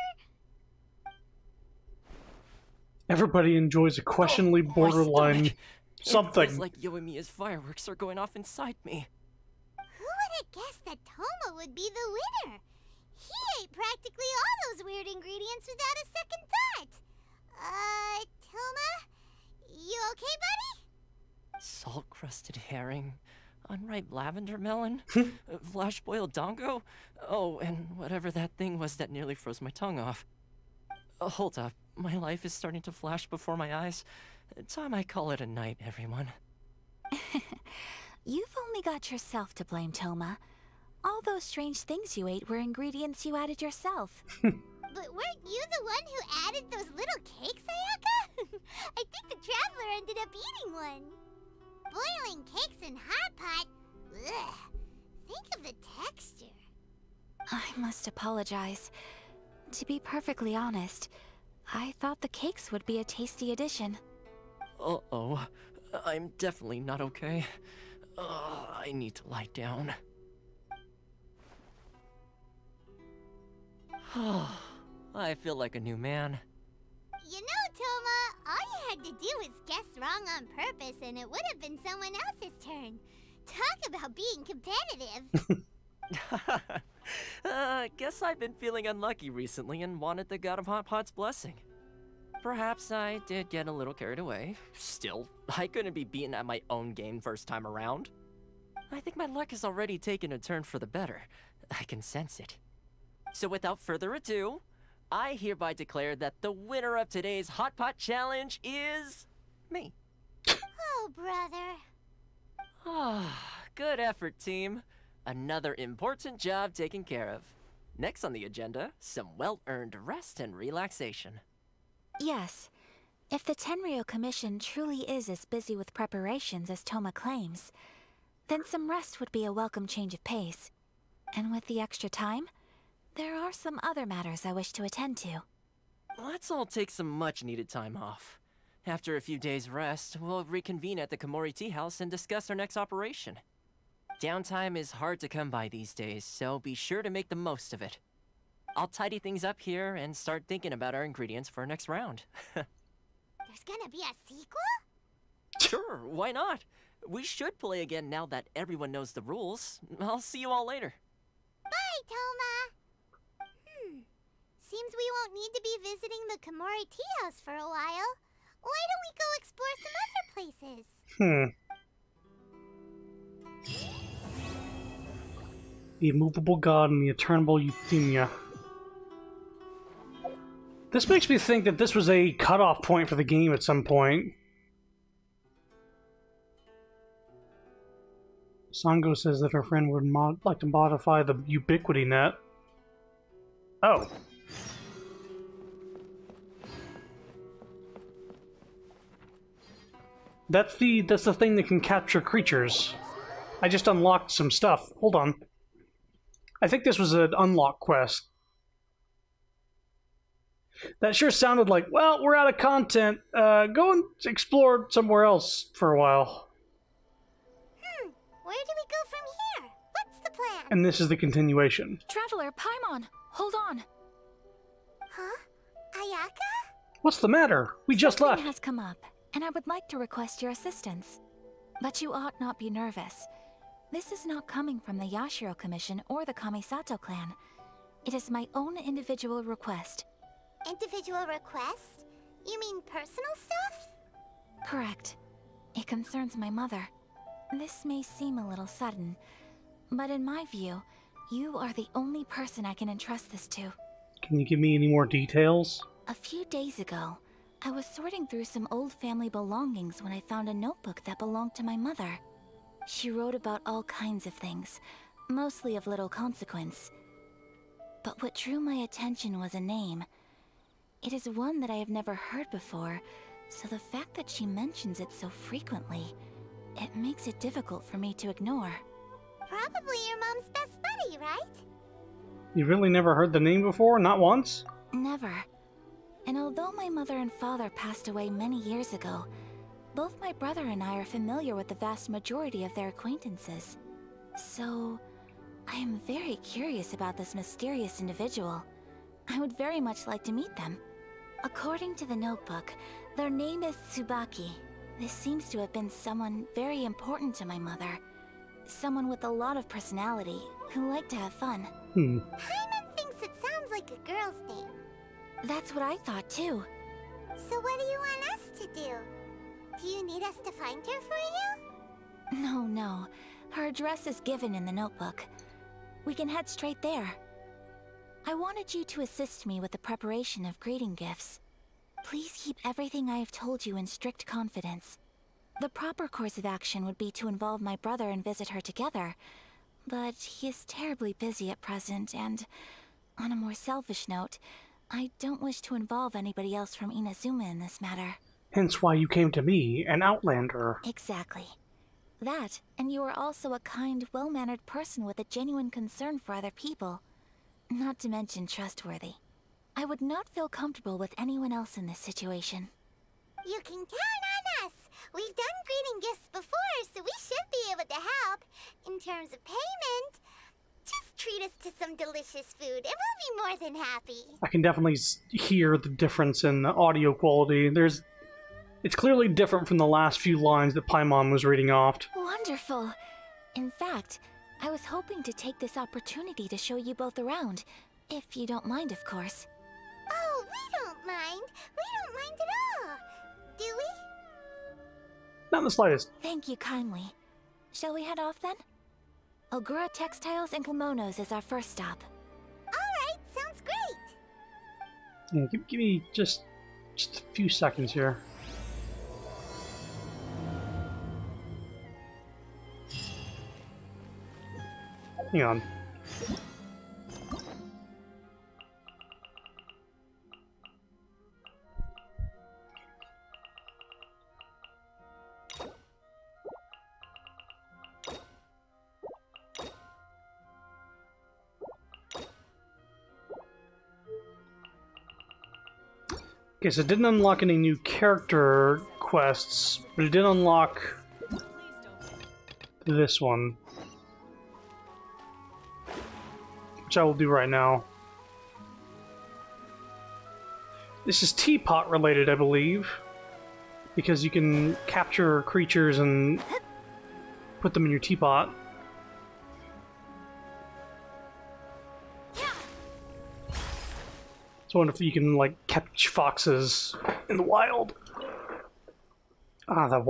S1: Everybody enjoys a questionably borderline something.
S5: It feels like Yoimiya's fireworks are going off inside me.
S2: Who would have guessed that Toma would be the winner? He ate practically all those weird ingredients without a second thought. Toma? You okay, buddy?
S5: Salt-crusted herring, unripe lavender melon, flash-boiled dongo, oh, and whatever that thing was that nearly froze my tongue off. Hold up, my life is starting to flash before my eyes. Time I call it a night, everyone.
S7: You've only got yourself to blame, Toma. All those strange things you ate were ingredients you added yourself.
S2: But weren't you the one who added those little cakes, Ayaka? I think the Traveler ended up eating one. Boiling cakes in hot pot? Ugh. Think of the texture.
S7: I must apologize. To be perfectly honest, I thought the cakes would be a tasty addition.
S5: Uh-oh. I'm definitely not okay. I need to lie down. I feel like a new man.
S2: You know, Toma, all you had to do was guess wrong on purpose and it would have been someone else's turn. Talk about being competitive.
S5: Guess I've been feeling unlucky recently and wanted the God of Hot Pot's blessing. Perhaps I did get a little carried away. Still, I couldn't be beaten at my own game first time around. I think my luck has already taken a turn for the better. I can sense it. So without further ado, I hereby declare that the winner of today's Hot Pot Challenge is me.
S2: Oh, brother.
S5: Good effort, team. Another important job taken care of. Next on the agenda, some well-earned rest and relaxation.
S7: Yes. If the Tenryou Commission truly is as busy with preparations as Toma claims, then some rest would be a welcome change of pace. And with the extra time, there are some other matters I wish to attend to.
S5: Let's all take some much-needed time off. After a few days' rest, we'll reconvene at the Komori Tea House and discuss our next operation. Downtime is hard to come by these days, so be sure to make the most of it. I'll tidy things up here and start thinking about our ingredients for our next round.
S2: There's gonna be a sequel?
S5: Sure, why not? We should play again now that everyone knows the rules. I'll see you all later.
S2: Bye, Toma! seems we won't need to be visiting the Komori tea house for a while. Why don't we go explore some other places?
S1: The immovable god and the eternal euthymia. This makes me think that this was a cutoff point for the game at some point. Sango says that her friend would like to modify the ubiquity net. Oh. That's the thing that can capture creatures. I just unlocked some stuff. Hold on. I think this was an unlock quest. That sure sounded like, well, we're out of content. Go and explore somewhere else for a while.
S2: Where do we go from here? What's the plan?
S1: And this is the continuation.
S7: Traveler, Paimon, hold on.
S2: Huh? Ayaka?
S1: What's the matter? We just left.
S7: Something has come up, and I would like to request your assistance. But you ought not be nervous. This is not coming from the Yashiro Commission or the Kamisato clan. It is my own individual request.
S2: Individual request? You mean personal stuff?
S7: Correct. It concerns my mother. This may seem a little sudden, but in my view, you are the only person I can entrust this to.
S1: Can you give me any more details?
S7: A few days ago, I was sorting through some old family belongings when I found a notebook that belonged to my mother. She wrote about all kinds of things, mostly of little consequence. But what drew my attention was a name. It is one that I have never heard before, so the fact that she mentions it so frequently, it makes it difficult for me to ignore.
S2: Probably your mom's best buddy, right?
S1: You really never heard the name before? Not once?
S7: Never. And although my mother and father passed away many years ago, both my brother and I are familiar with the vast majority of their acquaintances. So, I am very curious about this mysterious individual. I would very much like to meet them. According to the notebook, their name is Tsubaki. This seems to have been someone very important to my mother. Someone with a lot of personality, who liked to have fun.
S2: Paimon thinks it sounds like a girl's name.
S7: That's what I thought too.
S2: So what do you want us to do? Do you need us to find her for you?
S7: No. Her address is given in the notebook. We can head straight there. I wanted you to assist me with the preparation of greeting gifts. Please keep everything I have told you in strict confidence. The proper course of action would be to involve my brother and visit her together, but he is terribly busy at present, and on a more selfish note, I don't wish to involve anybody else from Inazuma in this matter.
S1: Hence why you came to me, an outlander.
S7: Exactly. That, and you are also a kind, well-mannered person with a genuine concern for other people. Not to mention trustworthy. I would not feel comfortable with anyone else in this situation.
S2: You can count on us! We've done greeting gifts before, so we should be able to help. In terms of payment, just treat us to some delicious food and we'll be more than happy.
S1: I can definitely hear the difference in the audio quality. It's clearly different from the last few lines that Paimon was reading off.
S7: Wonderful! In fact, I was hoping to take this opportunity to show you both around, if you don't mind, of course.
S2: Oh, we don't mind. We don't mind at all. Do we?
S1: Not in the slightest.
S7: Thank you kindly. Shall we head off then? Ogura Textiles and Kimonos is our first stop.
S2: Alright, sounds great.
S1: Yeah, give me just a few seconds here. Hang on. Okay, so it didn't unlock any new character quests, but it did unlock this one, which I will do right now. This is teapot related, I believe, because you can capture creatures and put them in your teapot. So I wonder if you can, like, catch foxes in the wild. Ah, that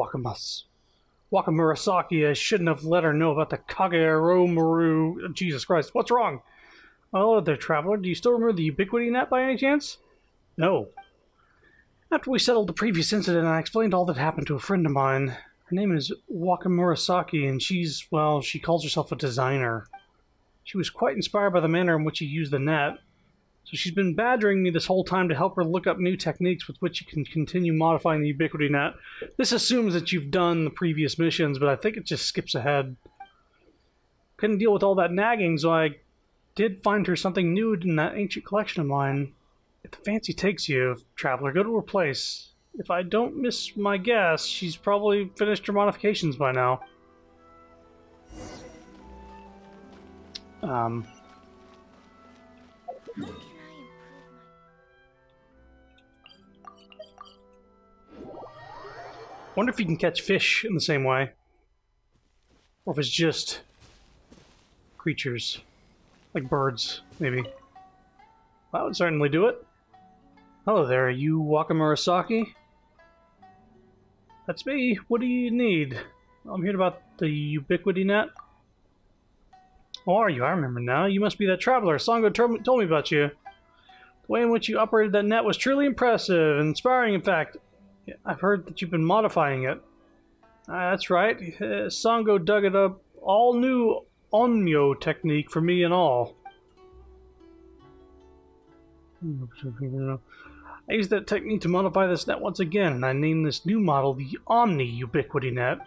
S1: Wakamurasaki, I shouldn't have let her know about the Kageromaru. Jesus Christ, what's wrong? Oh, there, traveler. Do you still remember the Ubiquity Net by any chance? No. After we settled the previous incident, I explained all that happened to a friend of mine. Her name is Wakamurasaki, and she's, well, she calls herself a designer. She was quite inspired by the manner in which you use the net. So she's been badgering me this whole time to help her look up new techniques with which you can continue modifying the Ubiquity Net. This assumes that you've done the previous missions, but I think it just skips ahead. Couldn't deal with all that nagging, so I did find her something new in that ancient collection of mine. If the fancy takes you, traveler, go to her place. If I don't miss my guess, she's probably finished her modifications by now. Wonder if you can catch fish in the same way. Or if it's just creatures. Like birds, maybe. That would certainly do it. Hello there, are you Wakamurasaki? That's me. What do you need? I'm here about the Ubiquity Net. Oh, are you? I remember now. You must be that traveler. Sango told me about you. The way in which you operated that net was truly impressive, inspiring in fact. I've heard that you've been modifying it. That's right. Sango dug it up. All new Onmyo technique for me and all. I used that technique to modify this net once again, and I named this new model the Omni Ubiquity Net.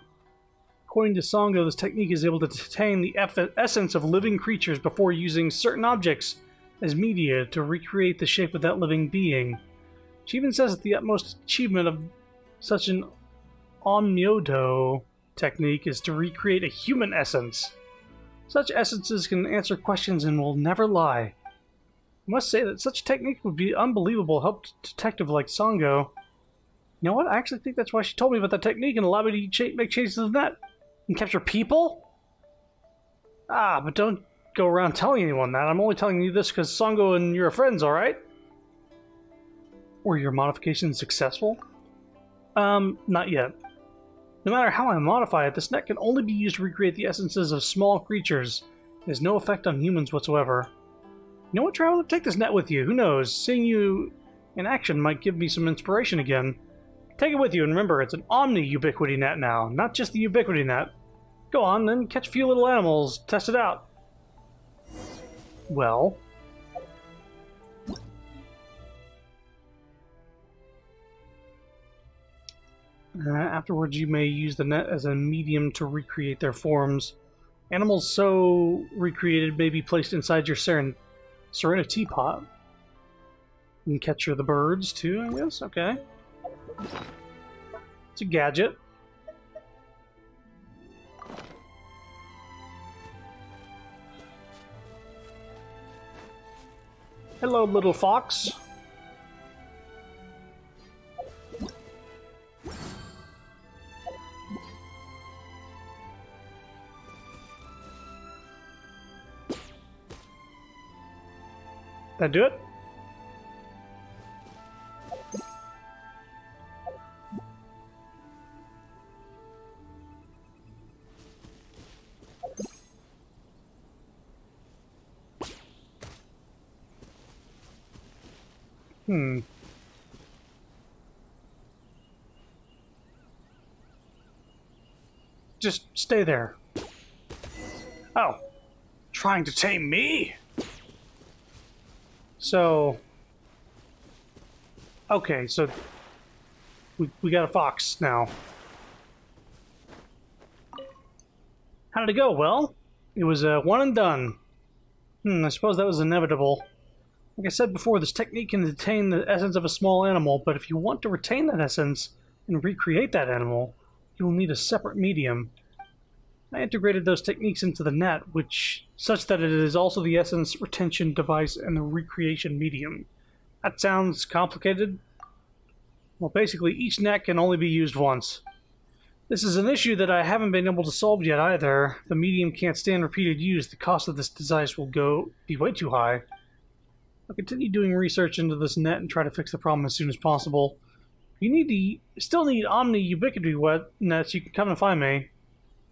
S1: According to Sango, this technique is able to detain the essence of living creatures before using certain objects as media to recreate the shape of that living being. She even says that the utmost achievement of such an Onmyodo technique is to recreate a human essence. Such essences can answer questions and will never lie. I must say that such a technique would be unbelievable help a detective like Sango. You know what? I actually think that's why she told me about that technique and allowed me to make changes to the net. And capture people? Ah, but don't go around telling anyone that. I'm only telling you this because Sango and you're friends, alright? Were your modifications successful? Not yet. No matter how I modify it, this net can only be used to recreate the essences of small creatures. It has no effect on humans whatsoever. You know what, Traveler? Take this net with you. Who knows? Seeing you in action might give me some inspiration again. Take it with you, and remember, it's an Omni Ubiquity Net now, not just the Ubiquity Net. Go on, then catch a few little animals, test it out. Well... afterwards, you may use the net as a medium to recreate their forms. Animals so recreated may be placed inside your Serenity pot. You can capture the birds, too, I guess? Okay. It's a gadget. Hello, little fox. That do it? Just stay there. Oh. Trying to tame me? So... okay, so... We got a fox now. How did it go? Well, it was one and done. I suppose that was inevitable. Like I said before, this technique can detain the essence of a small animal, but if you want to retain that essence and recreate that animal, you will need a separate medium. I integrated those techniques into the net, such that it is also the essence retention device and the recreation medium. That sounds complicated? Well, basically, each net can only be used once. This is an issue that I haven't been able to solve yet either. The medium can't stand repeated use. The cost of this device will be way too high. I'll continue doing research into this net and try to fix the problem as soon as possible. If you still need omni-ubiquity nets, you can come and find me.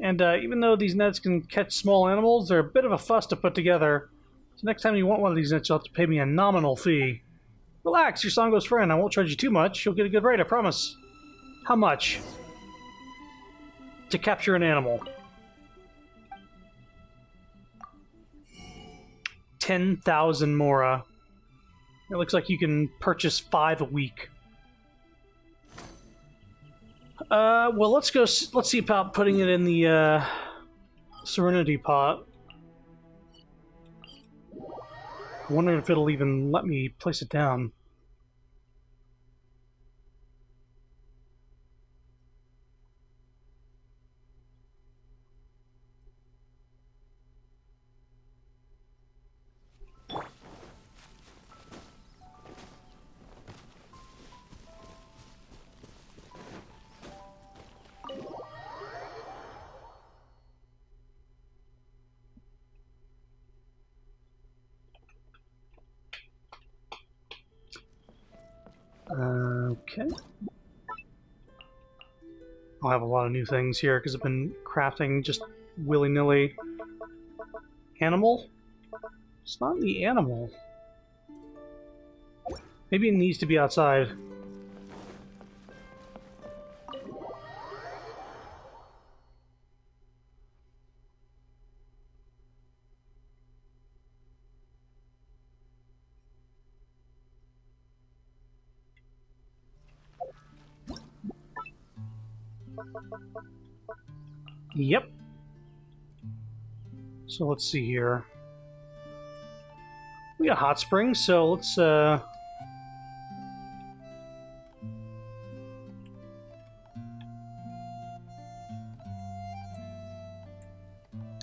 S1: And even though these nets can catch small animals, they're a bit of a fuss to put together. So next time you want one of these nets, you'll have to pay me a nominal fee. Relax, you're Sango's friend. I won't charge you too much. You'll get a good rate, I promise. How much? To capture an animal. 10,000 Mora. It looks like you can purchase 5 a week. Well, let's see about putting it in the, Serenity pot. I wonder if it'll even let me place it down. Okay. I'll have a lot of new things here because I've been crafting just willy-nilly. Animal? It's not the animal. Maybe it needs to be outside. Yep. So let's see here. We got hot springs, so let's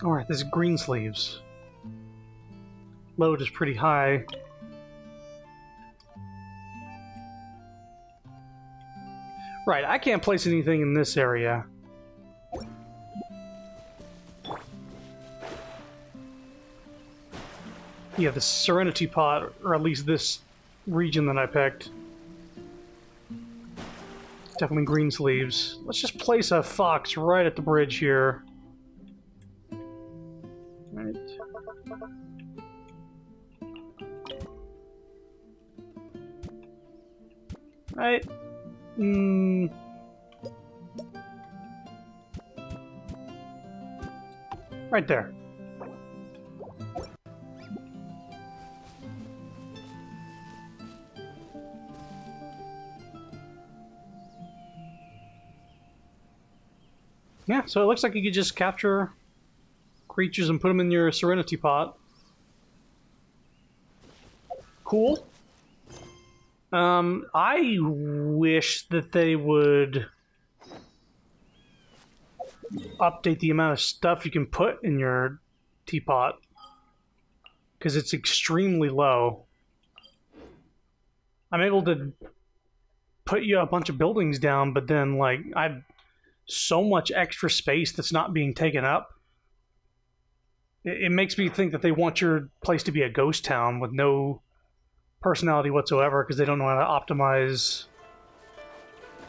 S1: Alright, this is green sleeves. Load is pretty high. Right, I can't place anything in this area. Yeah, the Serenity pot, or at least this region that I picked. Definitely green sleeves. Let's just place a fox right at the bridge here. Right. Right. Right there. Yeah, so it looks like you could just capture creatures and put them in your Serenity pot. Cool. I wish that they would update the amount of stuff you can put in your teapot, because it's extremely low. I'm able to put you a bunch of buildings down, but then, like, I've so much extra space that's not being taken up. It makes me think that they want your place to be a ghost town with no personality whatsoever because they don't know how to optimize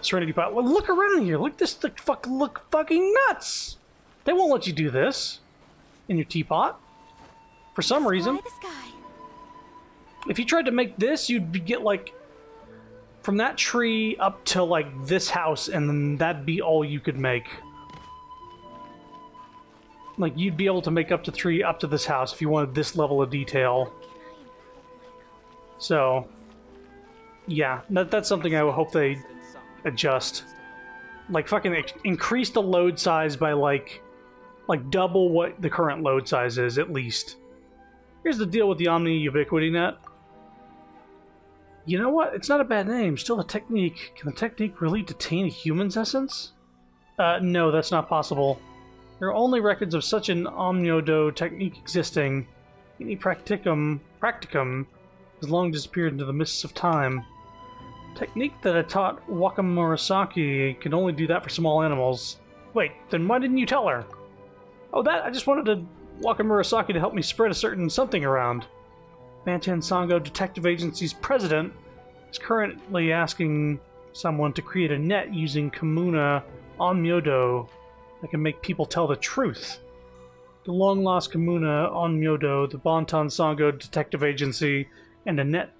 S1: Serenity Pot. Well, look around here. Look this. Look fucking nuts. They won't let you do this in your teapot for some reason. If you tried to make this, you'd get like from that tree up to like this house, and then that'd be all you could make. Like, you'd be able to make up to 3 up to this house if you wanted this level of detail. So, yeah, that's something I would hope they adjust. Like, fucking increase the load size by, like double what the current load size is, at least. Here's the deal with the Omni Ubiquity Net. You know what? It's not a bad name. Still a technique. Can the technique really detain a human's essence? No, that's not possible. There are only records of such an omniodo technique existing. Any practicum has long disappeared into the mists of time. Technique that I taught Wakamurasaki can only do that for small animals. Wait, then why didn't you tell her? Oh, I just wanted Wakamurasaki to help me spread a certain something around. Banchan Sango Detective Agency's president is currently asking someone to create a net using Kamuna Onmyodo that can make people tell the truth. The long-lost Kamuna Onmyodo, the Bantan Sango Detective Agency, and a net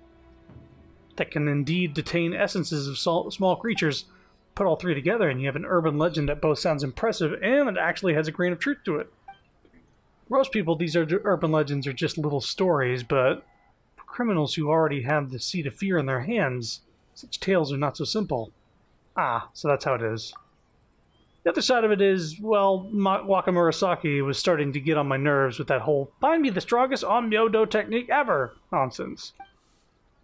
S1: that can indeed detain essences of small creatures. Put all three together and you have an urban legend that both sounds impressive and it actually has a grain of truth to it. For most people, these urban legends are just little stories, but for criminals who already have the seed of fear in their hands, such tales are not so simple. Ah, so that's how it is. The other side of it is, well, Waka Murasaki was starting to get on my nerves with that whole "find me the strongest Onmyodo technique ever" nonsense.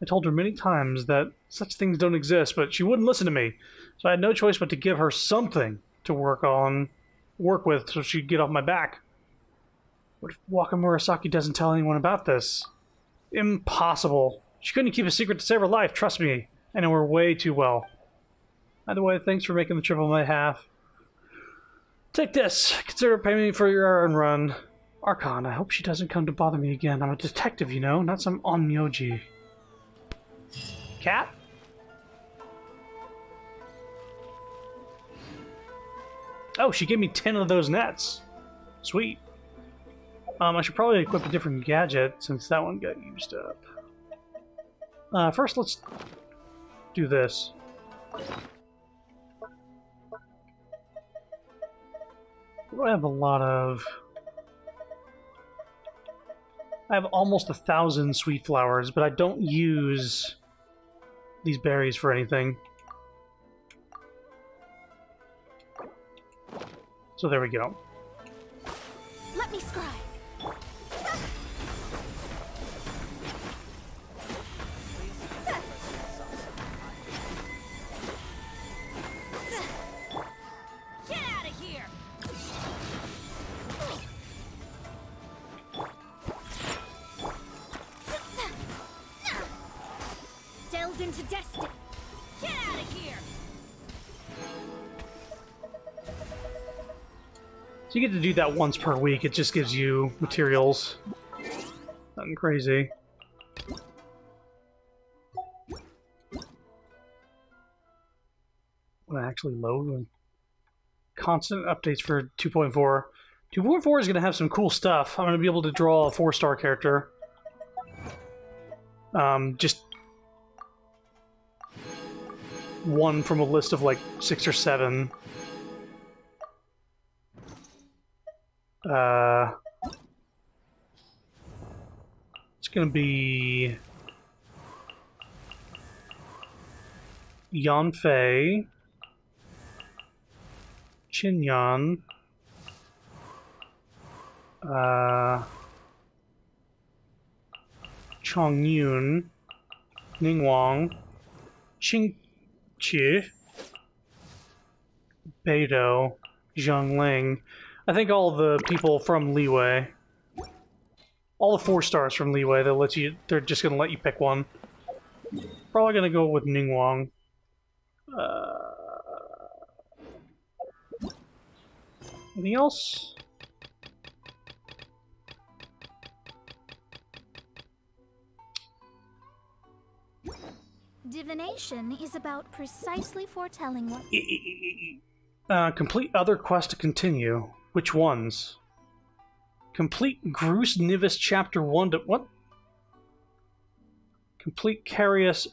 S1: I told her many times that such things don't exist, but she wouldn't listen to me, so I had no choice but to give her something to work with so she'd get off my back. What if Waka Murasaki doesn't tell anyone about this? Impossible. She couldn't keep a secret to save her life, trust me. I know her way too well. Either way, thanks for making the trip on my behalf. Take this. Consider paying me for your errand run. Archon, I hope she doesn't come to bother me again. I'm a detective, you know, not some onmyoji. Cat? Oh, she gave me 10 of those nets. Sweet. I should probably equip a different gadget since that one got used up. First, let's do this. I have a lot of... I have almost 1,000 sweet flowers, but I don't use these berries for anything. So there we go.
S15: Let me scry. Get out of here! Delve into destiny. Get out of here!
S1: So you get to do that once per week. It just gives you materials. Nothing crazy. Will it actually load? Constant updates for 2.4. 2.4 is going to have some cool stuff. I'm going to be able to draw a 4-star character. Just one from a list of like 6 or 7. It's gonna be Yanfei, Qinyan, Chongyun, Ningguang, Qingqi, Beidou, Zhongling. I think all the people from Leeway. All the 4 stars from Leeway, they're just gonna let you pick one. Probably gonna go with Ningguang. Anything else?
S2: Divination is about precisely foretelling what...
S1: Complete other quests to continue. Which ones? Complete Grus Nivis Chapter 1 to... What? Complete Carius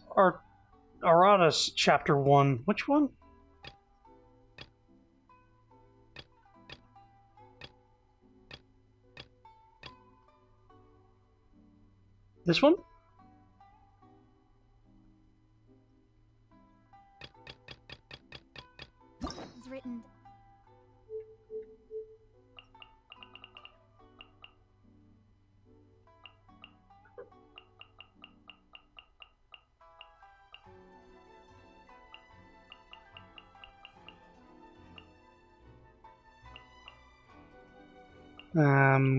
S1: Aratus Chapter 1. Which one? This one?
S2: It's written...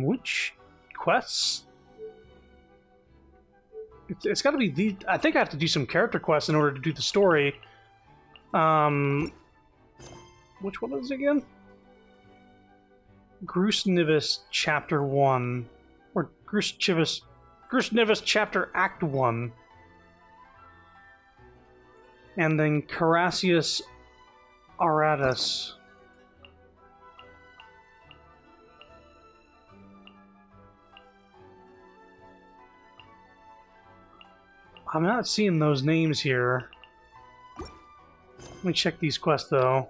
S1: Which quests? It's got to be the... I think I have to do some character quests in order to do the story. Which one is it again? Grus Nivis Chapter 1. Or Grus Chivus... Grishnevis Chapter Act 1. And then Carassius Aratus. I'm not seeing those names here. Let me check these quests, though.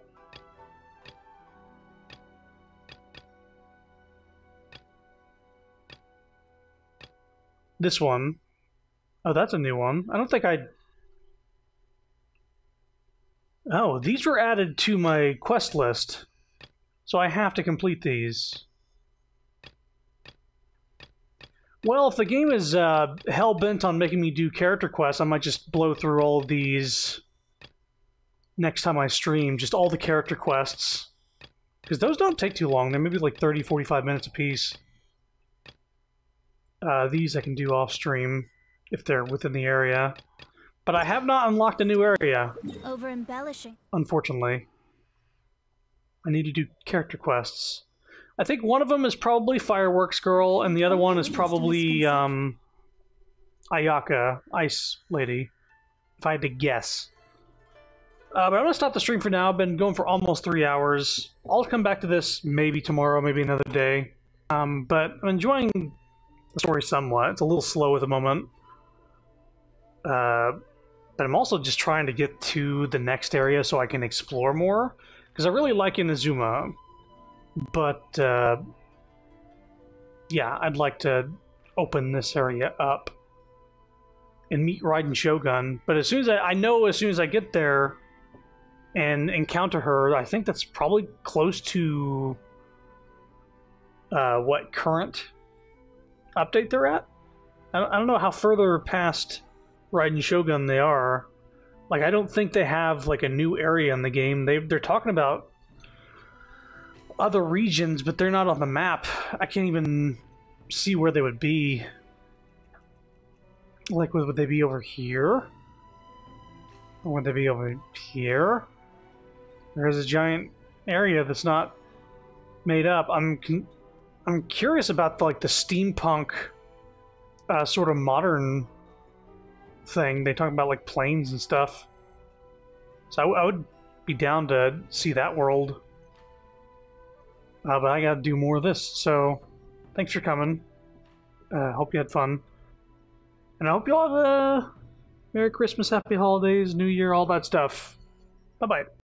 S1: This one. Oh, that's a new one. I don't think I... Oh, these were added to my quest list. So I have to complete these. Well, if the game is hell-bent on making me do character quests, I might just blow through all of these next time I stream. Just all the character quests. Because those don't take too long. They're maybe like 30, 45 minutes apiece. These I can do off-stream if they're within the area. But I have not unlocked a new area.
S2: Over-embellishing.
S1: Unfortunately. I need to do character quests. I think one of them is probably Fireworks Girl, and the other one is probably Ayaka, Ice Lady, if I had to guess. But I'm going to stop the stream for now. I've been going for almost 3 hours. I'll come back to this maybe tomorrow, maybe another day. But I'm enjoying the story somewhat. It's a little slow at the moment. But I'm also just trying to get to the next area so I can explore more. Because I really like Inazuma. But, yeah, I'd like to open this area up and meet Raiden Shogun. But as soon as I know as soon as I get there and encounter her, I think that's probably close to what current update they're at. I don't know how further past Raiden Shogun they are. Like, I don't think they have like a new area in the game. They're talking about other regions, but they're not on the map. I can't even see where they would be. Like, would they be over here? Or would they be over here? There's a giant area that's not made up. I'm curious about the steampunk sort of modern thing. They talk about like planes and stuff. So I would be down to see that world. But I gotta do more of this, so thanks for coming. Hope you had fun. And I hope you all have a Merry Christmas, Happy Holidays, New Year, all that stuff. Bye-bye.